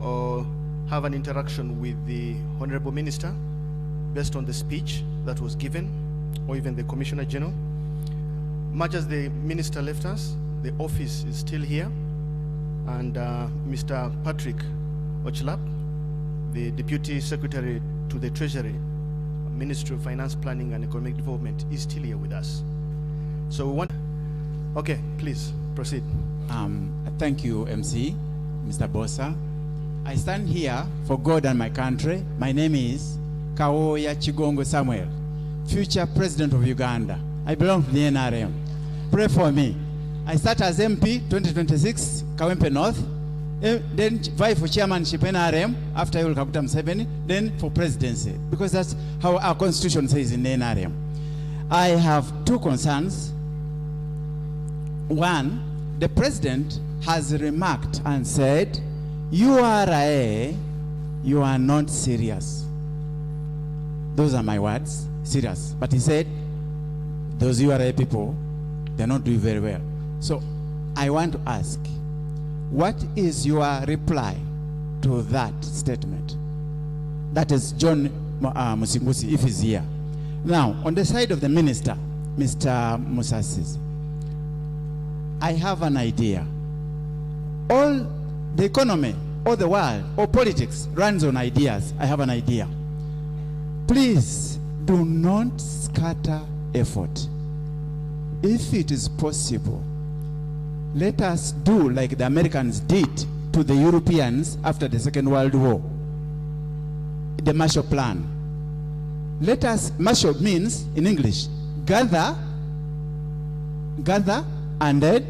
Speaker 3: or have an interaction with the Honorable Minister based on the speech that was given, or even the Commissioner General. Much as the Minister left us, the office is still here, and Mr. Patrick Ochlap, the Deputy Secretary to the Treasury, Ministry of Finance, Planning and Economic Development, is still here with us. So we want... Okay, please, proceed.
Speaker 12: Thank you, MC, Mr. Bosa. I stand here for God and my country. My name is Kaoya Chigongo Samuel, future President of Uganda. I belong to the NRM. Pray for me. I start as MP 2026, Kawempe North, then vie for chairmanship NRM after Yul Kaguta Museveni, then for presidency, because that's how our constitution says in the NRM. I have two concerns. One, the president has remarked and said, URA, you are not serious. Those are my words, serious. But he said, those URA people, they're not doing very well. So I want to ask, what is your reply to that statement? That is John Musingusi, if he's here. Now, on the side of the minister, Mr. Musasizi, I have an idea. All the economy, all the world, all politics runs on ideas. I have an idea. Please do not scatter effort. If it is possible, let us do like the Americans did to the Europeans after the Second World War. The Marshall Plan. Let us, Marshall means, in English, gather, and then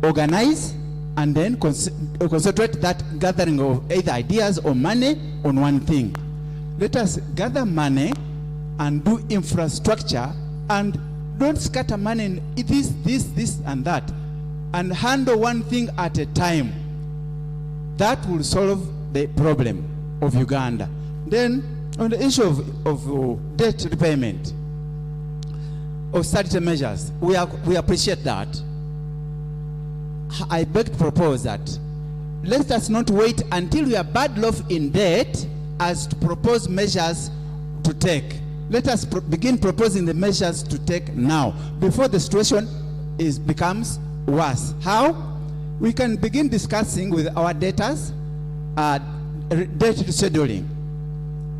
Speaker 12: organize, and then concentrate that gathering of either ideas or money on one thing. Let us gather money and do infrastructure, and don't scatter money in this, and that, and handle one thing at a time. That will solve the problem of Uganda. Then, on the issue of debt repayment, austerity measures, we appreciate that. I beg to propose that let us not wait until we are bad off in debt as to propose measures to take. Let us begin proposing the measures to take now, before the situation becomes worse. How? We can begin discussing with our debtors debt rescheduling.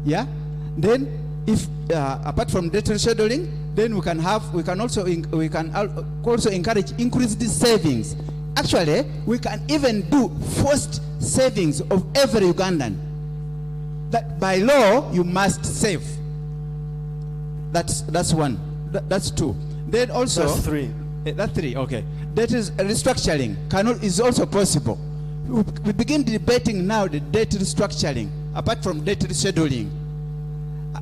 Speaker 12: Yeah. Then, if apart from debt rescheduling, then we can also encourage increased savings. Actually, we can even do forced savings of every Ugandan. that by law you must save. That's one. That's two. Then also
Speaker 3: that's three.
Speaker 12: That's three. Okay. That is restructuring is also possible. We begin debating now the debt restructuring apart from debt rescheduling,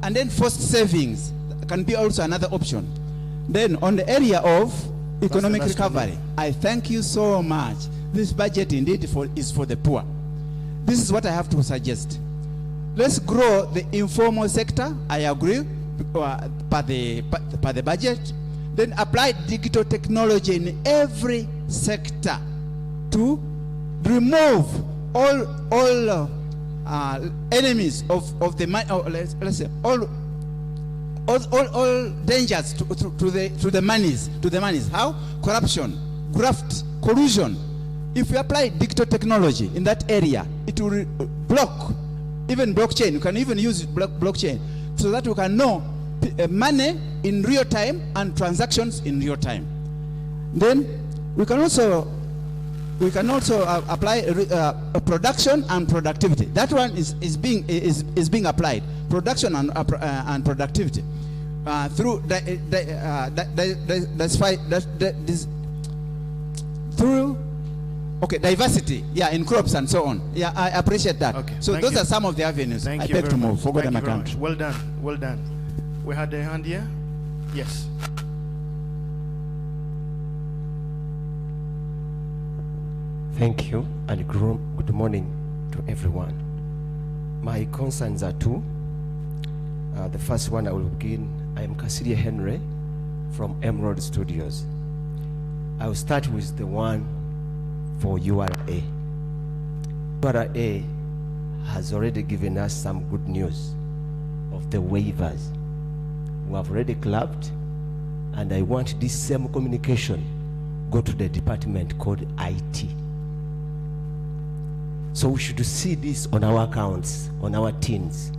Speaker 12: and then forced savings can be also another option. Then on the area of economic recovery, I thank you so much. This budget indeed is for the poor. This is what I have to suggest. Let's grow the informal sector. I agree per the budget. Then apply digital technology in every sector to remove all enemies of the money. Let's say all dangers to the monies. How? Corruption, graft, collusion. If you apply digital technology in that area, it will block even blockchain. You can even use blockchain so that you can know money in real time and transactions in real time. Then we can also apply production and productivity. That one is being applied. Production and productivity through diversity, in crops and so on. Yeah, I appreciate that. Okay, so those are some of the avenues I beg to move forward in my country.
Speaker 3: Well done, well done. We had a hand here. Yes.
Speaker 14: Thank you, and good morning to everyone. My concerns are two. The first one I will begin. I am Cassidy Henry from Emerald Studios. I will start with the one for URA. URA has already given us some good news of the waivers. We have already clapped, and I want this same communication go to the department called IT. So we should see this on our accounts, on our teams,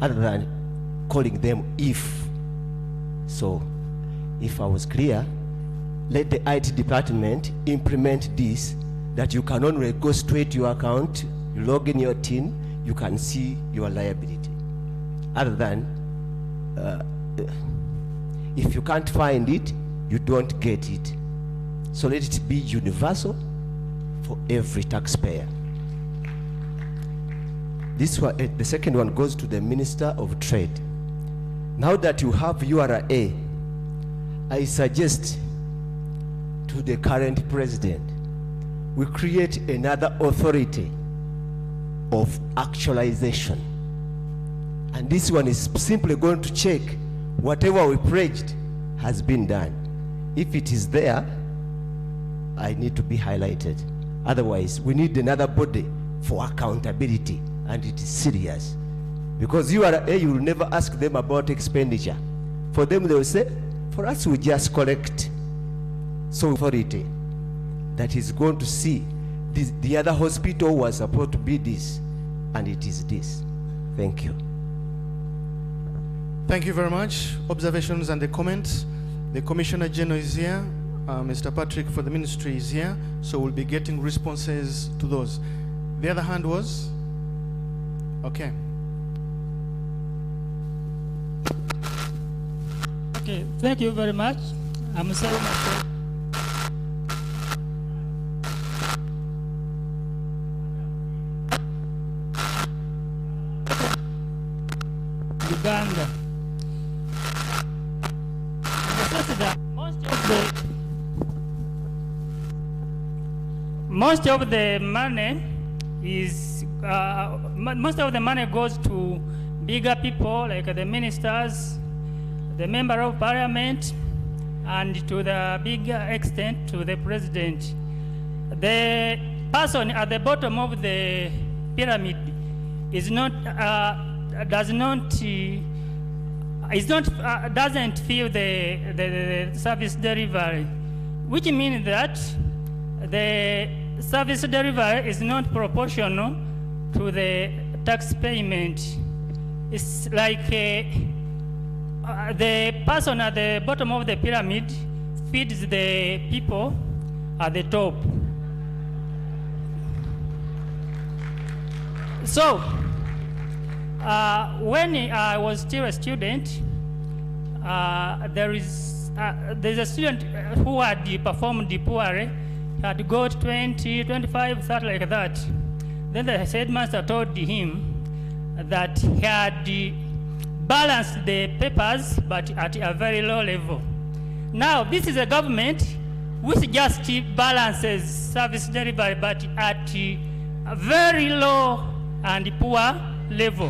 Speaker 14: other than calling them if. So if I was clear, let the IT department implement this, that you can only go straight to your account, you log in your TIN, you can see your liability. Other than, if you can't find it, you don't get it. So let it be universal for every taxpayer. This one, the second one goes to the Minister of Trade. Now that you have URA, I suggest to the current president, we create another authority of actualization. And this one is simply going to check whatever we pledged has been done. If it is there, I need to be highlighted. Otherwise, we need another body for accountability, and it is serious. Because URA, you will never ask them about expenditure. For them, they will say, for us, we just collect. So authority that is going to see this, the other hospital was supposed to be this, and it is this. Thank you.
Speaker 3: Thank you very much. Observations and the comments. The Commissioner General is here. Mr. Patrick for the ministry is here. So we'll be getting responses to those. The other hand was? Okay.
Speaker 22: Okay, thank you very much. I'm sorry myself. Uganda. Most of the money is most of the money goes to bigger people like the ministers, the member of parliament, and to the bigger extent to the president. The person at the bottom of the pyramid is not doesn't feel the service delivery, which means that the service delivery is not proportional to the tax payment. It's like the person at the bottom of the pyramid feeds the people at the top. So When I was still a student, there's a student who had performed poorly, had got 20, 25, something like that. Then the headmaster told him that he had balanced the papers, but at a very low level. Now, this is a government which just balances service delivery, but at a very low and poor level.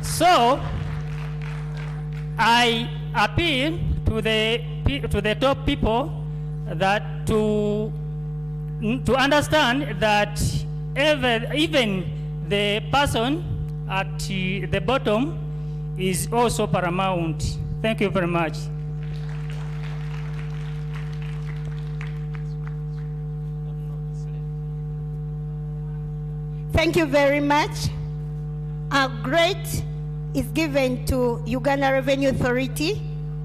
Speaker 22: So, I appeal to the top people that to understand that even the person at the bottom is also paramount. Thank you very much.
Speaker 6: Thank you very much. A great is given to Uganda Revenue Authority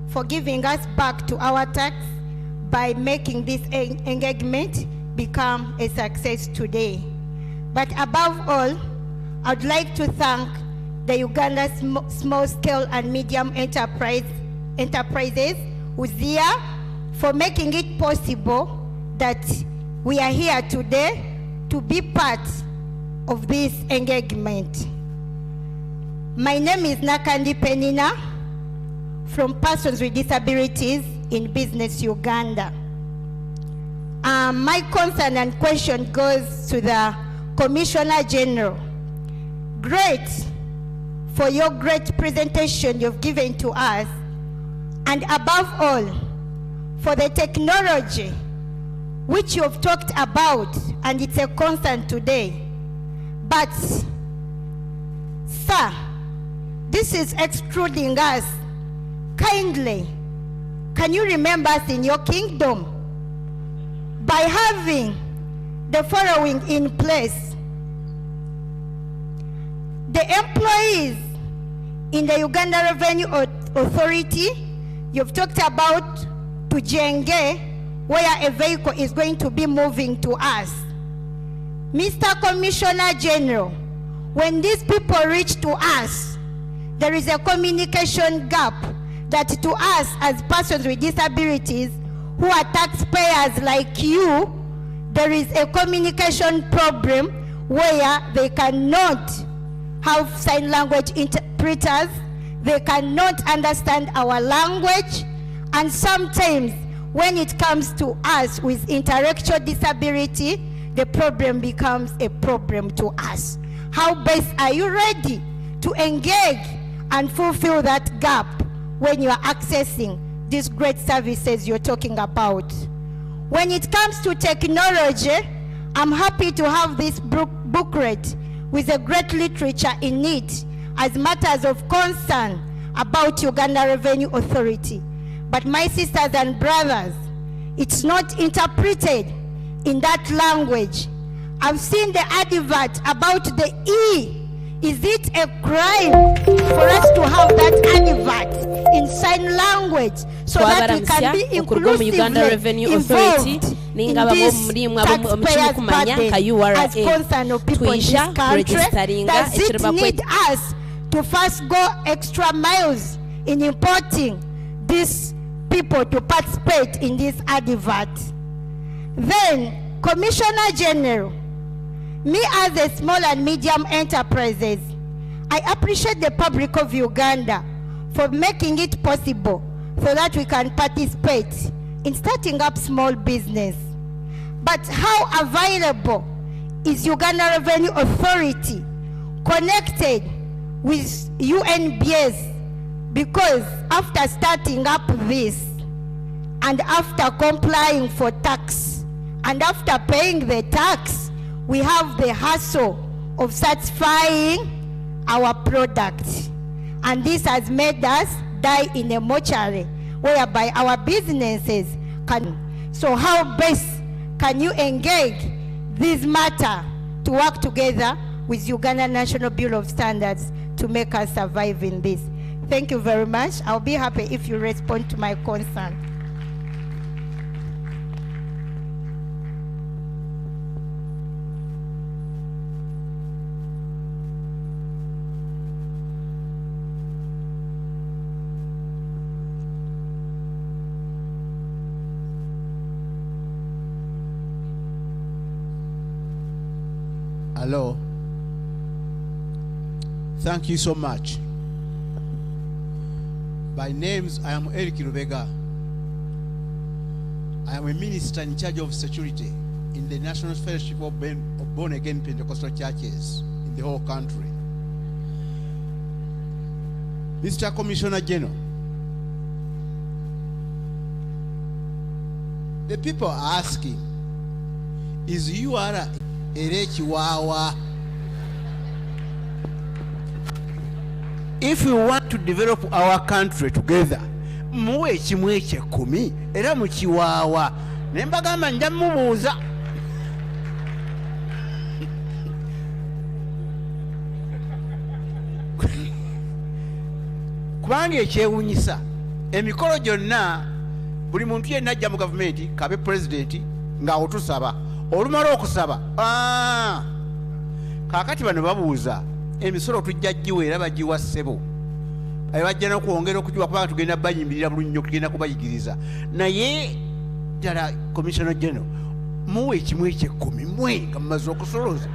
Speaker 6: for giving us back to our tax by making this engagement become a success today. But above all, I'd like to thank the Uganda Small Scale and Medium Enterprises, UZIA, for making it possible that we are here today to be part of this engagement. My name is Nakandi Penina from Persons with Disabilities in Business Uganda. My concern and question goes to the Commissioner General. Great for your great presentation you've given to us, and above all, for the technology which you've talked about, and it's a concern today. But, sir, this is excluding us. Kindly, can you remember us in your kingdom by having the following in place? The employees in the Uganda Revenue Authority, you've talked about Tujenge, where a vehicle is going to be moving to us. Mr. Commissioner General, when these people reach to us, there is a communication gap that to us as persons with disabilities who are taxpayers like you, there is a communication problem where they cannot have sign language interpreters, they cannot understand our language, and sometimes when it comes to us with intellectual disability, the problem becomes a problem to us. How best are you ready to engage and fulfill that gap when you are accessing these great services you're talking about? When it comes to technology, I'm happy to have this booklet with a great literature in it as matters of concern about Uganda Revenue Authority. But my sisters and brothers, it's not interpreted in that language. I've seen the advert about the E. Is it a crime for us to have that advert in sign language so that we can be inclusively involved in this taxpayers' burden as concern of people in this country? Does it need us to first go extra miles in importing these people to participate in this advert? Then, Commissioner General, me as a small and medium enterprises, I appreciate the public of Uganda for making it possible so that we can participate in starting up small business. But how available is Uganda Revenue Authority connected with UNBS? Because after starting up this, and after complying for tax, and after paying the tax, we have the hassle of satisfying our product. And this has made us die in a mortuary, whereby our businesses can. So how best can you engage this matter to work together with Uganda National Bureau of Standards to make us survive in this? Thank you very much. I'll be happy if you respond to my concern.
Speaker 15: Hello. Thank you so much. By names, I am Eric Rubega. I am a minister in charge of security in the National Fellowship of Born-Again Pentecostal Churches in the whole country. Mr. Commissioner General, the people are asking, is URA Erechiwawa? If we want to develop our country together, muwe chimwe chekumi era muchiwawa nembagamba njamubuuza kubanga ekyewunyisa emikolo gyonna buli muntu yenna ajja mu gavumenti kabe pulezidenti ng'awo tusaba olumala okusaba kaakati bano babuuza emisolo tujja giwa era bagiwa ssebo bajja n'okwongera okugiwa kubanga tugenda bayimbirira bulungi nnyo tugenda kubayigiriza naye ddala commissioner general muwe ekimu ekyekumi mwe nga mumaze okusoloza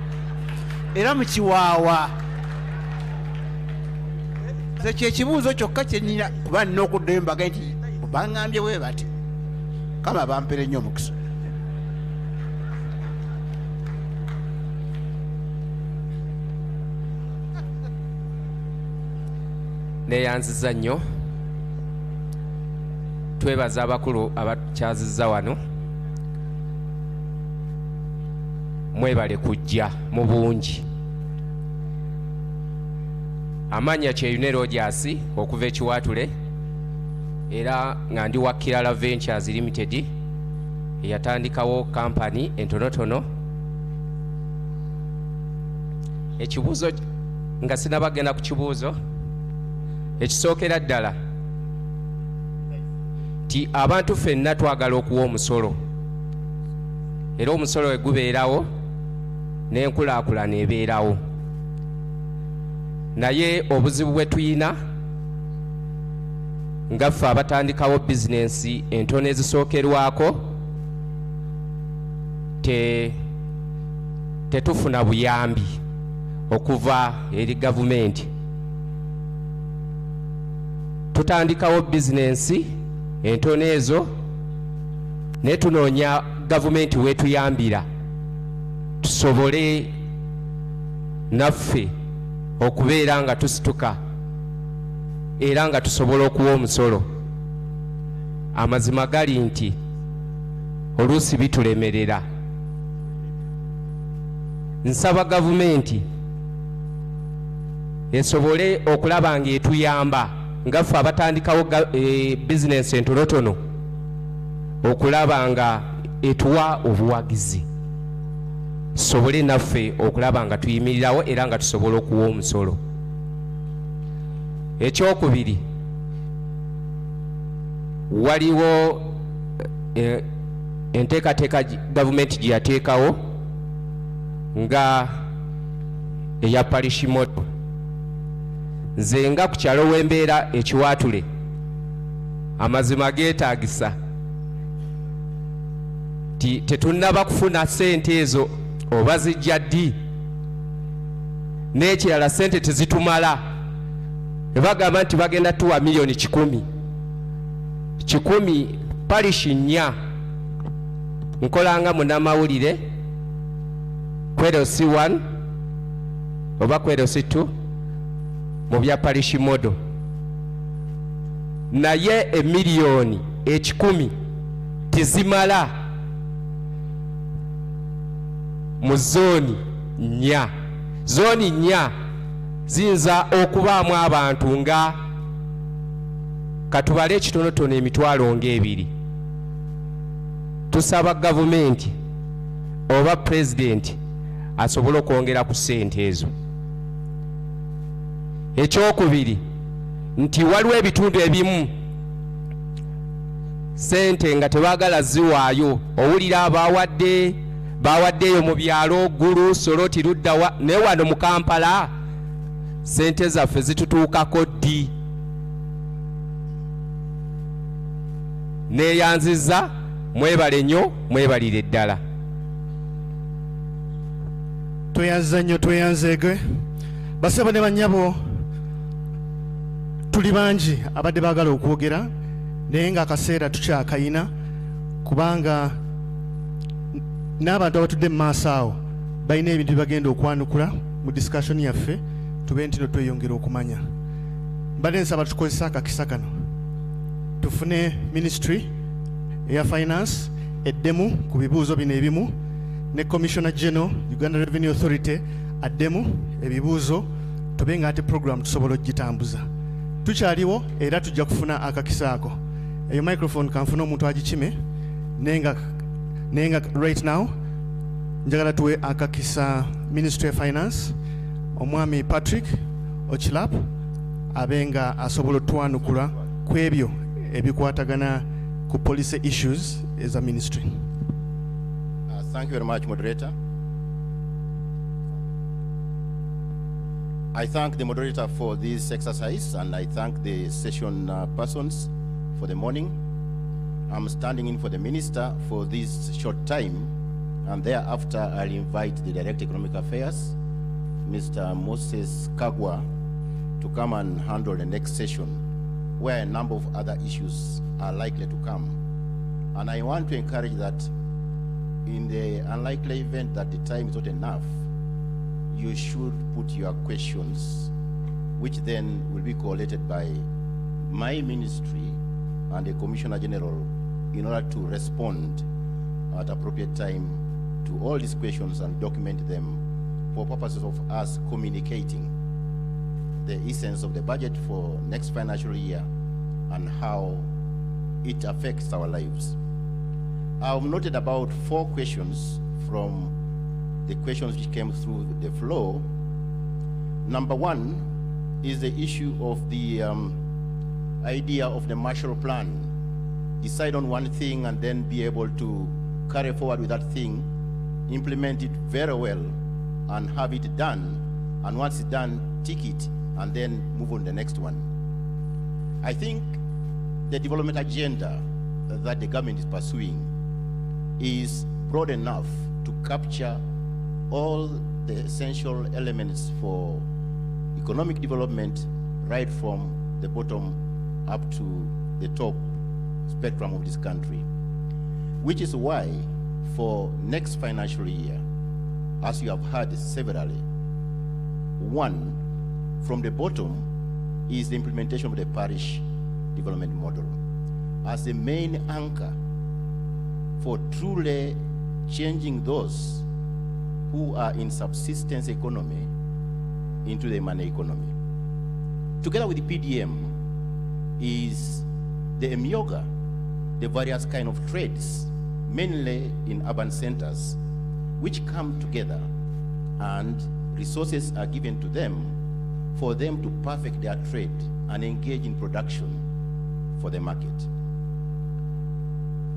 Speaker 15: era mukiwaawa kyekibuuzo kyokka kyennyina kuba nina okuddayo mbaga nti baŋŋambye bwe bati kama bampere nnyo omukisa.
Speaker 16: Neyanziza nnyo twebaza abakulu abakyazizza wano mwebale kujja mu bungi amanya Kyeyune Rogers okuva ekiwatule era nga ndi wa Kirala Ventures Limited eyatandikawo kampani entonotono. Ekibuuzo nga sinabagenda ku kibuuzo ekisookera ddala ti abantu ffenna twagala okuwa omusolo era omusolo we gubeerawo n'enkulaakulana ebeerawo naye obuzibu bwe tuyina nga ffe abatandikawo bizinensi entono ezisookerwako tetufuna buyambi okuva eri gavumenti. Tutandikawo bizinensi entono ezo ne tunoonya gavumenti wetuyambira tusobole naffe okubeera nga tusituka era nga tusobola okuwa omusolo. Amazima gali nti oluusi bitulemerera. Nsaba gavumenti esobole okulaba nga etuyamba nga ffe abatandikawo bizinensi entonotono okulaba nga etuwa obuwagizi tusobole naffe okulaba nga tuyimirirawo era nga tusobola okuwa omusolo. Ekyokubiri, waliwo enteekateeka gavumenti gye yateekawo nga eya parishi moto. Nze nga ku kyalo w'embeera ekiwaatule amazima geetaagisa tetunnaba kufuna ssente ezo oba zijja ddi n'ekirala ssente tezitumala. Bagamba nti bagenda tuwa miliyoni 10 parishi 4 nkolanga munnamawulire kwerosi 1 oba kwerosi 2 mu bya parishi modo naye emiliyoni 10 tizimala mu zooni 4. Zooni 4 ziyinza okubaamu abantu nga katubale ekitonotono emitwalo nga2. Tusaba gavumenti oba pulezidenti asobole okwongera ku ssente ezo. Ekyokubiri nti waliwo ebitundu ebimu ssente nga tebaagala ziwaayo. Owulira bawaddeeyo mu byalo Gulu Soroti Luddawa naye wano mu Kampala ssente zaffe zitutuukako ddi. Neeyanziza mwebale nnyo mwebalire ddala.
Speaker 5: tweyanza nnyo tweyanzeege basebo ne bannyabo tuli bangi abadde baagala okwogera naye nga akaseera tukyakayina kubanga n'abantu abatudde mu maaso awo balina ebintu bye bagenda okwanukula mu discussion yaffe tube ntino tweyongera okumanya mbadde nsaba tukozesa akakisa kano tufune ministry eya finance eddemu ku bibuuzo bino ebimu ne commissioner general Uganda Revenue Authority addemu ebibuuzo tube nga ate program tusobola ogitambuza tukyaliwo era tujja kufuna akakisa ako eyo microphone kanfuna omuntu agikime nenga right now njagala tuwe akakisa ministry of finance omwami Patrick Ochilap abenga asobola otwanukula ku ebyo ebikwatagana ku policy issues as a ministry.
Speaker 13: Thank you very much, moderator. I thank the moderator for this exercise, and I thank the session persons for the morning. I'm standing in for the minister for this short time, and thereafter I'll invite the Director Economic Affairs, Mr. Moses Kagwa, to come and handle the next session, where a number of other issues are likely to come. And I want to encourage that in the unlikely event that the time is not enough, you should put your questions, which then will be collated by my ministry and the Commissioner General in order to respond at appropriate time to all these questions and document them for purposes of us communicating the essence of the budget for next financial year and how it affects our lives. I've noted about 4 questions from the questions which came through the floor. Number 1 is the issue of the idea of the Marshall Plan. Decide on one thing and then be able to carry forward with that thing, implement it very well, and have it done. And once it's done, tick it, and then move on to the next one. I think the development agenda that the government is pursuing is broad enough to capture all the essential elements for economic development, right from the bottom up to the top spectrum of this country. Which is why for next financial year, as you have heard severally, 1, from the bottom is the implementation of the parish development model as the main anchor for truly changing those who are in subsistence economy into the money economy. Together with the PDM is the emyoga, the various kind of trades, mainly in urban centers, which come together and resources are given to them for them to perfect their trade and engage in production for the market.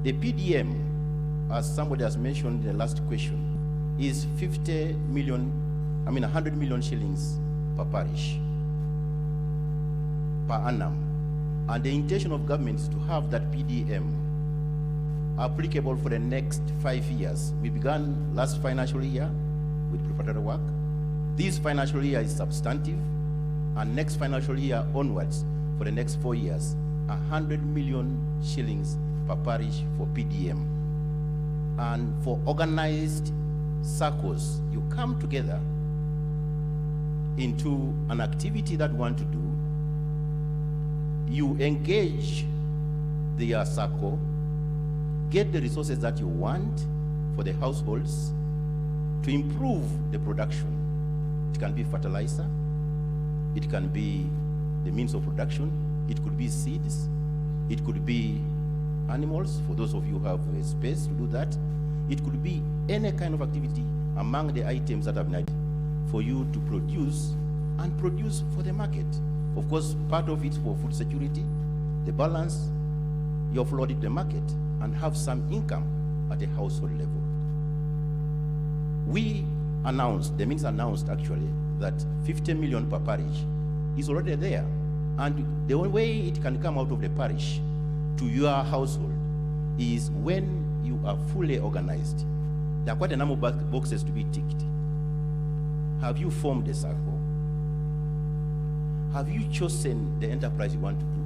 Speaker 13: The PDM, as somebody has mentioned in the last question, is 100 million shillings per parish, per annum. And the intention of government is to have that PDM applicable for the next 5 years. We began last financial year with preparatory work. This financial year is substantive, and next financial year onwards, for the next 4 years, 100 million shillings per parish for PDM. And for organized circles, you come together into an activity that you want to do, you engage the circle, get the resources that you want for the households to improve the production. It can be fertilizer, it can be the means of production, it could be seeds, it could be animals, for those of you who have a space to do that. It could be any kind of activity among the items that have needed for you to produce and produce for the market. Of course, part of it for food security, the balance, you offload it the market and have some income at a household level. We announced, the minister announced actually, that 50 million per parish is already there. And the only way it can come out of the parish to your household is when you are fully organized. There are quite a number of boxes to be ticked. Have you formed a circle? Have you chosen the enterprise you want to do?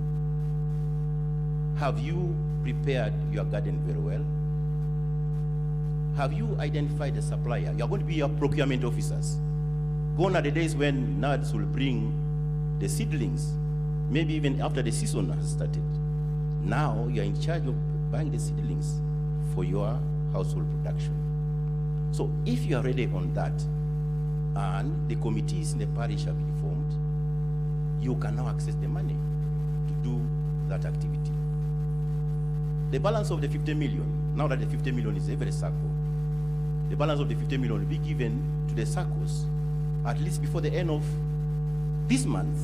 Speaker 13: Have you prepared your garden very well? Have you identified the supplier? You are going to be your procurement officers. Gone are the days when NADS will bring the seedlings, maybe even after the season has started. Now you are in charge of buying the seedlings for your household production. So if you are ready on that, and the committees in the parish have been formed, you can now access the money to do that activity. The balance of the 50 million, now that the 50 million is every circle, the balance of the 50 million will be given to the circles at least before the end of this month.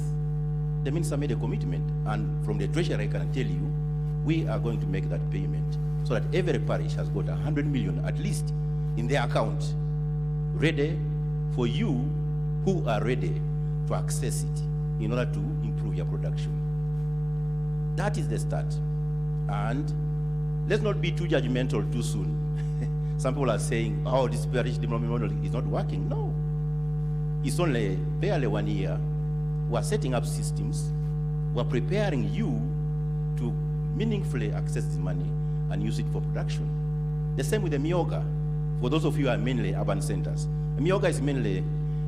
Speaker 13: The minister made a commitment, and from the treasury I can tell you, we are going to make that payment so that every parish has got 100 million at least in their account, ready for you who are ready to access it in order to improve your production. That is the start. And let's not be too judgmental too soon. Some people are saying, oh, this parish development model is not working. No. It's only barely 1 year. We're setting up systems. We're preparing you to meaningfully access this money and use it for production. The same with the Myoga. For those of you who are mainly urban centers, the Myoga is mainly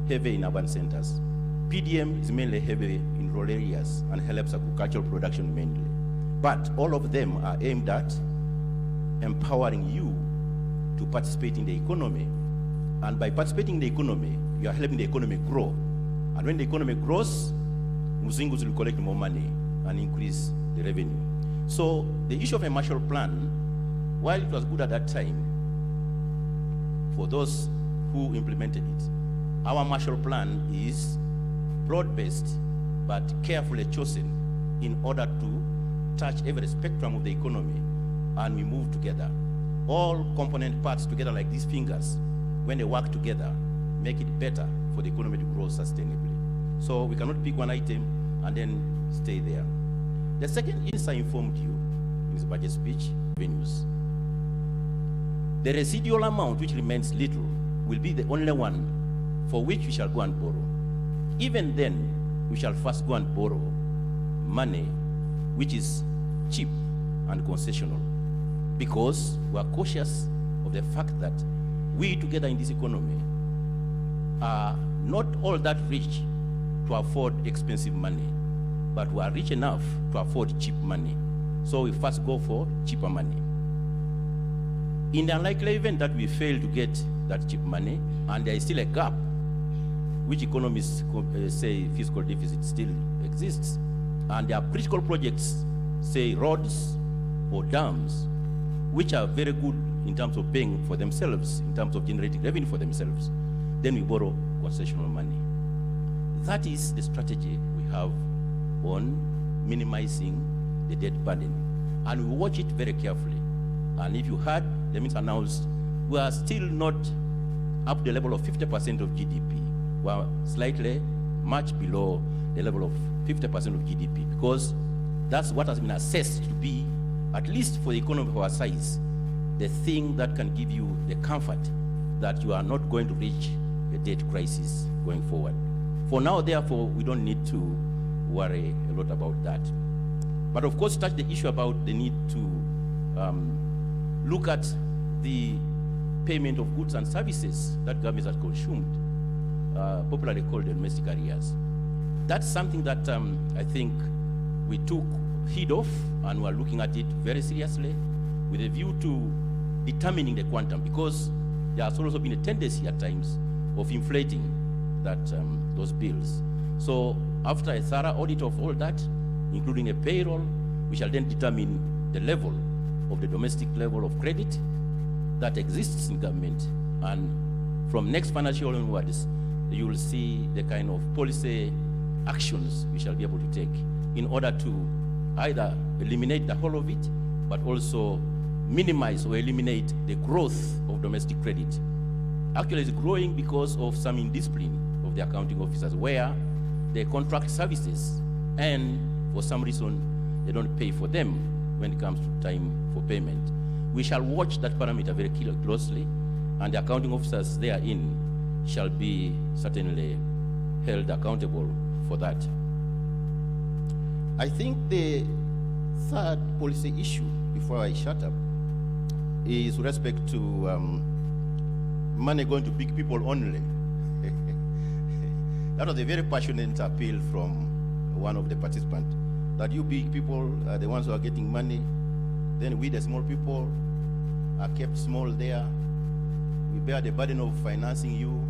Speaker 13: heavy in urban centers. PDM is mainly heavy in rural areas and helps agricultural production mainly. But all of them are aimed at empowering you to participate in the economy. And by participating in the economy, you are helping the economy grow. And when the economy grows, Muzingus will collect more money and increase the revenue. So the issue of a Marshall Plan, while it was good at that time, for those who implemented it, our Marshall Plan is broad-based but carefully chosen in order to touch every spectrum of the economy, and we move together. All component parts together like these fingers, when they work together, make it better for the economy to grow sustainably. So we cannot pick one item and then stay there. The second is I informed you in this budget speech, revenues. The residual amount, which remains little, will be the only one for which we shall go and borrow. Even then, we shall first go and borrow money which is cheap and concessional, because we are cautious of the fact that we together in this economy are not all that rich to afford expensive money, but we are rich enough to afford cheap money. So we first go for cheaper money. In the unlikely event that we fail to get that cheap money, and there is still a gap, which economists say fiscal deficit still exists, and there are critical projects, say roads or dams, which are very good in terms of paying for themselves, in terms of generating revenue for themselves, then we borrow concessional money. That is the strategy we have on minimizing the debt burden. And we watch it very carefully. And if you heard the minister announced, we are still not up to the level of 50% of GDP. We are slightly much below the level of 50% of GDP, because that's what has been assessed to be, at least for the economy of our size, the thing that can give you the comfort that you are not going to reach a debt crisis going forward. For now, therefore, we don't need to worry a lot about that. But of course, touch the issue about the need to look at the payment of goods and services that governments have consumed, popularly called the domestic arrears. That's something that I think we took heed of, and we're looking at it very seriously with a view to determining the quantum, because there has also been a tendency at times of inflating that, those bills. So after a thorough audit of all that, including a payroll, we shall then determine the level of the domestic level of credit that exists in government. And from next financial year onwards, you will see the kind of policy actions we shall be able to take in order to either eliminate the whole of it, but also minimize or eliminate the growth of domestic credit. Actually, it's growing because of some indiscipline of the accounting officers, where they contract services and for some reason they don't pay for them when it comes to time for payment. We shall watch that parameter very closely, and the accounting officers therein shall be certainly held accountable for that. I think the third policy issue, before I shut up, is with respect to money going to big people only. That was a very passionate appeal from one of the participants, that you big people are the ones who are getting money, then we the small people are kept small there. We bear the burden of financing you.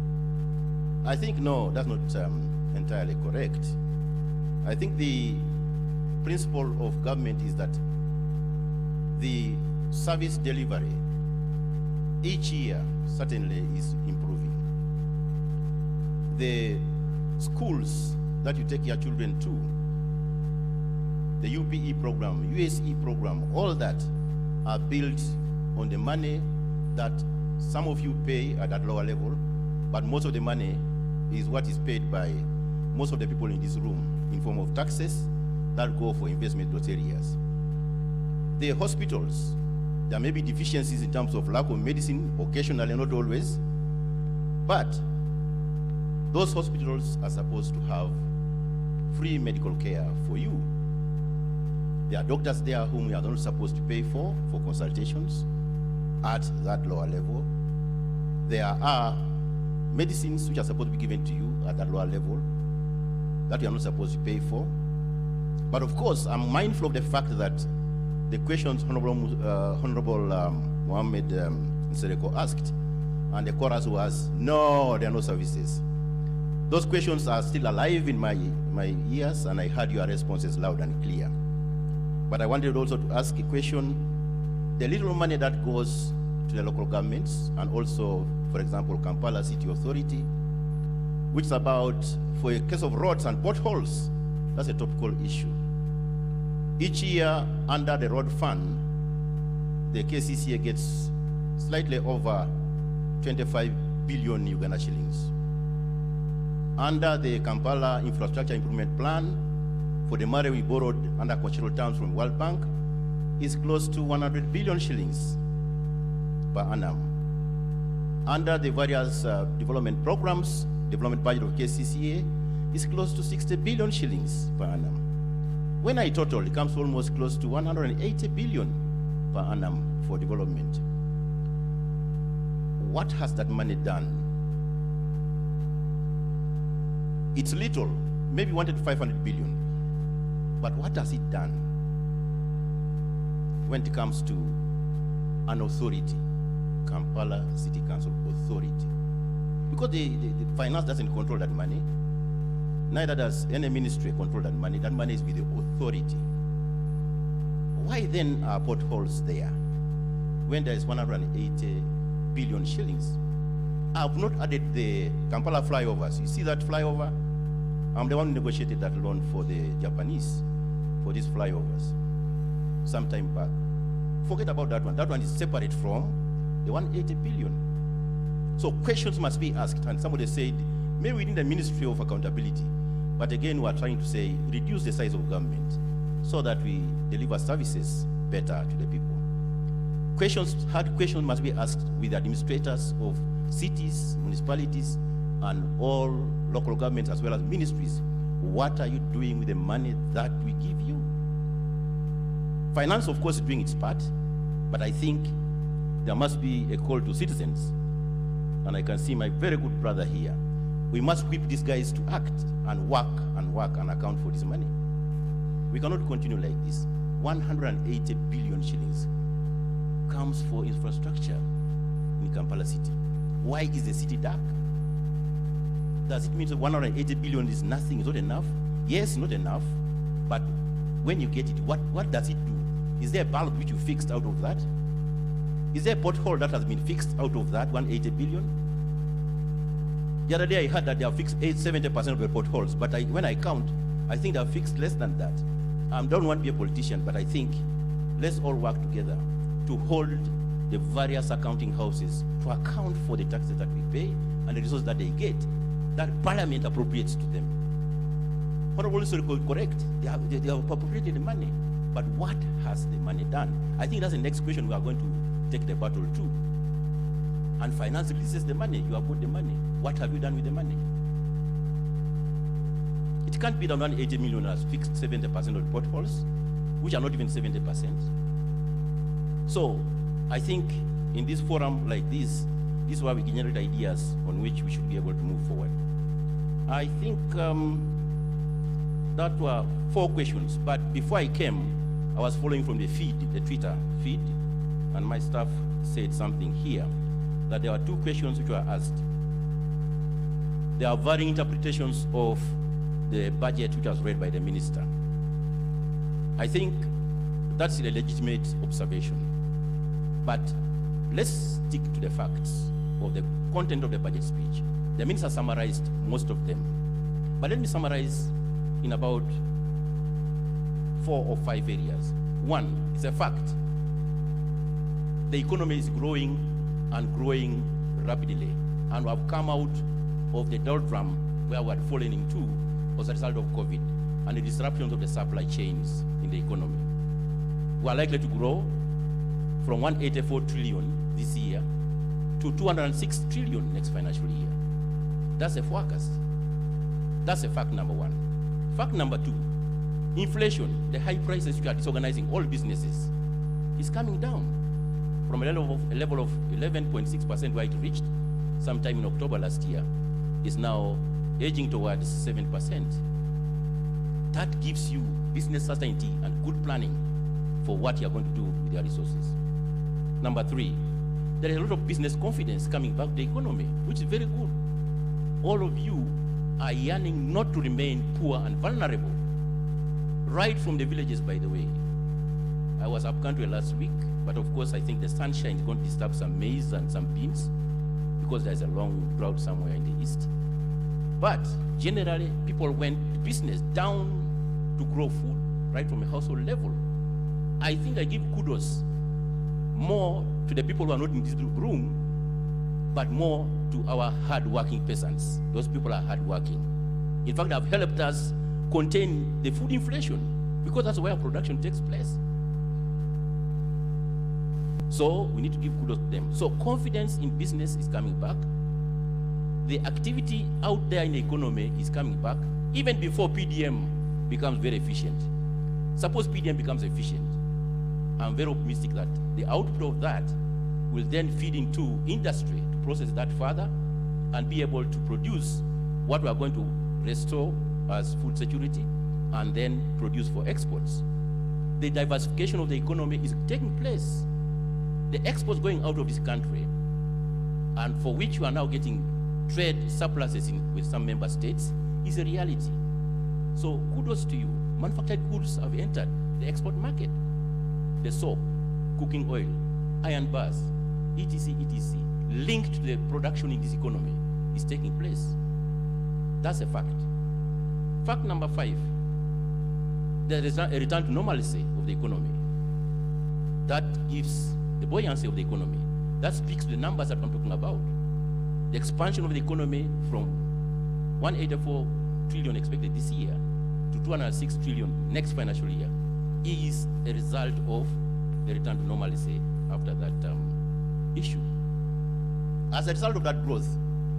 Speaker 13: I think, no, that's not entirely correct. I think the principle of government is that the service delivery each year certainly is improving. The schools that you take your children to, the UPE program, USE program, all that are built on the money that some of you pay at that lower level, but most of the money is what is paid by most of the people in this room in form of taxes that go for investment in those areas. The hospitals, there may be deficiencies in terms of lack of medicine, occasionally, not always, but those hospitals are supposed to have free medical care for you. There are doctors there whom we are not supposed to pay for consultations at that lower level. There are medicines which are supposed to be given to you at that lower level that you are not supposed to pay for. But of course, I'm mindful of the fact that the questions Honorable Mohammed Nsereko asked, and the chorus was, no, there are no services. Those questions are still alive in my ears, and I heard your responses loud and clear. But I wanted also to ask a question. The little money that goes to the local governments, and also, for example, Kampala City Authority, which is about, for a case of roads and potholes, that's a topical issue. Each year, under the road fund, the KCCA gets slightly over 25 billion Uganda shillings. Under the Kampala Infrastructure Improvement Plan, for the money we borrowed under constitutional terms from World Bank, is close to 100 billion shillings per annum. Under the various development programs, development budget of KCCA is close to 60 billion shillings per annum. When I total, it comes almost close to 180 billion per annum for development. What has that money done? It's little, maybe 100 to 500 billion. But what has it done when it comes to an authority, Kampala City Council Authority? Because the finance doesn't control that money, neither does any ministry control that money. That money is with the authority. Why then are potholes there when there is 180 billion shillings? I've not added the Kampala flyovers. You see that flyover? I'm the one who negotiated that loan for the Japanese for these flyovers some time back. Forget about that one. That one is separate from the 180 billion. So questions must be asked, and somebody said, maybe we need a Ministry of Accountability. But again, we are trying to say, reduce the size of government so that we deliver services better to the people. Hard questions must be asked with administrators of cities, municipalities, and all local governments as well as ministries. What are you doing with the money that we give you? Finance, of course, is doing its part, but I think there must be a call to citizens. And I can see my very good brother here. We must whip these guys to act and work and account for this money. We cannot continue like this. 180 billion shillings comes for infrastructure in Kampala City. Why is the city dark? Does it mean that 180 billion is nothing, is not enough? Yes, not enough, but when you get it, what does it do? Is there a bulb which you fixed out of that? Is there a pothole that has been fixed out of that 180 billion? The other day I heard that they have fixed 70% of the potholes, but when I count, I think they have fixed less than that. I don't want to be a politician, but I think let's all work together to hold the various accounting houses to account for the taxes that we pay and the resources that they get, that Parliament appropriates to them. Honorable Nsereko is correct. They have appropriated the money. But what has the money done? I think that's the next question we are going to take the battle to. and finance releases the money. You have got the money. What have you done with the money? It can't be that 180 million has fixed 70% of the potholes, which are not even 70%. So I think in this forum like this is where we generate ideas on which we should be able to move forward. I think that were 4 questions, but before I came, I was following from the feed, the Twitter feed, and my staff said something here, that there were 2 questions which were asked. There are varying interpretations of the budget which was read by the minister. I think that's a legitimate observation, but let's stick to the facts of the content of the budget speech. The minister summarized most of them, but let me summarize in about 4 or 5 areas. One, it's a fact. The economy is growing and growing rapidly, and we have come out of the doldrum where we had fallen into as a result of COVID and the disruptions of the supply chains in the economy. We are likely to grow from 184 trillion this year to 206 trillion next financial year. That's a forecast. That's a fact number 1. Fact number 2, inflation, the high prices which are disorganizing all businesses, is coming down from a level of 11.6% where it reached sometime in October last year, is now edging towards 7%. That gives you business certainty and good planning for what you're going to do with your resources. Number 3, there is a lot of business confidence coming back to the economy, which is very good. All of you are yearning not to remain poor and vulnerable, right from the villages, by the way. I was up country last week, but of course I think the sunshine is going to disturb some maize and some beans because there's a long drought somewhere in the east. But generally, people went to business down to grow food, right from a household level. I think I give kudos more to the people who are not in this room, but more to our hard-working peasants. Those people are hard-working. In fact, they have helped us contain the food inflation because that's where production takes place. So we need to give kudos to them. So confidence in business is coming back. The activity out there in the economy is coming back, even before PDM becomes very efficient. Suppose PDM becomes efficient, I'm very optimistic that the output of that will then feed into industry to process that further and be able to produce what we are going to restore as food security and then produce for exports. The diversification of the economy is taking place. The exports going out of this country, and for which you are now getting trade surpluses with some member states, is a reality. So kudos to you. Manufactured goods have entered the export market. The soap, cooking oil, iron bars, etc., etc., linked to the production in this economy is taking place. That's a fact. Fact number 5, there is a return to normalcy of the economy. That gives the buoyancy of the economy. That speaks to the numbers that I'm talking about. The expansion of the economy from 184 trillion expected this year to 206 trillion next financial year is a result of the return to normalcy after that issue. As a result of that growth,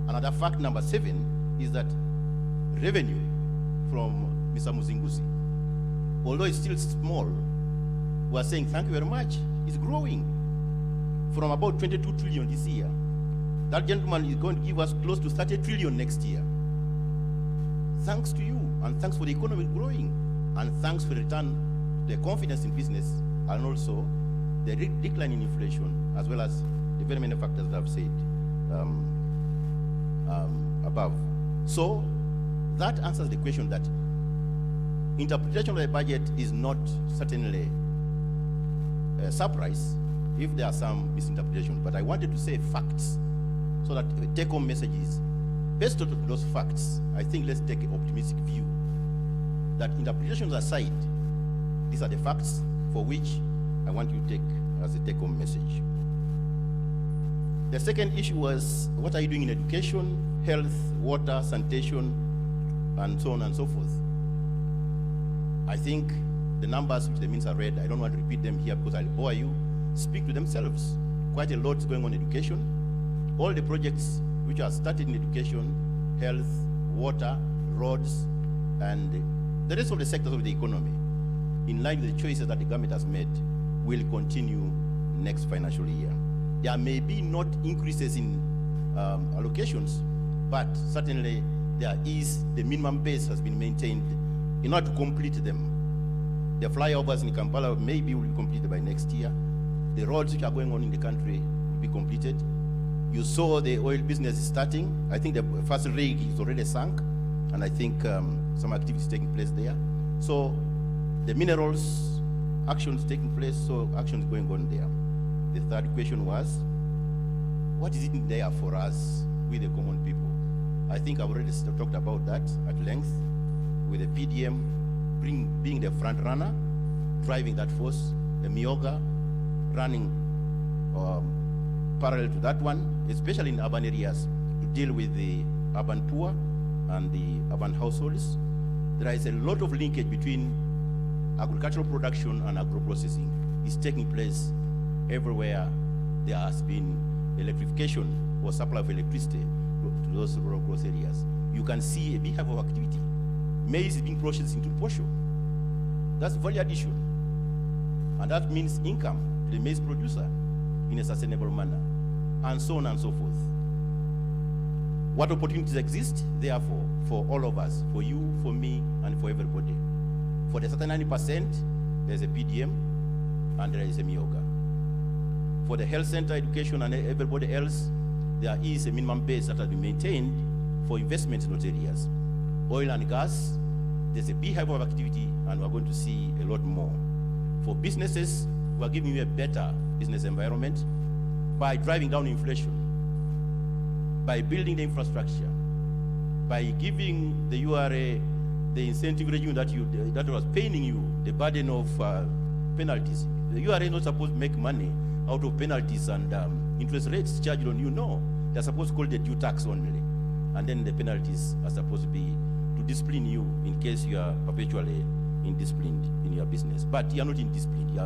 Speaker 13: another fact number 7 is that revenue from Mr. Muzinguzi, although it's still small, we are saying thank you very much, it's growing from about 22 trillion this year. That gentleman is going to give us close to 30 trillion next year. Thanks to you, and thanks for the economy growing, and thanks for the return, the confidence in business, and also the decline in inflation, as well as the very many factors that I've said above. So that answers the question that interpretation of the budget is not certainly a surprise if there are some misinterpretations, but I wanted to say facts so that the take-home message is, based on those facts, I think let's take an optimistic view that interpretations aside, these are the facts for which I want you to take as a take-home message. The second issue was, what are you doing in education, health, water, sanitation, and so on and so forth? I think the numbers which the minister read, I don't want to repeat them here because I'll bore you, speak to themselves. Quite a lot is going on in education. all the projects which are started in education, health, water, roads, and the rest of the sectors of the economy, in line with the choices that the government has made, will continue next financial year. There may be not increases in allocations, but certainly there is, the minimum base has been maintained in order to complete them. The flyovers in Kampala maybe will be completed by next year. The roads which are going on in the country will be completed. You saw the oil business is starting. I think the first rig is already sunk, and I think some activities taking place there. So the minerals, actions taking place, so actions going on there. The third question was, what is it there for us, with the common people? I think I've already talked about that at length, with the PDM being the front runner, driving that force, the MIOGA running parallel to that one, especially in urban areas, to deal with the urban poor and the urban households. There is a lot of linkage between agricultural production and agro-processing. It's taking place everywhere there has been electrification or supply of electricity to those rural growth areas. You can see a big type of activity. Maize is being processed into posho. That's value addition. And that means income to the maize producer in a sustainable manner, and so on and so forth. What opportunities exist, therefore, for all of us, for you, for me, and for everybody? For the certain 90%, there's a PDM, and there is a MIOGA. For the health center, education, and everybody else, there is a minimum base that has been maintained for investment in those areas. Oil and gas, there's a big hype of activity, and we're going to see a lot more. For businesses, we're giving you a better business environment by driving down inflation, by building the infrastructure, by giving the URA the incentive regime that was paying you the burden of penalties. The URA is not supposed to make money out of penalties and interest rates charged on you. No, they're supposed to call the due tax only. And then the penalties are supposed to be to discipline you in case you are perpetually indisciplined in your business. But you are not indisciplined. You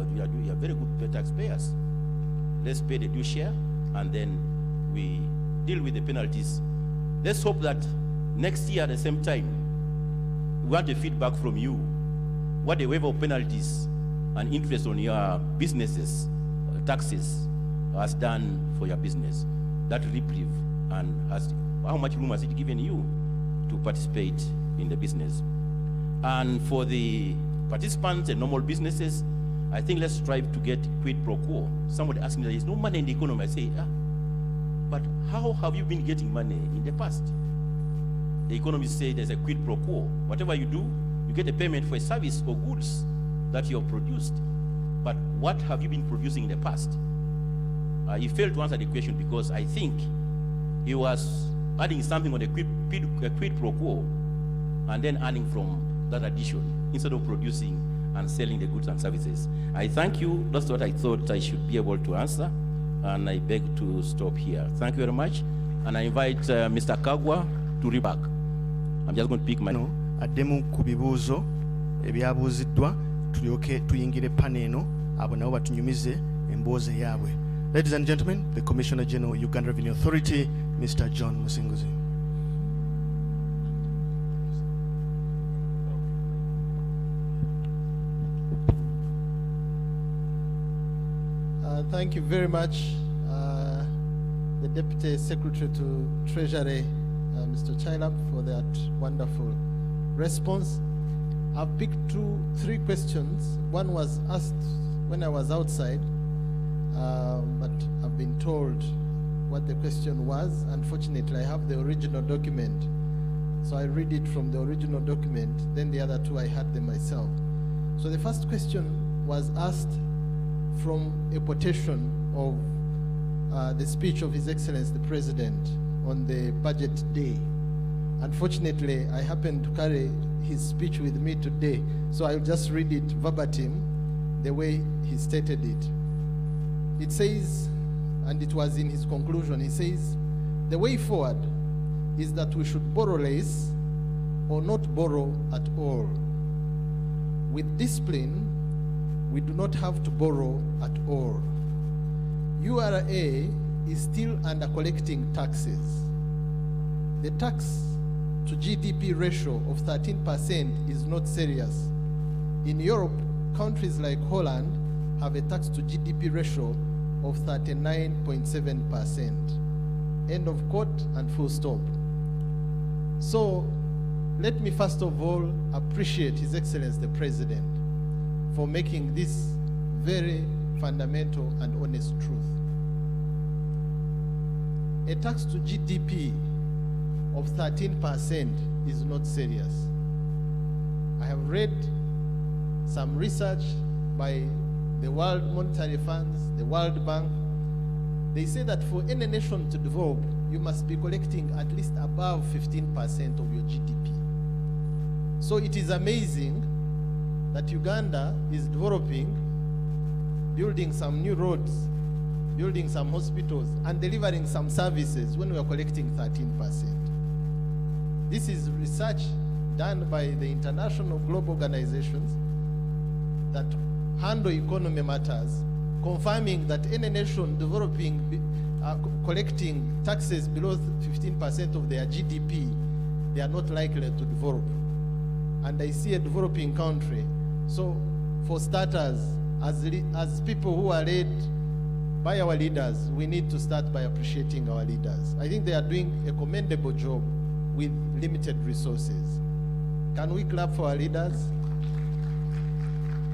Speaker 13: are very good taxpayers. Let's pay the due share, and then we deal with the penalties. Let's hope that next year at the same time, we want the feedback from you, what the waiver of penalties and interest on your businesses, taxes, has done for your business, that reprieve, and how much room has it given you to participate in the business. And for the participants and normal businesses, I think let's strive to get quid pro quo. Somebody asked me, there is no money in the economy. I say, but how have you been getting money in the past? The economists say there's a quid pro quo. Whatever you do, you get a payment for a service or goods that you have produced. But what have you been producing in the past? He failed to answer the question because I think he was adding something on a quid pro quo and then earning from that addition instead of producing and selling the goods and services. I thank you. That's what I thought I should be able to answer, and I beg to stop here. Thank you very much, and I invite Mr. Kagwa to reback. I'm just going to pick my...
Speaker 5: No, addemu ku bibuuzo ebyabuuziddwa tulyoke tuyingire paneno abo nabo batunyumize emboozi yaabwe. Ladies and gentlemen, the Commissioner General, Uganda Revenue Authority, Mr. John Musinguzi.
Speaker 21: Thank you very much, the Deputy Secretary to Treasury, Mr. Chilap, for that wonderful response. I've picked three questions. One was asked when I was outside, but I've been told what the question was. Unfortunately, I have the original document, so I read it from the original document, then the other two I had them myself. So the first question was asked from a quotation of the speech of His Excellency the President on the budget day. Unfortunately, I happen to carry his speech with me today, so I'll just read it verbatim the way he stated it. It says, and it was in his conclusion, he says, the way forward is that we should borrow less or not borrow at all. With discipline, we do not have to borrow at all. URA is still under collecting taxes. The tax to GDP ratio of 13% is not serious. In Europe, countries like Holland have a tax to GDP ratio of 39.7%. End of quote and full stop. So let me first of all appreciate His Excellency the President for making this very fundamental and honest truth. A tax to GDP of 13% is not serious. I have read some research by the World Monetary Funds, the World Bank. They say that for any nation to develop, you must be collecting at least above 15% of your GDP. So it is amazing that Uganda is developing, building some new roads, building some hospitals, and delivering some services when we are collecting 13%. This is research done by the international global organizations that handle economy matters, confirming that any nation developing, collecting taxes below 15% of their GDP, they are not likely to develop. And I see a developing country. So for starters, as people who are led by our leaders, we need to start by appreciating our leaders. I think they are doing a commendable job with limited resources. Can we clap for our leaders?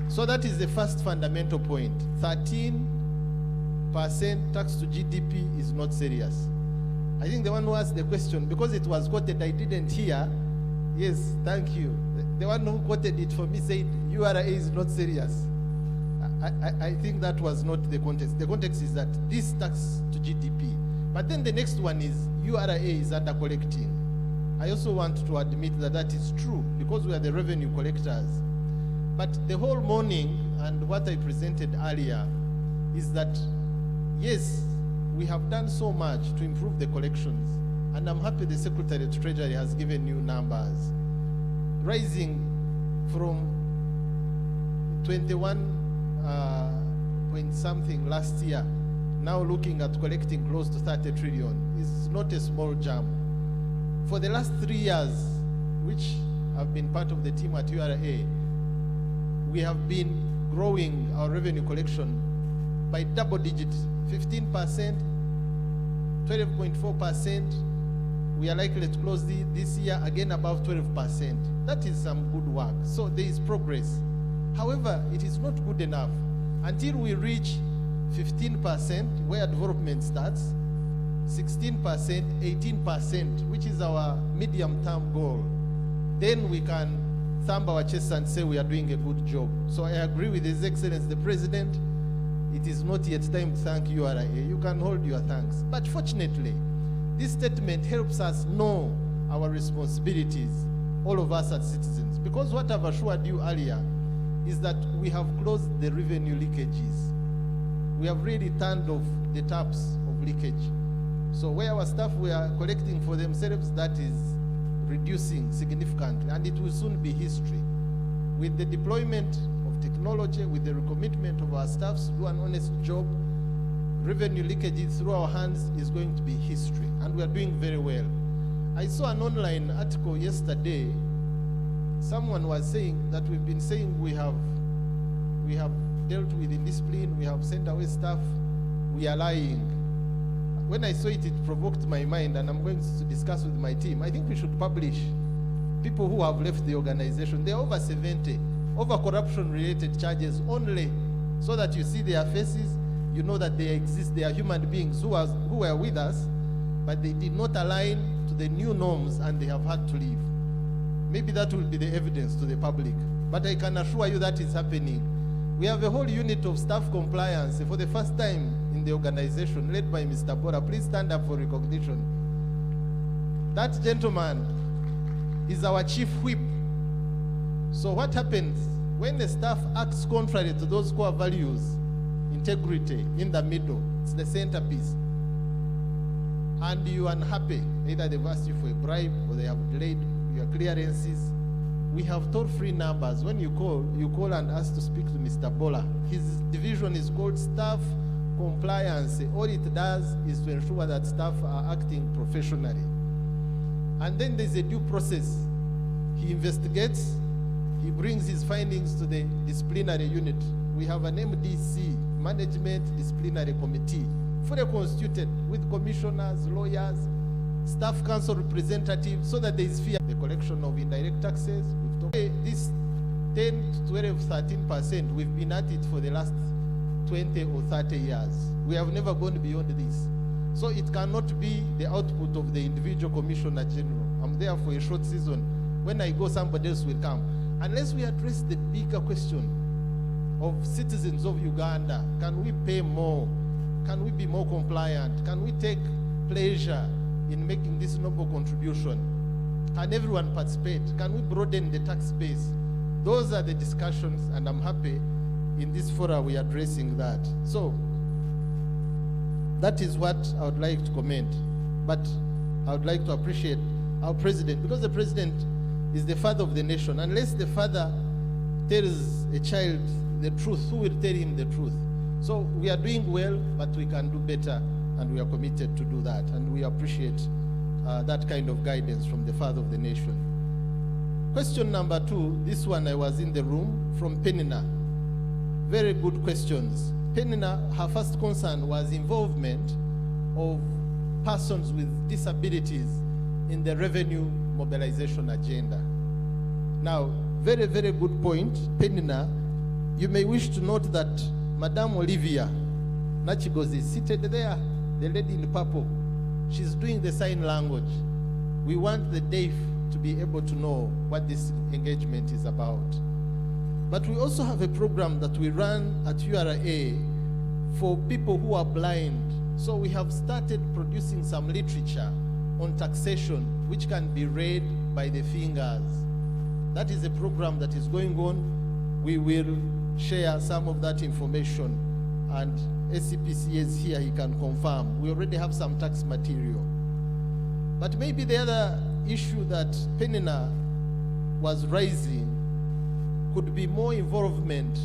Speaker 21: So that is the first fundamental point. 13% tax to GDP is not serious. I think the one who asked the question, because it was quoted, I didn't hear. Yes, thank you. The one who quoted it for me said, URA is not serious. I think that was not the context. The context is that this tax to GDP. But then the next one is URA is under collecting. I also want to admit that that is true because we are the revenue collectors. But the whole morning and what I presented earlier is that, yes, we have done so much to improve the collections. And I'm happy the Secretary of Treasury has given new numbers, rising from 21 point something last year, now looking at collecting close to 30 trillion is not a small jump. For the last 3 years, which I've been part of the team at URA, we have been growing our revenue collection by double digits, 15%, 12.4%. We are likely to close this year again above 12%. That is some good work. So there is progress. However, it is not good enough. Until we reach 15%, where development starts, 16%, 18%, which is our medium-term goal, then we can thumb our chests and say we are doing a good job. So I agree with His Excellency the President. It is not yet time to thank URA. You can hold your thanks. But fortunately, this statement helps us know our responsibilities, all of us as citizens. Because what I've assured you earlier is that we have closed the revenue leakages. We have really turned off the taps of leakage. So where our staff were collecting for themselves, that is reducing significantly, and it will soon be history. With the deployment of technology, with the recommitment of our staffs to do an honest job, revenue leakages through our hands is going to be history, and we are doing very well. I saw an online article yesterday. Someone was saying that we've been saying we have dealt with indiscipline, we have sent away staff, we are lying. When I saw it, it provoked my mind, and I'm going to discuss with my team. I think we should publish people who have left the organization. There are over 70 over corruption-related charges only, so that you see their faces, you know that they exist. They are human beings who were with us, but they did not align to the new norms, and they have had to leave. Maybe that will be the evidence to the public, but I can assure you that is happening. We have a whole unit of staff compliance for the first time in the organization, led by Mr. Bora. Please stand up for recognition. That gentleman is our chief whip. So what happens when the staff acts contrary to those core values? Integrity in the middle, it's the centerpiece. And you are unhappy, either they've asked you for a bribe or they have delayed your clearances. We have toll-free numbers. When you call and ask to speak to Mr. Bola. His division is called Staff compliance, all it does is to ensure that staff are acting professionally. And then there's a due process. He investigates, he brings his findings to the disciplinary unit. We have an MDC, Management Disciplinary Committee, fully constituted with commissioners, lawyers, staff council representatives, so that there is fair. The collection of indirect taxes, we've talked, this 10, 12, 13%, we've been at it for the last 20 or 30 years. We have never gone beyond this. So it cannot be the output of the individual commissioner general. I'm there for a short season. When I go, somebody else will come. Unless we address the bigger question of citizens of Uganda, can we pay more? Can we be more compliant? Can we take pleasure in making this noble contribution? Can everyone participate? Can we broaden the tax base? Those are the discussions, and I'm happy in this forum we are addressing that. So that is what I would like to comment. But I would like to appreciate our president, because the president is the father of the nation. Unless the father tells a child the truth, who will tell him the truth? So we are doing well, but we can do better, and we are committed to do that. And we appreciate that kind of guidance from the father of the nation. Question number 2, this one I was in the room, from Penina. Very good questions. Penina, her first concern was involvement of persons with disabilities in the revenue mobilization agenda. Now, very, very good point, Penina. You may wish to note that Madame Olivia Nachigozi is seated there, the lady in purple. She's doing the sign language. We want the deaf to be able to know what this engagement is about. But we also have a program that we run at URA for people who are blind. So we have started producing some literature on taxation, which can be read by the fingers. That is a program that is going on. We will share some of that information, and SCPC is here, he can confirm. We already have some tax material. But maybe the other issue that Penina was raising could be more involvement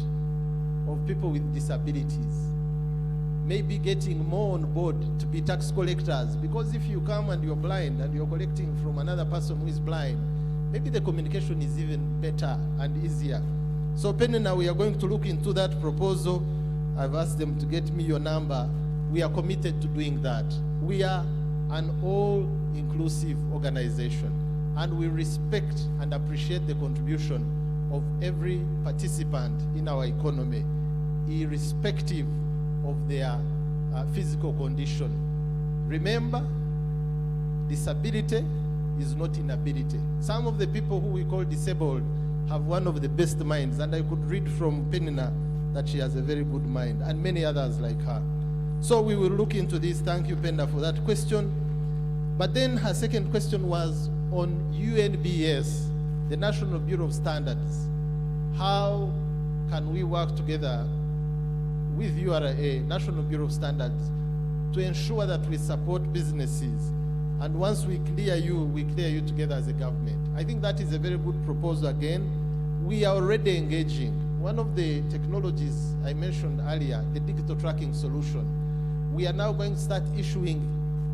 Speaker 21: of people with disabilities. Maybe getting more on board to be tax collectors, because if you come and you're blind and you're collecting from another person who is blind, maybe the communication is even better and easier. So Penina, we are going to look into that proposal. I've asked them to get me your number. We are committed to doing that. We are an all-inclusive organization, and we respect and appreciate the contribution of every participant in our economy, irrespective of their physical condition. Remember, disability is not inability. Some of the people who we call disabled have one of the best minds, and I could read from Penina that she has a very good mind, and many others like her. So we will look into this. Thank you, Penda, for that question. But then her second question was on UNBS, the National Bureau of Standards. How can we work together with URA, National Bureau of Standards, to ensure that we support businesses? And once we clear you together as a government. I think that is a very good proposal. Again, we are already engaging. One of the technologies I mentioned earlier, the digital tracking solution, we are now going to start issuing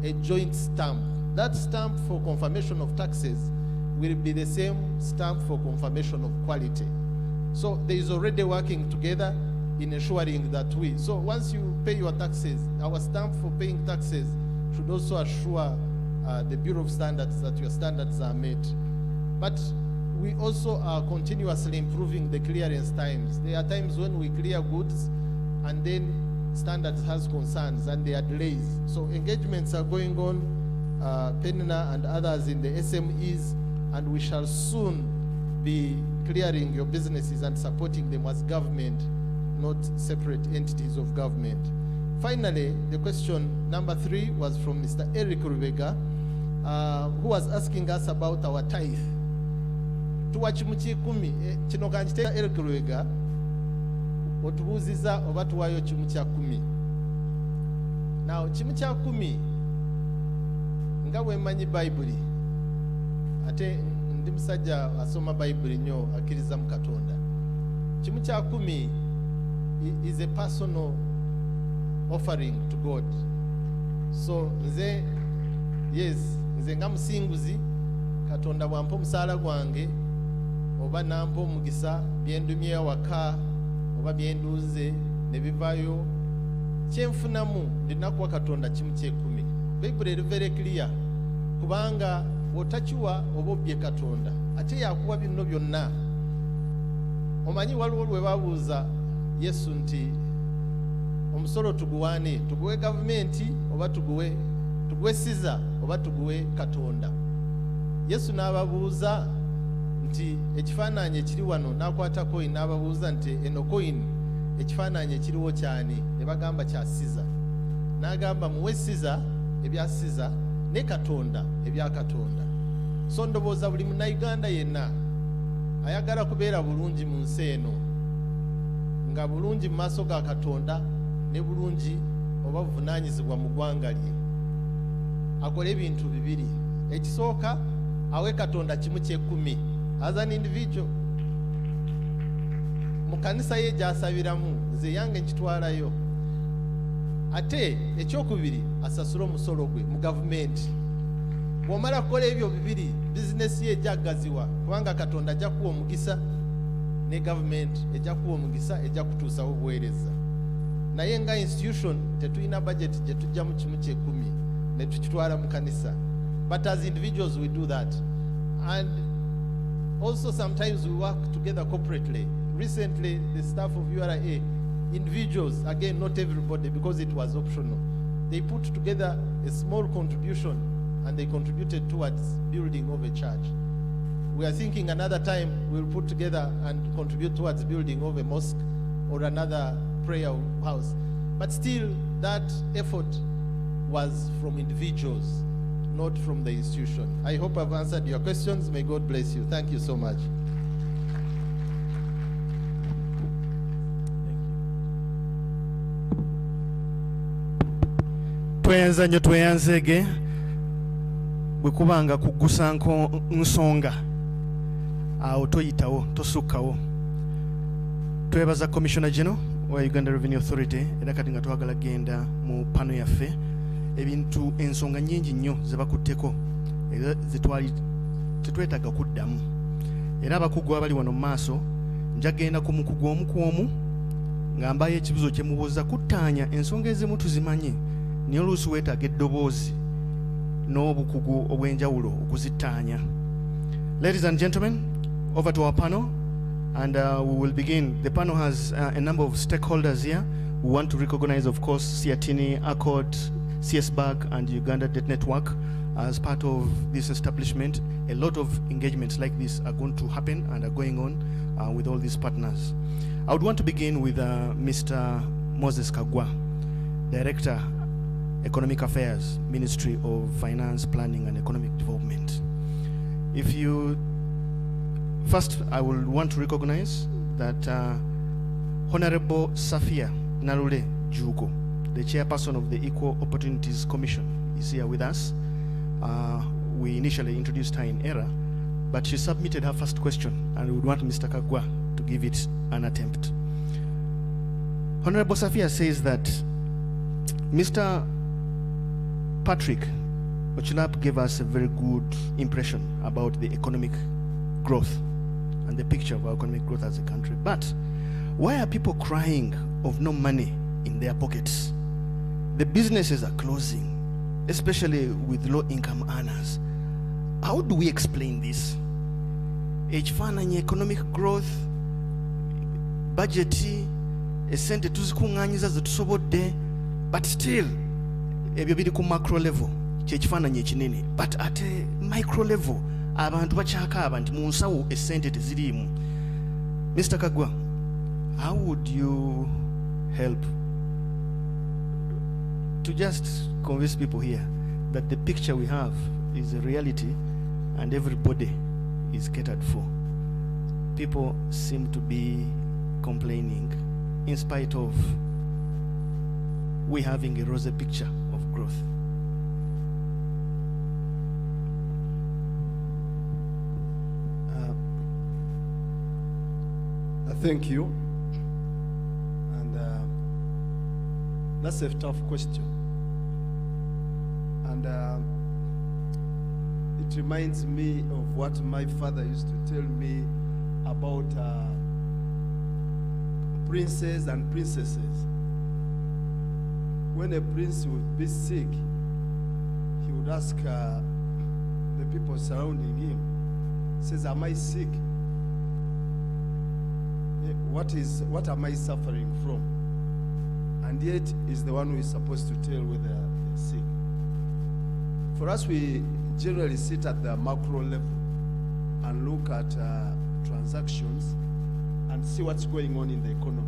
Speaker 21: a joint stamp. That stamp for confirmation of taxes will be the same stamp for confirmation of quality. So there is already working together in ensuring that so once you pay your taxes, our stamp for paying taxes should also assure the Bureau of Standards that your standards are met. But we also are continuously improving the clearance times. There are times when we clear goods and then standards has concerns and there are delays. So engagements are going on, Penina and others in the SMEs, and we shall soon be clearing your businesses and supporting them as government, not separate entities of government. Finally, the question number 3 was from Mr. Eric Rubega, who was asking us about our tithe. Tuwa chimu chikumi, chino kanjite Eric Rubega, otubuziza oba tuwayo chimu cha 10. Now, chimu cha 10, nga wemanyi Bible, ate ndi musajja asoma Bible nnyo akkiriza mu Katonda. Chimu cha 10 is a personal offering to God. So yes, nze nga musinguzi Katonda bwampa omusaala gwange oba nampa omugisa byendumye awaka oba byenduze ne bivaayo kyenfunamu ndinakuwa Katonda kimu kyekumi. Bible eri very clear kubanga otakiwa oba obbye Katonda ate yakuwa bino byonna. Omanyi waliwo lwe babuuza Yesu nti omusolo tuguwane, tuguwe gavumenti oba tuguwe Caesar oba tuguwe Katonda? Yesu n'ababuuza nti ekifaananyi ekiri wano, n'akwata coin n'ababuuza nti eno coin ekifaananyi ekiriwo kyani? Ne bagamba kya Caesar. N'agamba muwe Caesar ebya Caesar ne Katonda ebya Katonda. So ndowooza buli munnayuganda yenna ayagala kubeera bulungi mu nsi eno, nga bulungi mu maaso ga Katonda ne bulungi oba buvunaanyizibwa mu ggwanga lye, akole ebintu bibiri. Ekisooka awe Katonda kimu kyekumi as an individual. Mu kanisa ye gy'asabiramu nze yange nkitwalayo. Ate ekyokubiri asasule omusolo gwe mu gavumenti. Bw'omala kukola ebyo bibiri, bizinesi ye ejjagaziwa kubanga Katonda ajja kuwa omugisa ne gavumenti ejja kuwa omugisa, ejja kutuusawo obuweereza. Naye nga institution tetulina budget gye tujja mu kimu kyekumi ne tukitwala mu kanisa. But as individuals we do that. And also sometimes we work together corporately. Recently the staff of URA, individuals, again not everybody because it was optional, they put together a small contribution and they contributed towards building of a church. We are thinking another time we'll put together and contribute towards building of a mosque or another prayer house. But still that effort was from individuals, not from the institution. I hope I've answered your questions. May God bless you. Thank you so much.
Speaker 5: Tweyanza nnyo tweyanzeege bwe kubanga kuggusa nsonga awo toyitawo tosukkawo. Twebaza Commissioner General wa Uganda Revenue Authority era kati nga twagala genda mu pano yaffe ebintu ensonga nnyingi nnyo ze bakutteko era tetwetaaga kuddamu. Era abakugu abali wano mu maaso njagenda ku mukugu omu ku omu nga mbayo ekibuzo kye mubuuza kuttaanya ensonga ezimu tuzimanyi naye oluusi weetaaga eddoboozi n'obukugu obw'enjawulo okuzittaanya. Ladies and gentlemen, over to our panel and we will begin. The panel has a number of stakeholders here. We want to recognize, of course, Siatini, Accord, CSBAG and Uganda Debt Network as part of this establishment. A lot of engagements like this are going to happen and are going on with all these partners. I would want to begin with Mr. Moses Kagwa, Director, Economic Affairs, Ministry of Finance, Planning and Economic Development. If you first, I will want to recognize that Honorable Safia Narule Jugo, the chairperson of the Equal Opportunities Commission, is here with us. We initially introduced her in error, but she submitted her first question and we would want Mr. Kagwa to give it an attempt. Honorable Safia says that Mr. Patrick Ochilap gave us a very good impression about the economic growth and the picture of our economic growth as a country. But why are people crying of no money in their pockets? The businesses are closing, especially with low-income earners. How do we explain this? Ekifaananyi economic growth, budgeti, esente tuzikunganyiza zetusobodde, but still ebyo biri ku macro level kyekifaananyi ekinene, but at a micro level abantu bakyakaaba nti mu nsawo esente teziriimu. Mr. Kagwa, how would you help to just convince people here that the picture we have is a reality and everybody is catered for? People seem to be complaining in spite of we having a rosy picture of growth.
Speaker 17: Thank you. And That's a tough question. And it reminds me of what my father used to tell me about princes and princesses. When a prince would be sick, he would ask the people surrounding him, says, am I sick? What am I suffering from? And yet is the one who is supposed to tell whether they're sick. For us, we generally sit at the macro level and look at transactions and see what's going on in the economy.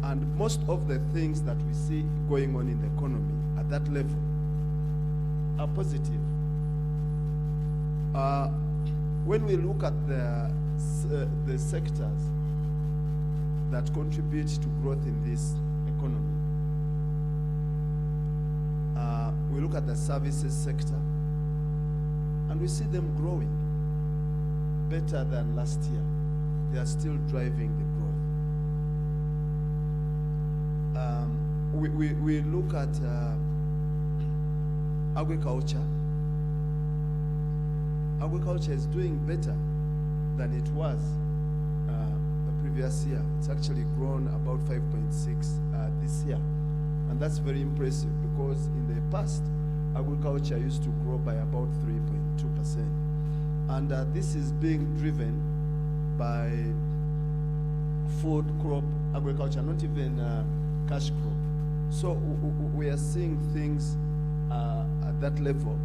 Speaker 17: And most of the things that we see going on in the economy at that level are positive. When we look at the sectors that contribute to growth in this economy, we look at the services sector and we see them growing better than last year. They are still driving the growth. We look at agriculture. Agriculture is doing better than it was the previous year. It's actually grown about 5.6 this year. And that's very impressive because in the past, agriculture used to grow by about 3.2%. And this is being driven by food crop agriculture, not even cash crop. So we are seeing things at that level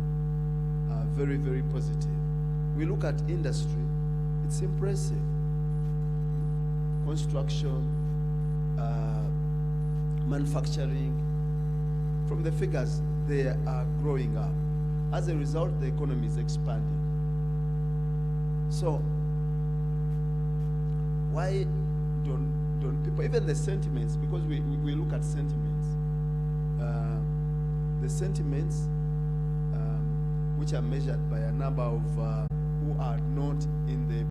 Speaker 17: very, very positive. We look at industry, it's impressive. Construction, manufacturing, from the figures, they are growing up. As a result, the economy is expanding. So, why don't people, even the sentiments, because we look at sentiments, the sentiments which are measured by a number of who are not in the